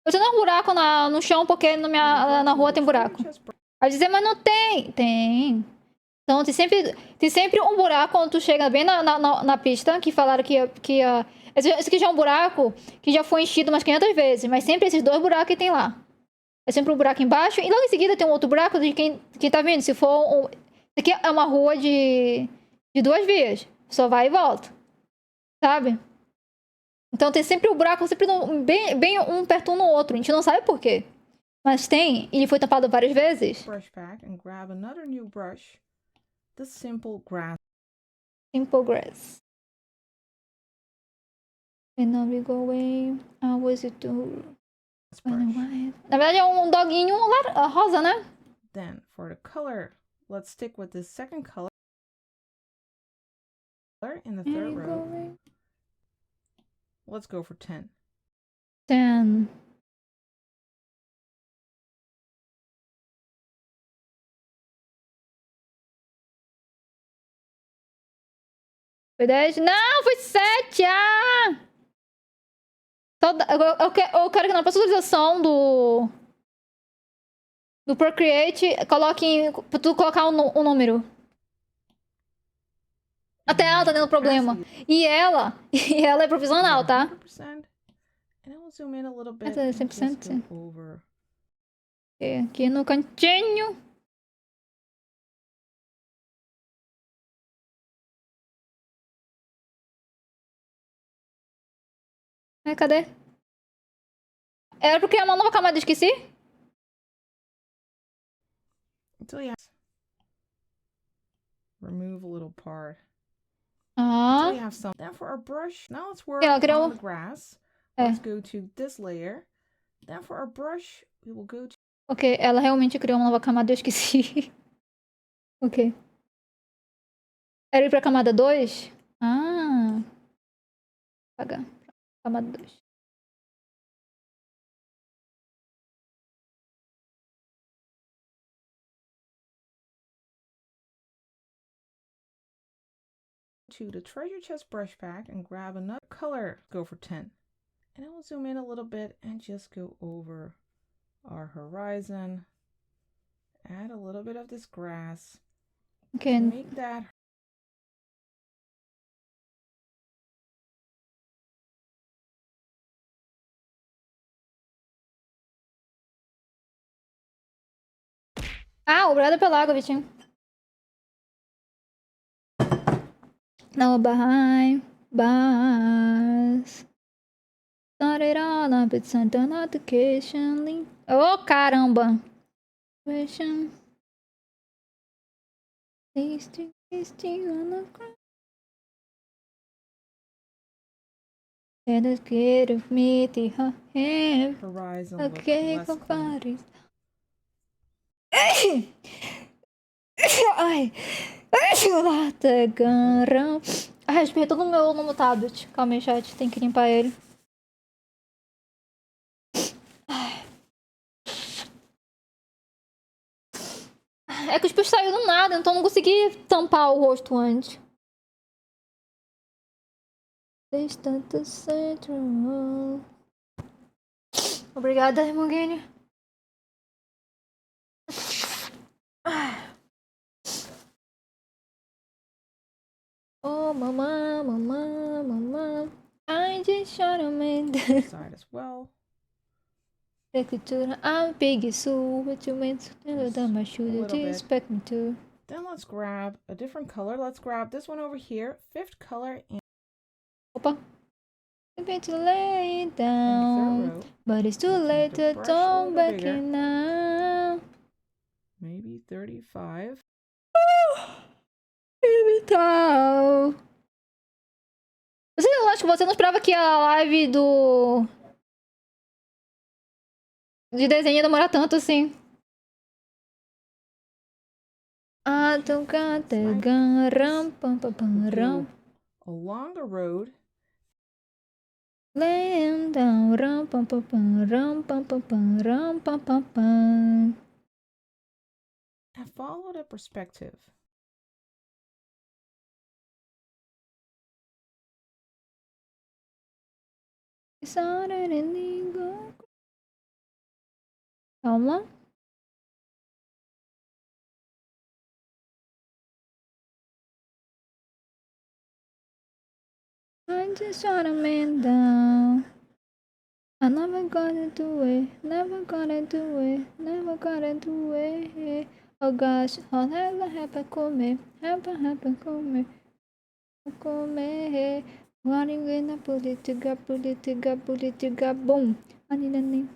Eu tenho um buraco no chão porque na rua tem buraco. Vai dizer, mas não tem. Tem. Então tem sempre um buraco quando tu chega bem na pista, que falaram que ia. Esse aqui já é um buraco que já foi enchido umas 500 vezes, mas sempre esses dois buracos que tem lá. É sempre um buraco embaixo e logo em seguida tem um outro buraco de quem tá vindo. Se for isso aqui é uma rua de 2 vias. Só vai e volta. Sabe? Então tem sempre o buraco, sempre bem um perto um no outro. A gente não sabe por quê. Mas tem, e ele foi tampado várias vezes. Brush back and grab another new brush. The simple grass. Simple grass. And now we go away. I was it to... Na verdade é um doguinho rosa, né? Then for the color, let's stick with the second color in the third row. Let's go for 10. 10. Foi 10? Não, foi 7! Eu quero que na personalização do Procreate coloque pra tu colocar um número. Até ela tá tendo problema. E ela é profissional, tá? 100%. And I will zoom in a little bit. 100%, Just go over. Aqui no cantinho. Cadê? Era porque é uma nova camada, esqueci? Until you remove a little part. Ah. Until you have some. Then for our brush, now let's work on the grass. Let's go to this layer. Then for our brush, we will go to... Ok, ela realmente criou uma nova camada, eu esqueci. Ok. Era ir pra camada 2? Ah. Apagar. Camada 2. To the treasure chest brush pack and grab another color. Go for 10. And I will zoom in a little bit and just go over our horizon. Add a little bit of this grass. Okay. Make that. Ah, obrigada pela água, Vitinho. Não, bye. Bye. Started all up with Santa notification link. Oh, caramba. Question. Tasting on the ground. And it's good of me to have. Horizon Okay, looks less clean. Ai! Ai! Lata, garão. Ai, espirrei todo no meu tablet. Calma aí, chat. Tem que limpar ele. É que o espirro saiu do nada, então eu não consegui tampar o rosto antes. Distante Central. Obrigada, Hermogênio. Oh, mamã, mamã, mamã. I just shot a man. Side as well. I'm big, so what you meant to tell them my shoulder to expect me to. Then let's grab a different color. Let's grab this one over here. Fifth color. And opa. I'm going to lay it down. But it's too late to turn back in now. Maybe 35. Tal. Eu acho que você não esperava que a live de desenho ia demorar tanto assim. Along the road. Laying down. And follow the perspective. Calma. I just shot a man down. I never gonna do it. Never gonna do it. Never gonna do it. Oh gosh, I'll never comer. Happen comer. Comer. Running in a politica, boom. I need a name.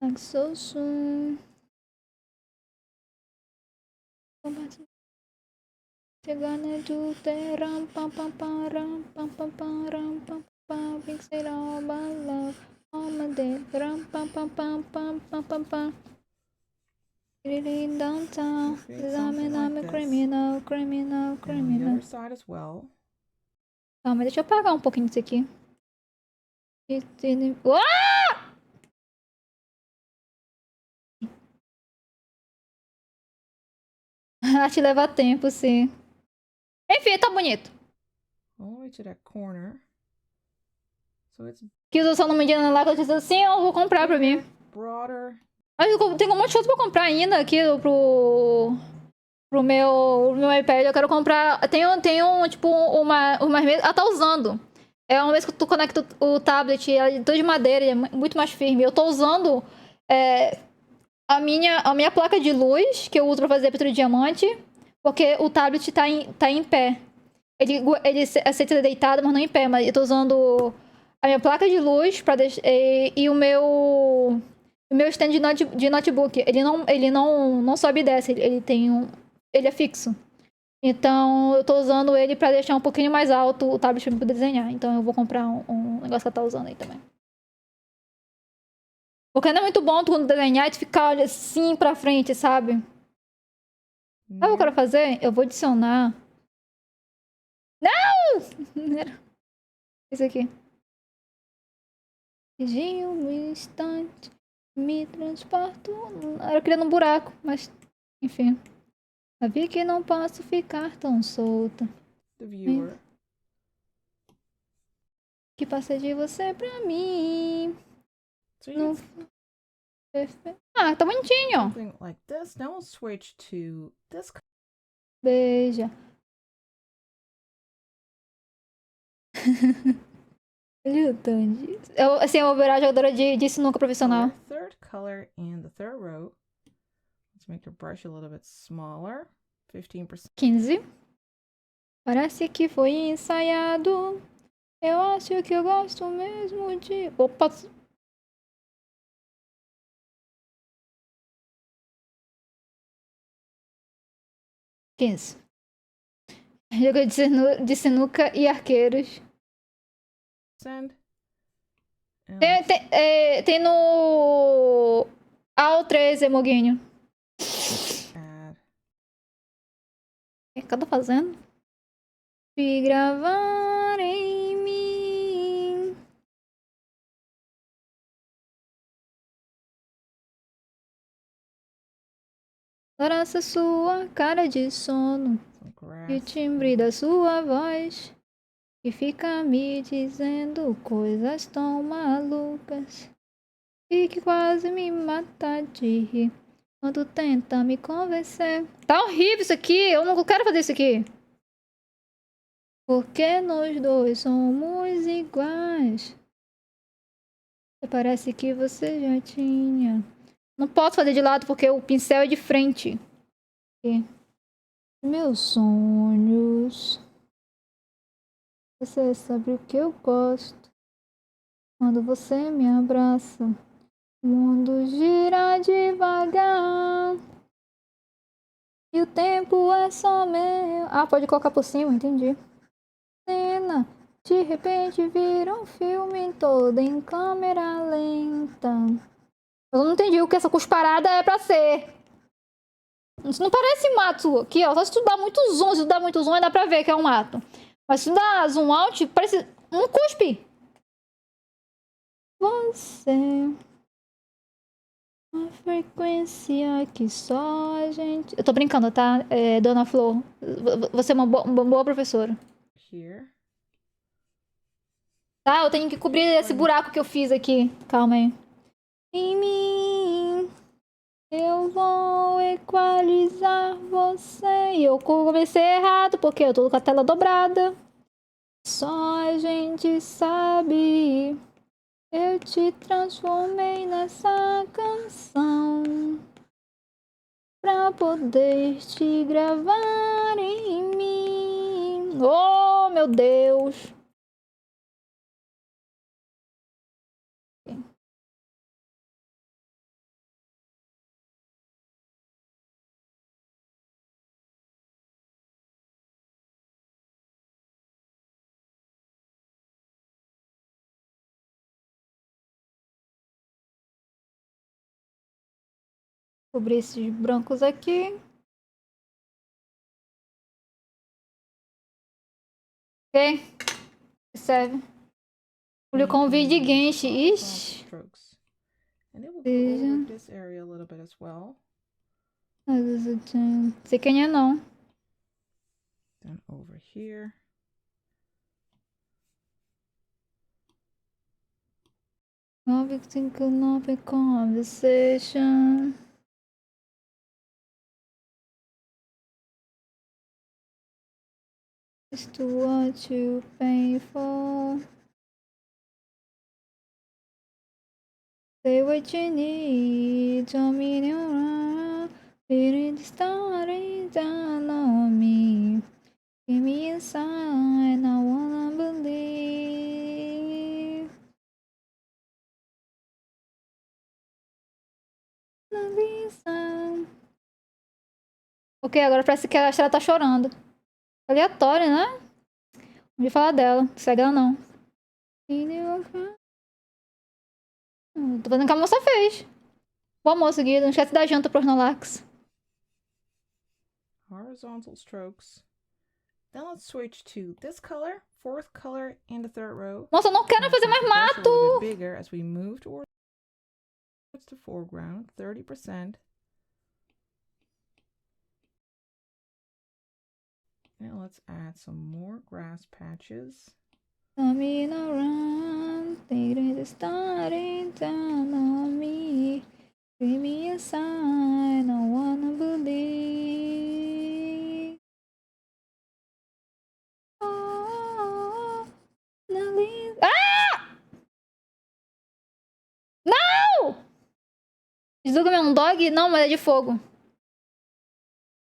Like so soon. Chegando do terão, pam pam pam ram, pam pam pam ram, pam pam, fixate all my love, all my day, ram, pam pam pam pam pam pam pam. In downtown, I'm a criminal. On the other side as well. Calma, deixa eu apagar um pouquinho disso aqui. Arte leva tempo, sim. Enfim, tá bonito. All the way to that corner. So it's Que usou só no Minha lá que eu disse assim, eu vou comprar pra mim. Broader. Mas eu tenho um monte de coisa pra comprar ainda aqui pro meu iPad. Eu quero comprar. Tenho tipo, uma mesa. Ela tá usando. É uma mesa que tu conecta o tablet, ela é toda de madeira, é muito mais firme. Eu tô usando a minha placa de luz, que eu uso pra fazer pintura de diamante, porque o tablet tá em pé. Ele aceita ser deitado, mas não em pé. Mas eu tô usando a minha placa de luz pra e o meu stand de notebook. Ele não sobe e desce. Ele é fixo. Então, eu tô usando ele pra deixar um pouquinho mais alto o tablet pra poder desenhar. Então, eu vou comprar um negócio que ela tá usando aí também. Porque não é muito bom tu quando desenhar e tu ficar olha, assim pra frente, sabe? Sabe o que eu quero fazer? Eu vou adicionar... Não! Isso aqui. Beijinho, um instante, me transporto... Eu queria num buraco, mas... Enfim. Eu vi que não posso ficar tão solta. The viewer. Que passei de você pra mim. So No... you Ah, tá bonitinho. something like this. Now we'll switch to this. Beija. Tandy. Eu, assim, eu vou virar jogadora de sinuca profissional. Third color in the third row. Let's make your brush a little bit smaller. 15%. 15. Parece que foi ensaiado. Eu acho que eu gosto mesmo de... Opa! Quinze. Jogo de sinuca e arqueiros. Send. Tem no... AO3, Emoguinho. Add. O que eu tô fazendo? De gravar em mim. Abraça sua cara de sono. E o timbre da sua voz. Que fica me dizendo coisas tão malucas. E que quase me mata de rir. Quando tenta me convencer. Tá horrível isso aqui. Eu não quero fazer isso aqui. Porque nós dois somos iguais. Parece que você já tinha. Não posso fazer de lado porque o pincel é de frente. E meus sonhos. Você sabe o que eu gosto. Quando você me abraça. O mundo gira devagar. E o tempo é só meu. Ah, pode colocar por cima, entendi. Cena, de repente vira um filme todo em câmera lenta. Eu não entendi o que essa cusparada é pra ser. Isso não parece mato aqui, ó. Só se tu dá muito zoom, dá pra ver que é um mato. Mas se tu dá zoom out, parece um cuspe. Você... A frequência que só a gente... Eu tô brincando, tá? Dona Flor. Você é uma boa professora. Here. Tá, eu tenho que cobrir esse buraco que eu fiz aqui. Calma aí. Em mim, eu vou equalizar você. E eu comecei errado, porque eu tô com a tela dobrada. Só a gente sabe. Eu te transformei nessa canção. Pra poder te gravar em mim. Oh, meu Deus. Cobrir esses brancos aqui. Ok? Serve. Publicou um vídeo de Genshin. Ixi. And it will go over this area a little bit as well. Não sei quem é, não. Then over here. Nove conversation. Is to what you pay for. Say what you need. Tell me now. Feeling the story down on me. Give me a sign. I wanna believe. Ok, agora parece que a Aspera tá chorando. Aleatório, né? Não vou falar dela. Segue ela não. Tô fazendo o que a moça fez. Bom almoço, Guido. Não esquece da janta pros Nolax. Horizontal strokes. Then let's switch to this color, fourth color in the third row. Nossa, eu não quero fazer mais mato. A little bit bigger as we move towards the foreground, 30%. Now let's add some more grass patches. Coming around, things starting down on me. Give me a sign, I wanna believe. Oh, ah! Não! Desluga é um dog? Não, mas é de fogo.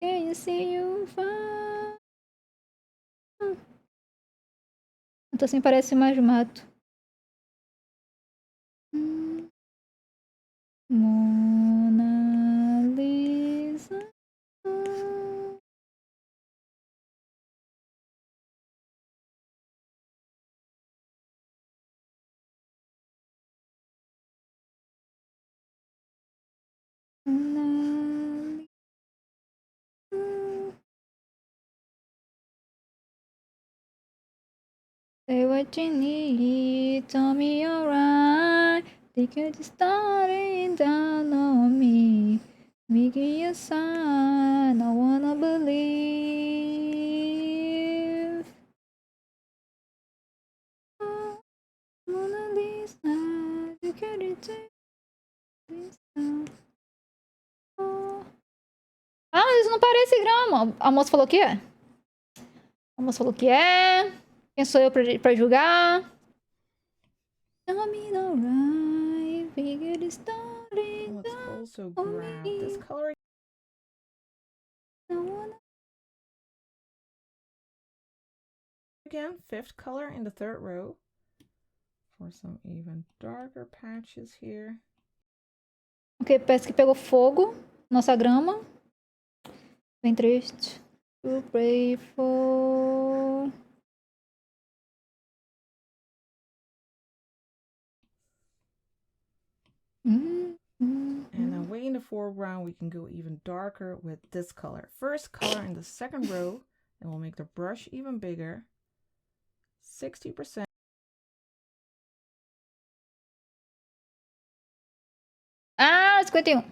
Can you see you far? Então assim parece mais mato. Mona Lisa. Say what you need, tell me alright. Think you're just starting down on me. Making you a sign, I wanna believe. Oh, Mona Lisa, you can't take this down. Oh. Ah, isso não parece grama. A moça falou que é? A moça falou que é. Quem sou eu pra julgar? Tell me alright, figure it starting. Let's also grab this color. Again, fifth color in the third row for some even darker patches here. Ok, parece que pegou fogo. Nossa grama. Bem triste. To pray for. And then way in the foreground, we can go even darker with this color. First color in the second row, and we'll make the brush even bigger. 60%. Ah, 51.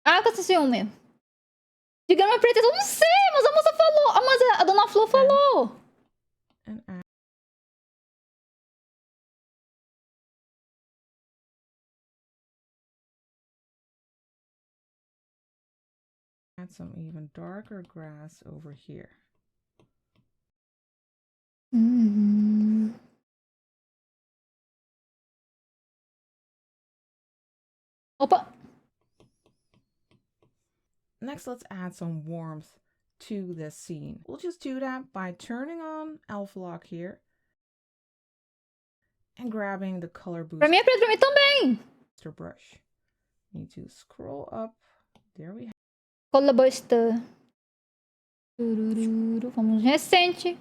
Ah, com esse ciúme. De grama preta, eu não sei, mas a moça falou. Ah, mas a dona Flor falou. And add some even darker grass over here. Opa. Next, let's add some warmth to this scene. We'll just do that by turning on Alpha Lock here and grabbing the color booster Pra mim é preto, pra mim também. brush. Need to scroll up. There we have. Color buster. Vamos recente.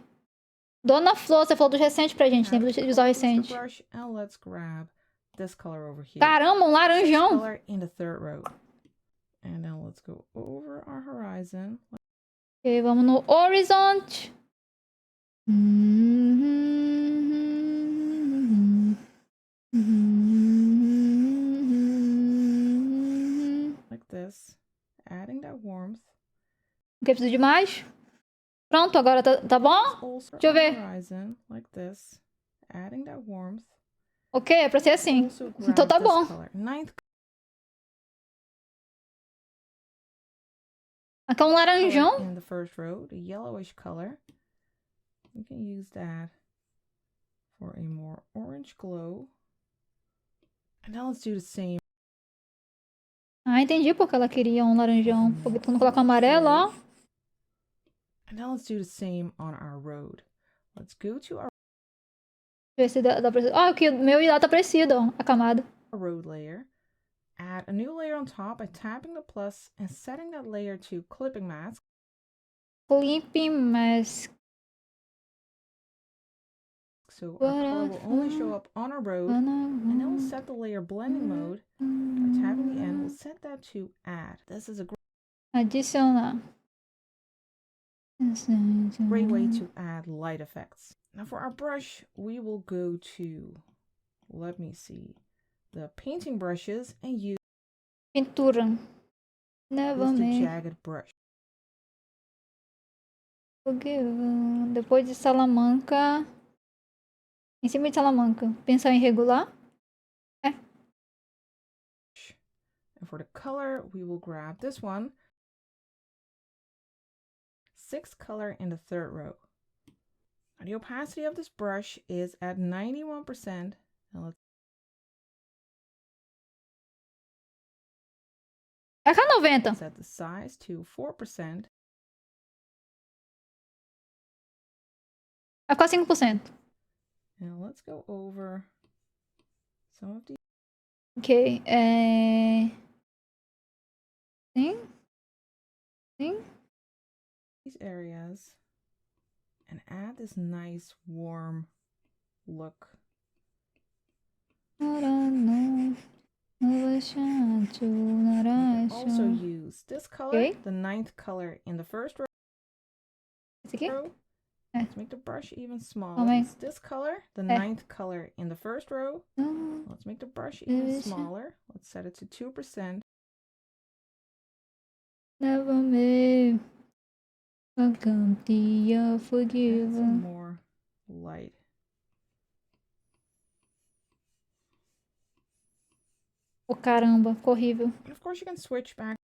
Dona Flor, você falou dos recentes pra gente, lembra de usar o recente. Brush, and let's grab this color over here. Caramba, um laranjão. Color in the third row. And now let's go over our horizon. Ok, vamos no horizonte. Like this. Adding that warmth. Ok, preciso de mais. Pronto, agora tá bom? Deixa eu ver. Horizon, like this. Adding that warmth. Ok, é pra ser assim. Então tá bom. Aqui é um laranjão. In the first row, the yellowish color. We can use that for a more orange glow. And now let's do the same. Ah, entendi porque ela queria um laranjão. Porque quando coloca amarelo, ó. And now let's do the same on our road. Let's go to our Deixa eu ver se dá pra... Ah, aqui, o meu e lá tá parecido, ó, a camada. road layer. Add a new layer on top by tapping the plus and setting that layer to clipping mask. Clipping mask. So our color will only show up on our road. And then we'll set the layer blending mode. By tapping the end, we'll set that to add. This is a Adicionar. great way to add light effects. Now for our brush, we will go to, let me see, the painting brushes and use Pintura. Never the me. jagged brush. Forgiven. Depois de Salamanca. Em cima de Salamanca. Pensar em regular? É. And for the color, we will grab this one. 6th color in the 3rd row. Now, the opacity of this brush is at 91%. Now let's É cá 90. set the size to 4%. Vai ficar 5%. Now let's go over some of these. Ok. Sim. Sim. These areas and add this nice warm look. Also use this color, Okay. the 9th color in the 1st row. Esse aqui? Let's make the brush even smaller. Também. Use this color, the 9th color in the 1st row. Let's make the brush even smaller. Let's set it to 2%. Never me. Welcome to your Add forgiven. some more light. Oh, caramba, ficou horrível. And of course you can switch back.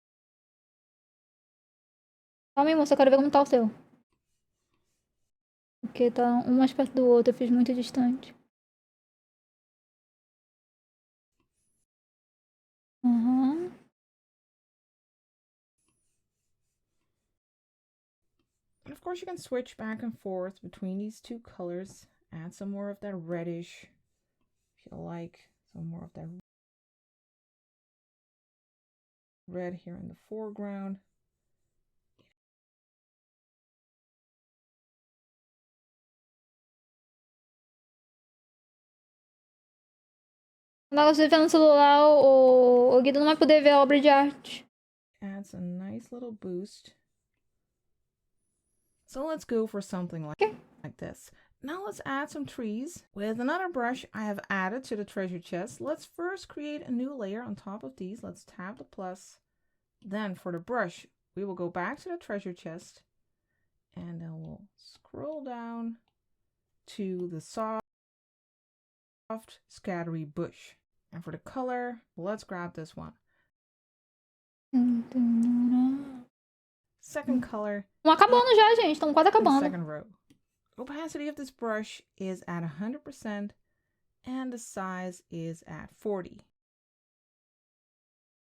Calma aí, moça, eu quero ver como tá o seu. Porque tá um mais perto do outro, eu fiz muito distante. Aham. And of course you can switch back and forth between these two colors. Add some more of that reddish, if you like, some more of that red here in the foreground. Quando você vê no celular, o Guido não vai poder ver a obra de arte. Adds a nice little boost. So let's go for something like this. Now let's add some trees. With another brush I have added to the treasure chest, let's first create a new layer on top of these. Let's tap the plus. Then for the brush, we will go back to the treasure chest and then we'll scroll down to the soft scattery bush. And for the color, let's grab this one. Second color. Estamos acabando já, gente. Estamos quase acabando. Second row. Opacity of this brush is at 100% and the size is at 40.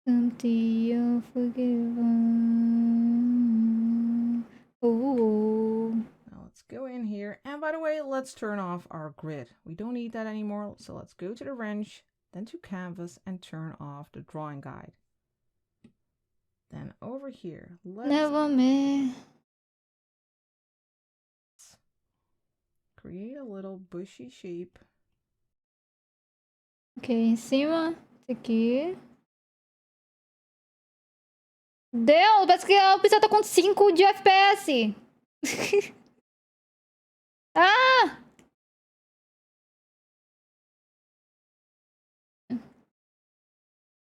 You're forgiven. Oh. Now let's go in here. And by the way, let's turn off our grid. We don't need that anymore. So let's go to the wrench, then to canvas and turn off the drawing guide. Then over here, let's Never me. create a little bushy shape. Ok, em cima. Esse aqui. Deu! Parece que o pincel tá com 5 de FPS. Ah!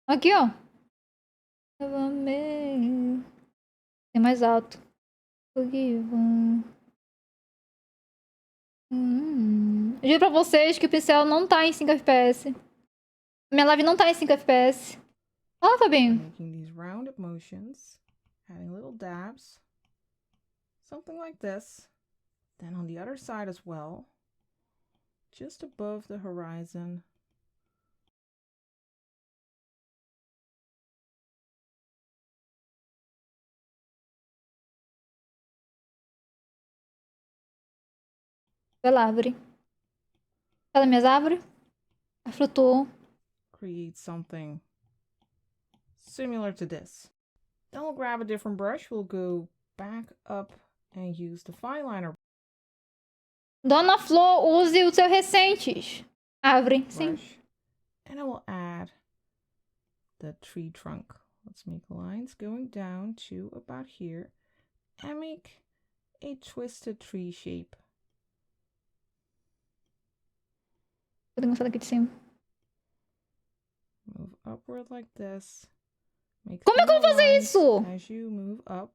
Aqui, ó. Never me. Tem mais alto. Forgiven. Eu juro pra vocês que o pincel não tá em 5 FPS. Minha live não tá em 5 FPS. Fala, Fabinho. Making these rounded motions, adding little dabs, something like this. Then on the other side as well, just above the horizon. Bela árvore. Cadê minhas árvores? Flutuou. Create something similar to this. Then we'll grab a different brush. We'll go back up and use the fine liner Dona Flor, use o seu recentes. Árvore, sim. brush. And I will add the tree trunk. Let's make lines going down to about here and make a twisted tree shape. Vou ter que mostrar daqui de cima. Move upward like this. Make Como é que eu vou fazer lines isso? as you move up.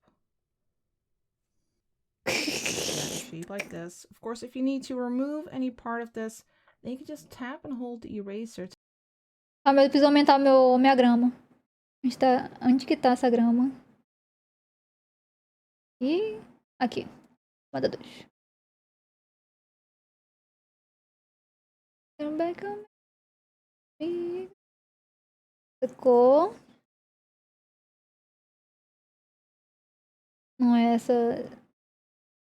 shape like this. Of course, if you need to remove any part of this, then you can just tap and hold the eraser. Ah, mas eu preciso aumentar minha grama. Onde que tá essa grama? E aqui. Manda 2. Ficou. Não é essa.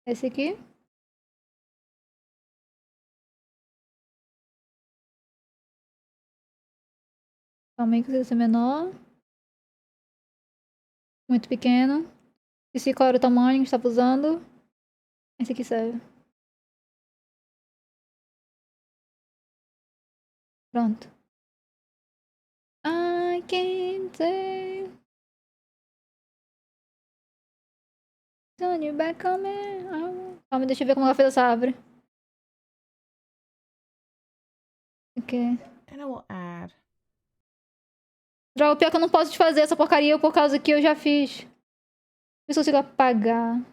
Esse aqui. Calma aí que precisa ser menor. Muito pequeno. Esse qual era o tamanho que estava usando. Esse aqui serve. Pronto. I can't say. Turn you back on me. Calma, deixa eu ver como ela fez essa árvore. Ok. And I will add. Droga, pior que eu não posso te fazer essa porcaria por causa que eu já fiz. Ver se eu consigo apagar.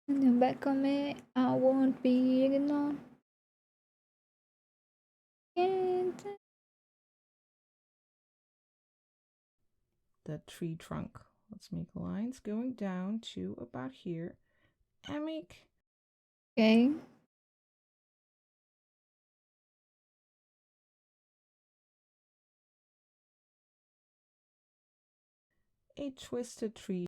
Turn you back on me. I won't be ignored. The tree trunk. Let's make lines going down to about here. And make. Ok. A twisted tree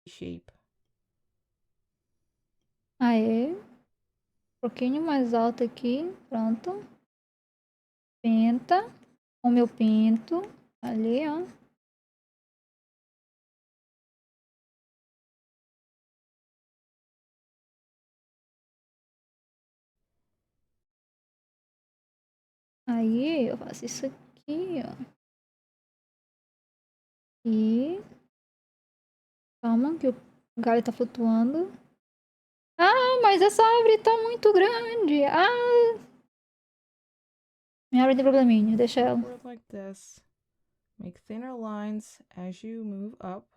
shape. Aê. Um pouquinho mais alto aqui. Pronto. Penta. O meu pinto. Ali, ó. Aí, eu faço isso aqui, ó. E... Calma, que o galho tá flutuando. Ah, mas essa árvore tá muito grande. Ah! Minha árvore tem probleminha, deixa ela. Like this. Make thinner lines as you move up.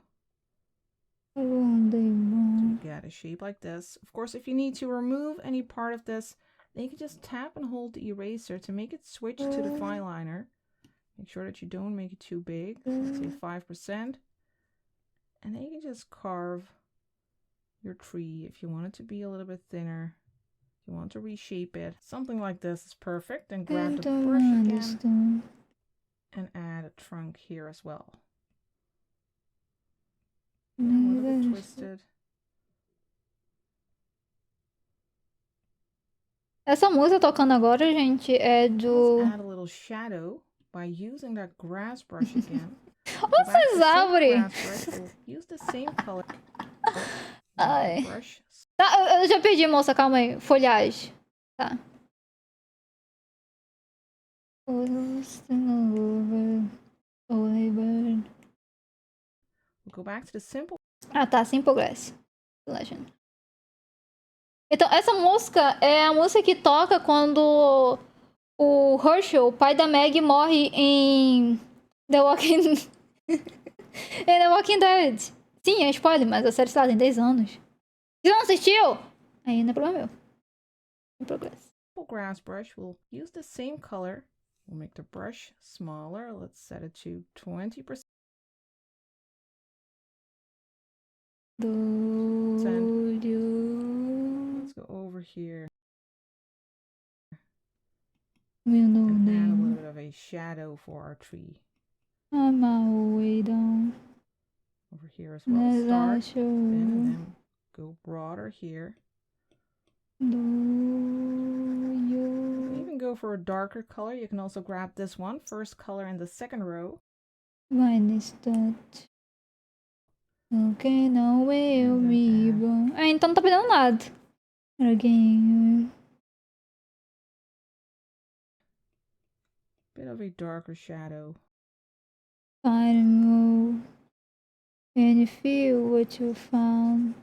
To get a shape like this. Of course, if you need to remove any part of this, then you can just tap and hold the eraser to make it switch to the fine liner. Make sure that you don't make it too big. Let's say 5%. And then you can just carve your tree if you want it to be a little bit thinner. If you want to reshape it. Something like this is perfect. And grab the brush again and add a trunk here as well. A little bit twisted. Essa música tocando agora, gente, é do... Let's add a little shadow by using that grass brush again. Olha essas árvores! Use the same color. Ai. Tá, eu já perdi, moça, calma aí. Folhagem. Tá. We'll go back to the simple. Ah, tá. Simple Grass. Legend. Então, essa música é a música que toca quando o Herschel, o pai da Meg, morre em The Walking... em The Walking Dead. Sim, é spoiler, mas a série, sei lá, tem 10 anos. Se não assistiu, aí não é problema meu. No progress. Grass brush, we'll use the same color. We'll make the brush smaller. Let's set it to 20%. Let's go over here. And add a little bit of a shadow for our tree. I'm all way down. Over here as well. Start and then go broader here. You can even go for a darker color. You can also grab this one, first color in the second row. Mine is that. Ok, não will be bom. Ah, então não tá perdendo nada. Alguém. Bit of a darker shadow. Final. And you feel what you found.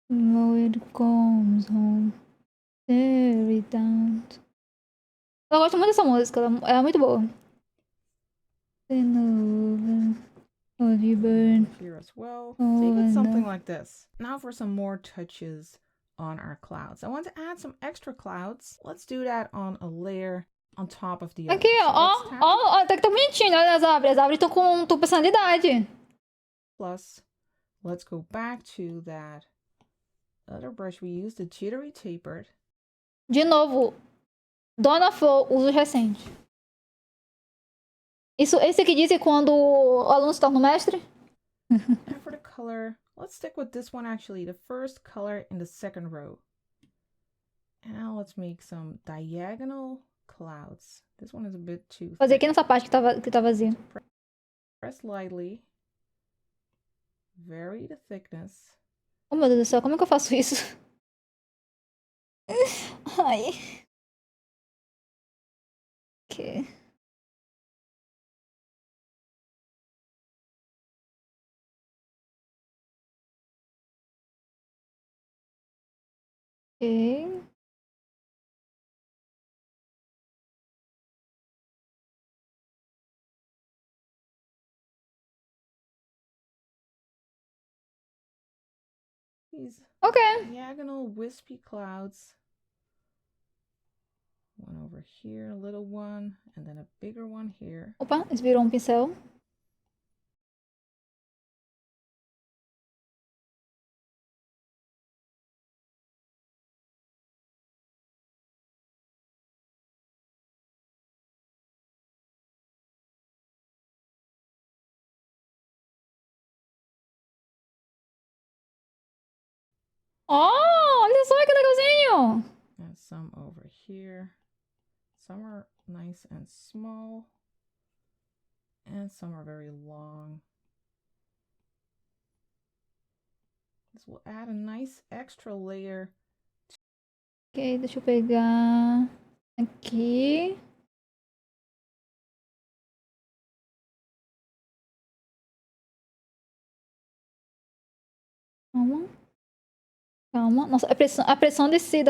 Know it comes home. Tear it down. Eu gosto muito dessa música, ela é muito boa. Here as well. Take it something like this. Now for some more touches on our clouds. I want to add some extra clouds. Let's do that on a layer on top of the other. Aqui, ó, até que tá bonitinho, olha as árvores. As árvores estão com tua personalidade. Plus, let's go back to that other brush we used, the jittery tapered. De novo, Dona Flor, uso recente. Esse aqui diz que quando o aluno se torna um mestre? And for the color, let's stick with this one actually, the first color in the second row. And now let's make some diagonal clouds. This one is a bit too Fazer thick. aqui nessa parte que tá vazia. Press lightly. Vary the thickness. Oh, meu Deus do céu, como é que eu faço isso? Ai. Ok. Ok. These Ok. diagonal wispy clouds. One over here, a little one, and then a bigger one here. Opa, esse virou um pincel. Oh, olha só que legalzinho. And some over here. Some are nice and small. And some are very long. This will add a nice extra layer. Ok, deixa eu pegar aqui. Calma. Calma. Nossa, a pressão desse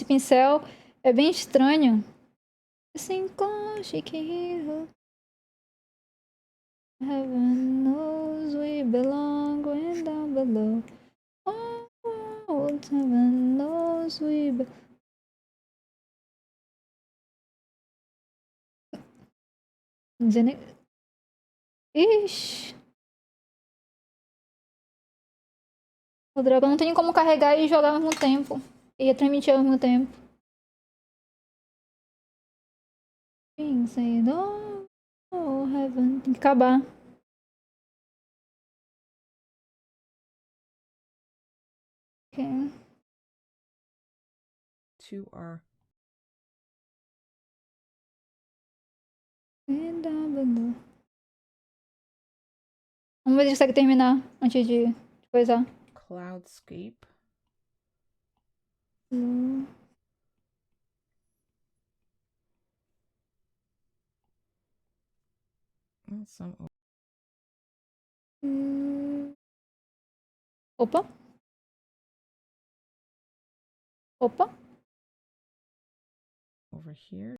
pincel é bem estranho. Assim, Heaven knows we belong way down below. Oh, heaven knows we dizendo... Ixi. O dragão não tem como carregar e jogar ao mesmo tempo. E transmitir ao mesmo tempo. Inside, oh, heaven. Tem que acabar. Ok. To our Vamos ver se consegue terminar antes de coisar. cloudscape. And some Opa. Opa. over here.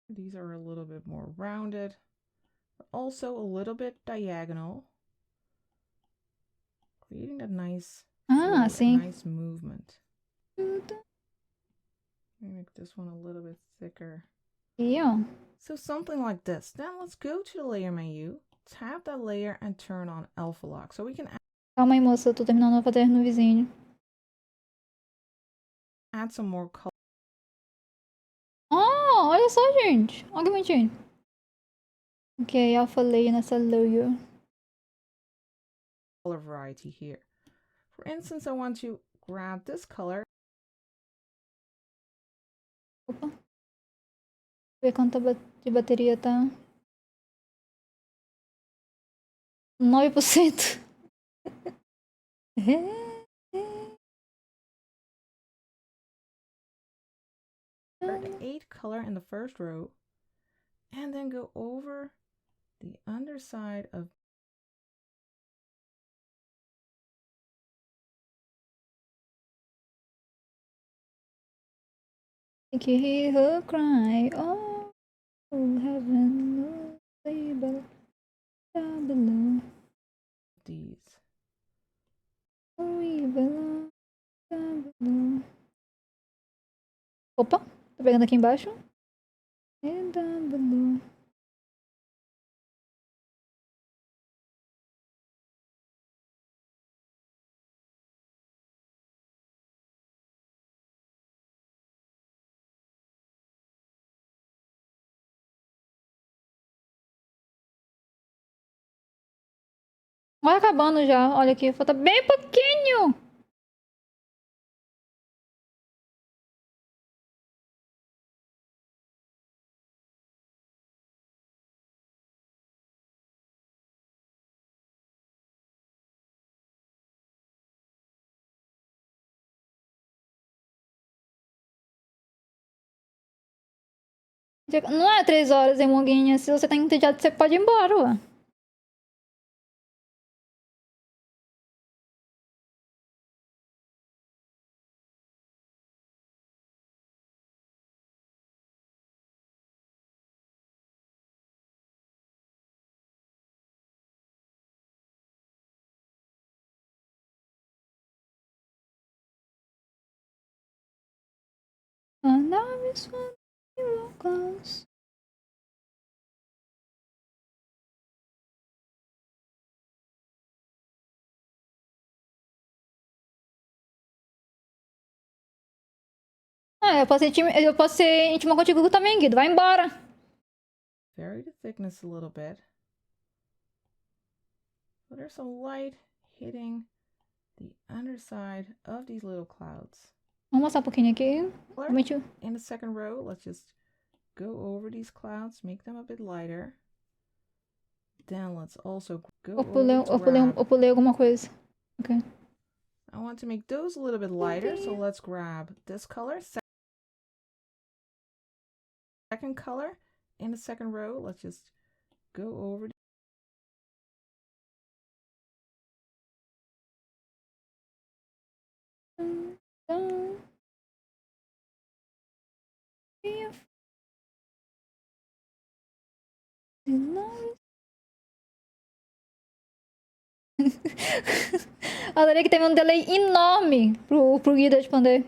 These are a little bit more rounded, but also a little bit diagonal, creating a nice flow, Sim. a nice movement. Make this one a little bit thicker. Aqui, ó. So something like this. Then let's go to the layer menu, tap that layer and turn on alpha lock. So we can Calma aí, moça. Eu tô terminando de fazer no vizinho. add some more color. Oh, olha só, gente. Olha que bonitinho. Ok, alpha layer nessa layer. Color variety here. For instance, I want to grab this color. Opa. Ver quanto de bateria tá. 9%. 8 color in the first row, and then go over the underside of I can hear her cry. Oh, heaven, oh, baby, down below. these. Oh, below, down below. Opa, tô pegando aqui embaixo. And down below. Vai acabando já. Olha aqui, falta bem pouquinho. Não é 3 horas, hein, Monguinha? Se você tá entediado, você pode ir embora, ué. And I was when you were close. Ah, eu posso ser íntima contigo também, Guido. Vai embora. Vary the thickness a little bit. So there's some light hitting the underside of these little clouds. Vamos mostrar um pouquinho aqui. In the second row, let's just go over these clouds, make them a bit lighter. Then let's also go Eu pulei alguma coisa. Ok. I want to make those a little bit lighter, so let's grab this color. Second color in the second row, let's just go over. Adorei que teve um delay enorme pro Guido responder.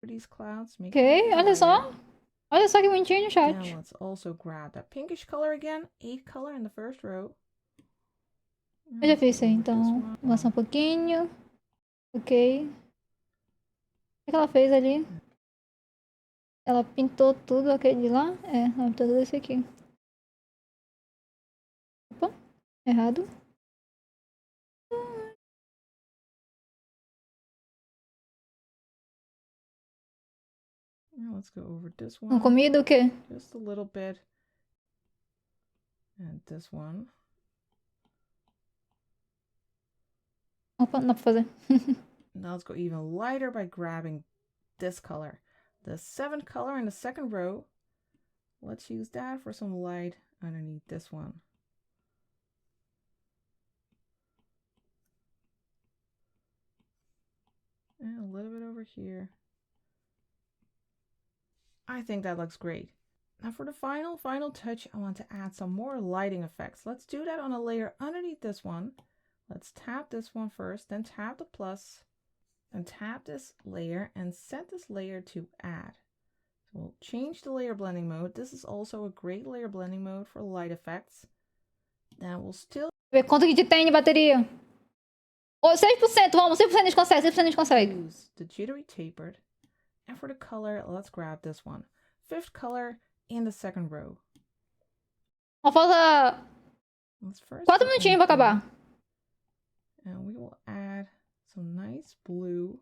These clouds, make Ok, olha só. Olha só que bonitinho no chat. Now let's also grab that pinkish color again. 8 color in the first row. Eu já fiz isso aí, então. Vou avançar um pouquinho. Ok. O que ela fez ali? Ela pintou tudo aquele de lá? É, ela pintou tudo esse aqui. Opa, errado. Now let's go over this one. Não comida o quê? Just a little bit. And this one. Opa, não dá pra fazer. Now let's go even lighter by grabbing this color. The 7th color in the second row. Let's use that for some light underneath this one. And a little bit over here. I think that looks great. Now for the final touch, I want to add some more lighting effects. Let's do that on a layer underneath this one. Let's tap this one first, then tap the plus, and tap this layer and set this layer to add. So we'll change the layer blending mode. This is also a great layer blending mode for light effects. Then we'll still... Ver quanto que tem de bateria. Oh, 6%, vamos, 6% a gente consegue, 6% a gente consegue. Use the jittery tapered. And for the color, let's grab this one. 5th color in the second row. Falta 4 minutinhos pra acabar. And we will add some nice blue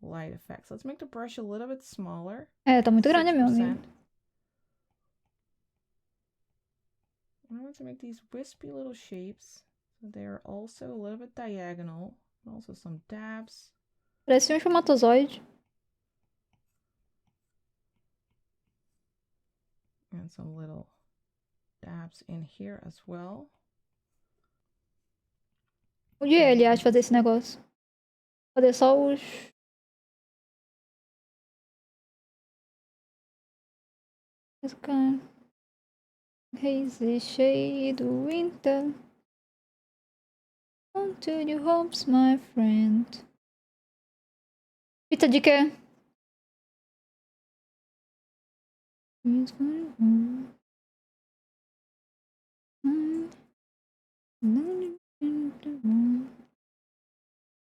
light effects. Let's make the brush a little bit smaller. É, tá muito grande, meu amigo. I want to make these wispy little shapes. So they're also a little bit diagonal. And also some dabs. Parece um espermatozoide. And some little dabs in here as well. O dia ele acha fazer esse negócio. Fazer só os... Esse cara... Hazy shade winter. On to your hopes, my friend. Pizza de quê?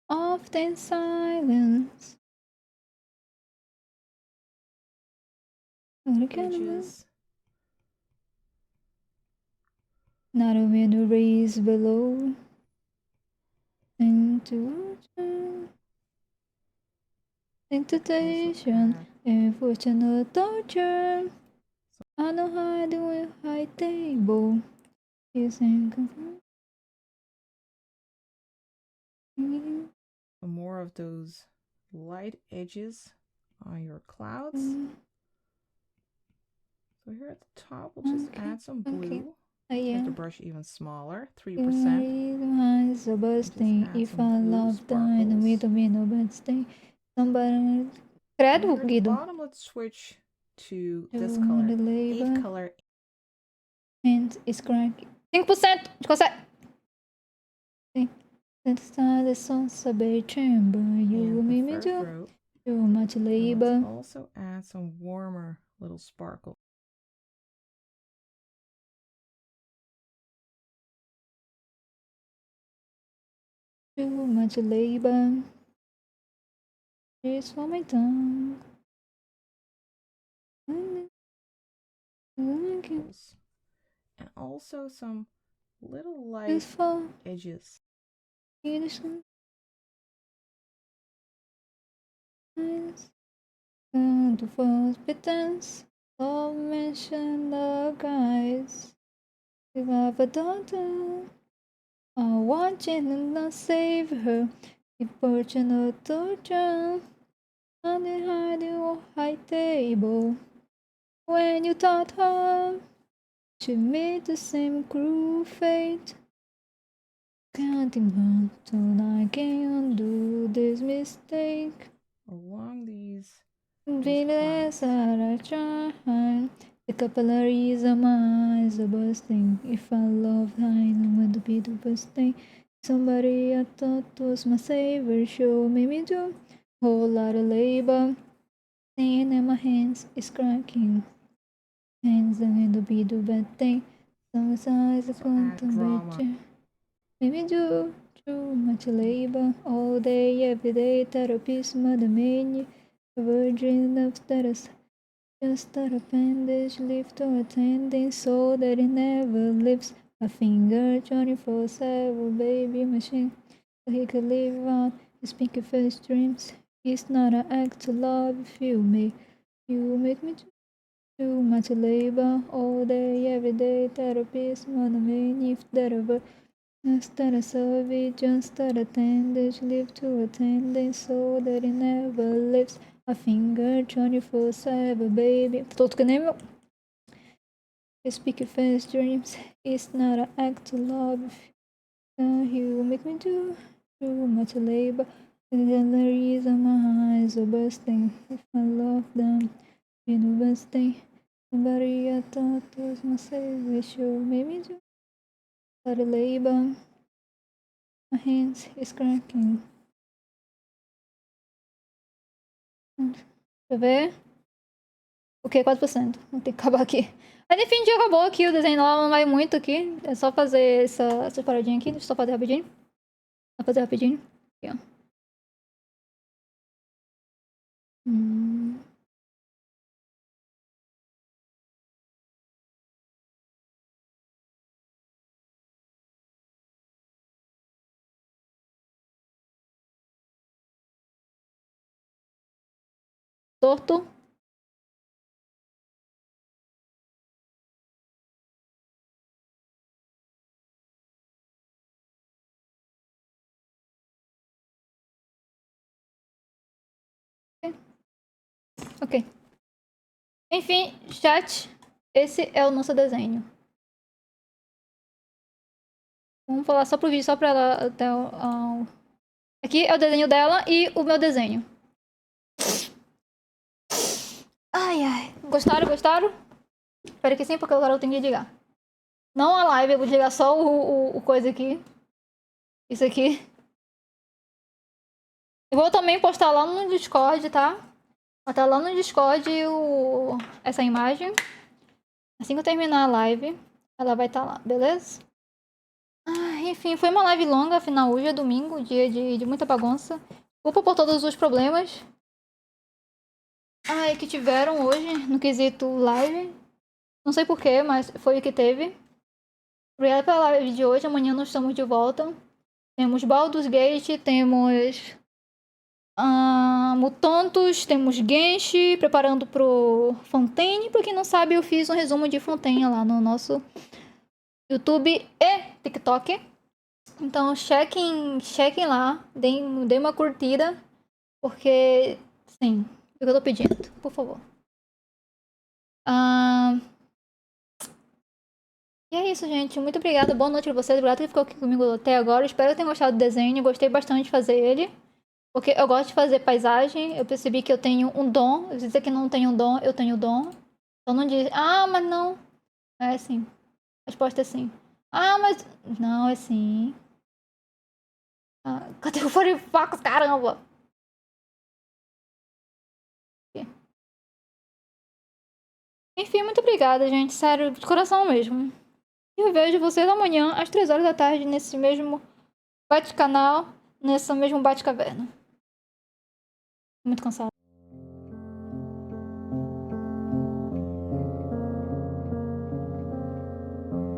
Often silence. Edges. Not a wind race below. Into temptation, unfortunate torture. I know how to do a high table. More of those light edges on your clouds. So here at the top, we'll just add some blue. Make the brush even smaller, 3%. So busting if I love dying with a no bad stay. Somebody. Credo, At the Guido. bottom, let's switch to this color. 8 color. And it's cranky. 5%! De consegue! Sim. The sun's a bit chamber. You made me do too much labor. Let's also add some warmer little sparkle. Too much labor. It's for my tongue. And also some little light edges. And false pretense. Love mention the guys. If I have a daughter, I want you to not save her. Importunate torture. On the high table. When you taught her, she made the same cruel fate. Counting on till I can undo this mistake. Along these Venus are a trying. The capillaries of my eyes are bursting. If I loved, I know to be the bursting. Somebody I thought was my savior show made me do a whole lot of labor. Saying that my hands is cracking. Hands are going to be the bad thing. Sometimes I contemplate. Maybe do too much labor all day, every day. Therapist, mother made a virgin of status. Just an appendage, live to attending so that it never lifts a finger. 24/7 baby machine, so he could live out his pinky face dreams. It's not an act to love if you make me too much labor all day, every day. Therapist, mother made if that ever. Instead of service, just an attendance, live to attendance so that it never lifts a finger. 24/7, baby. Tô tocando nem meu. Speak your first dreams. It's not an act to love. You make me do too much labor. And then the reason my eyes are bursting. If I love them, you know, bursting. Somebody I thought was my savior, sure made me do a lot of labor. My hands is cracking. Deixa eu ver. O que? 4%. Vou ter que acabar aqui. Mas enfim, já acabou aqui. O desenho não vai muito aqui. É só fazer essa paradinha aqui. Deixa eu só fazer rapidinho. Vou fazer rapidinho. Aqui, ó. Torto. Ok. Enfim, chat. Esse é o nosso desenho. Vamos falar só pro vídeo, só pra ela até Aqui é o desenho dela e o meu desenho. Ai, ai. Gostaram, gostaram? Espero que sim, porque agora eu tenho que ligar. Não a live, eu vou ligar só o coisa aqui. Isso aqui. Eu vou também postar lá no Discord, tá? Vou estar lá no Discord essa imagem. Assim que eu terminar a live, ela vai estar lá, beleza? Enfim, foi uma live longa, afinal hoje é domingo, dia de muita bagunça. Desculpa por todos os problemas que tiveram hoje no quesito live. Não sei porquê, mas foi o que teve. Obrigada pela live de hoje, amanhã nós estamos de volta. Temos Baldur's Gate, temos Mutantos, temos Genshin, preparando pro Fontaine. Pra quem não sabe, eu fiz um resumo de Fontaine lá no nosso YouTube e TikTok. Então chequem lá, deem uma curtida, porque, sim, é o que eu tô pedindo, por favor. E é isso, gente. Muito obrigada. Boa noite pra vocês. Obrigada por ficou aqui comigo até agora. Espero que tenham gostado do desenho. Gostei bastante de fazer ele. Porque eu gosto de fazer paisagem. Eu percebi que eu tenho um dom. Se dizer que não tenho um dom, eu tenho dom. Então não diz, mas não. É sim. A resposta é sim. Mas. Não, é sim. Cadê o Firefox? Caramba! Enfim, muito obrigada, gente. Sério, de coração mesmo. E eu vejo vocês amanhã, às 3 horas da tarde, nesse mesmo bate-canal, nesse mesmo bate-caverna. Muito cansada.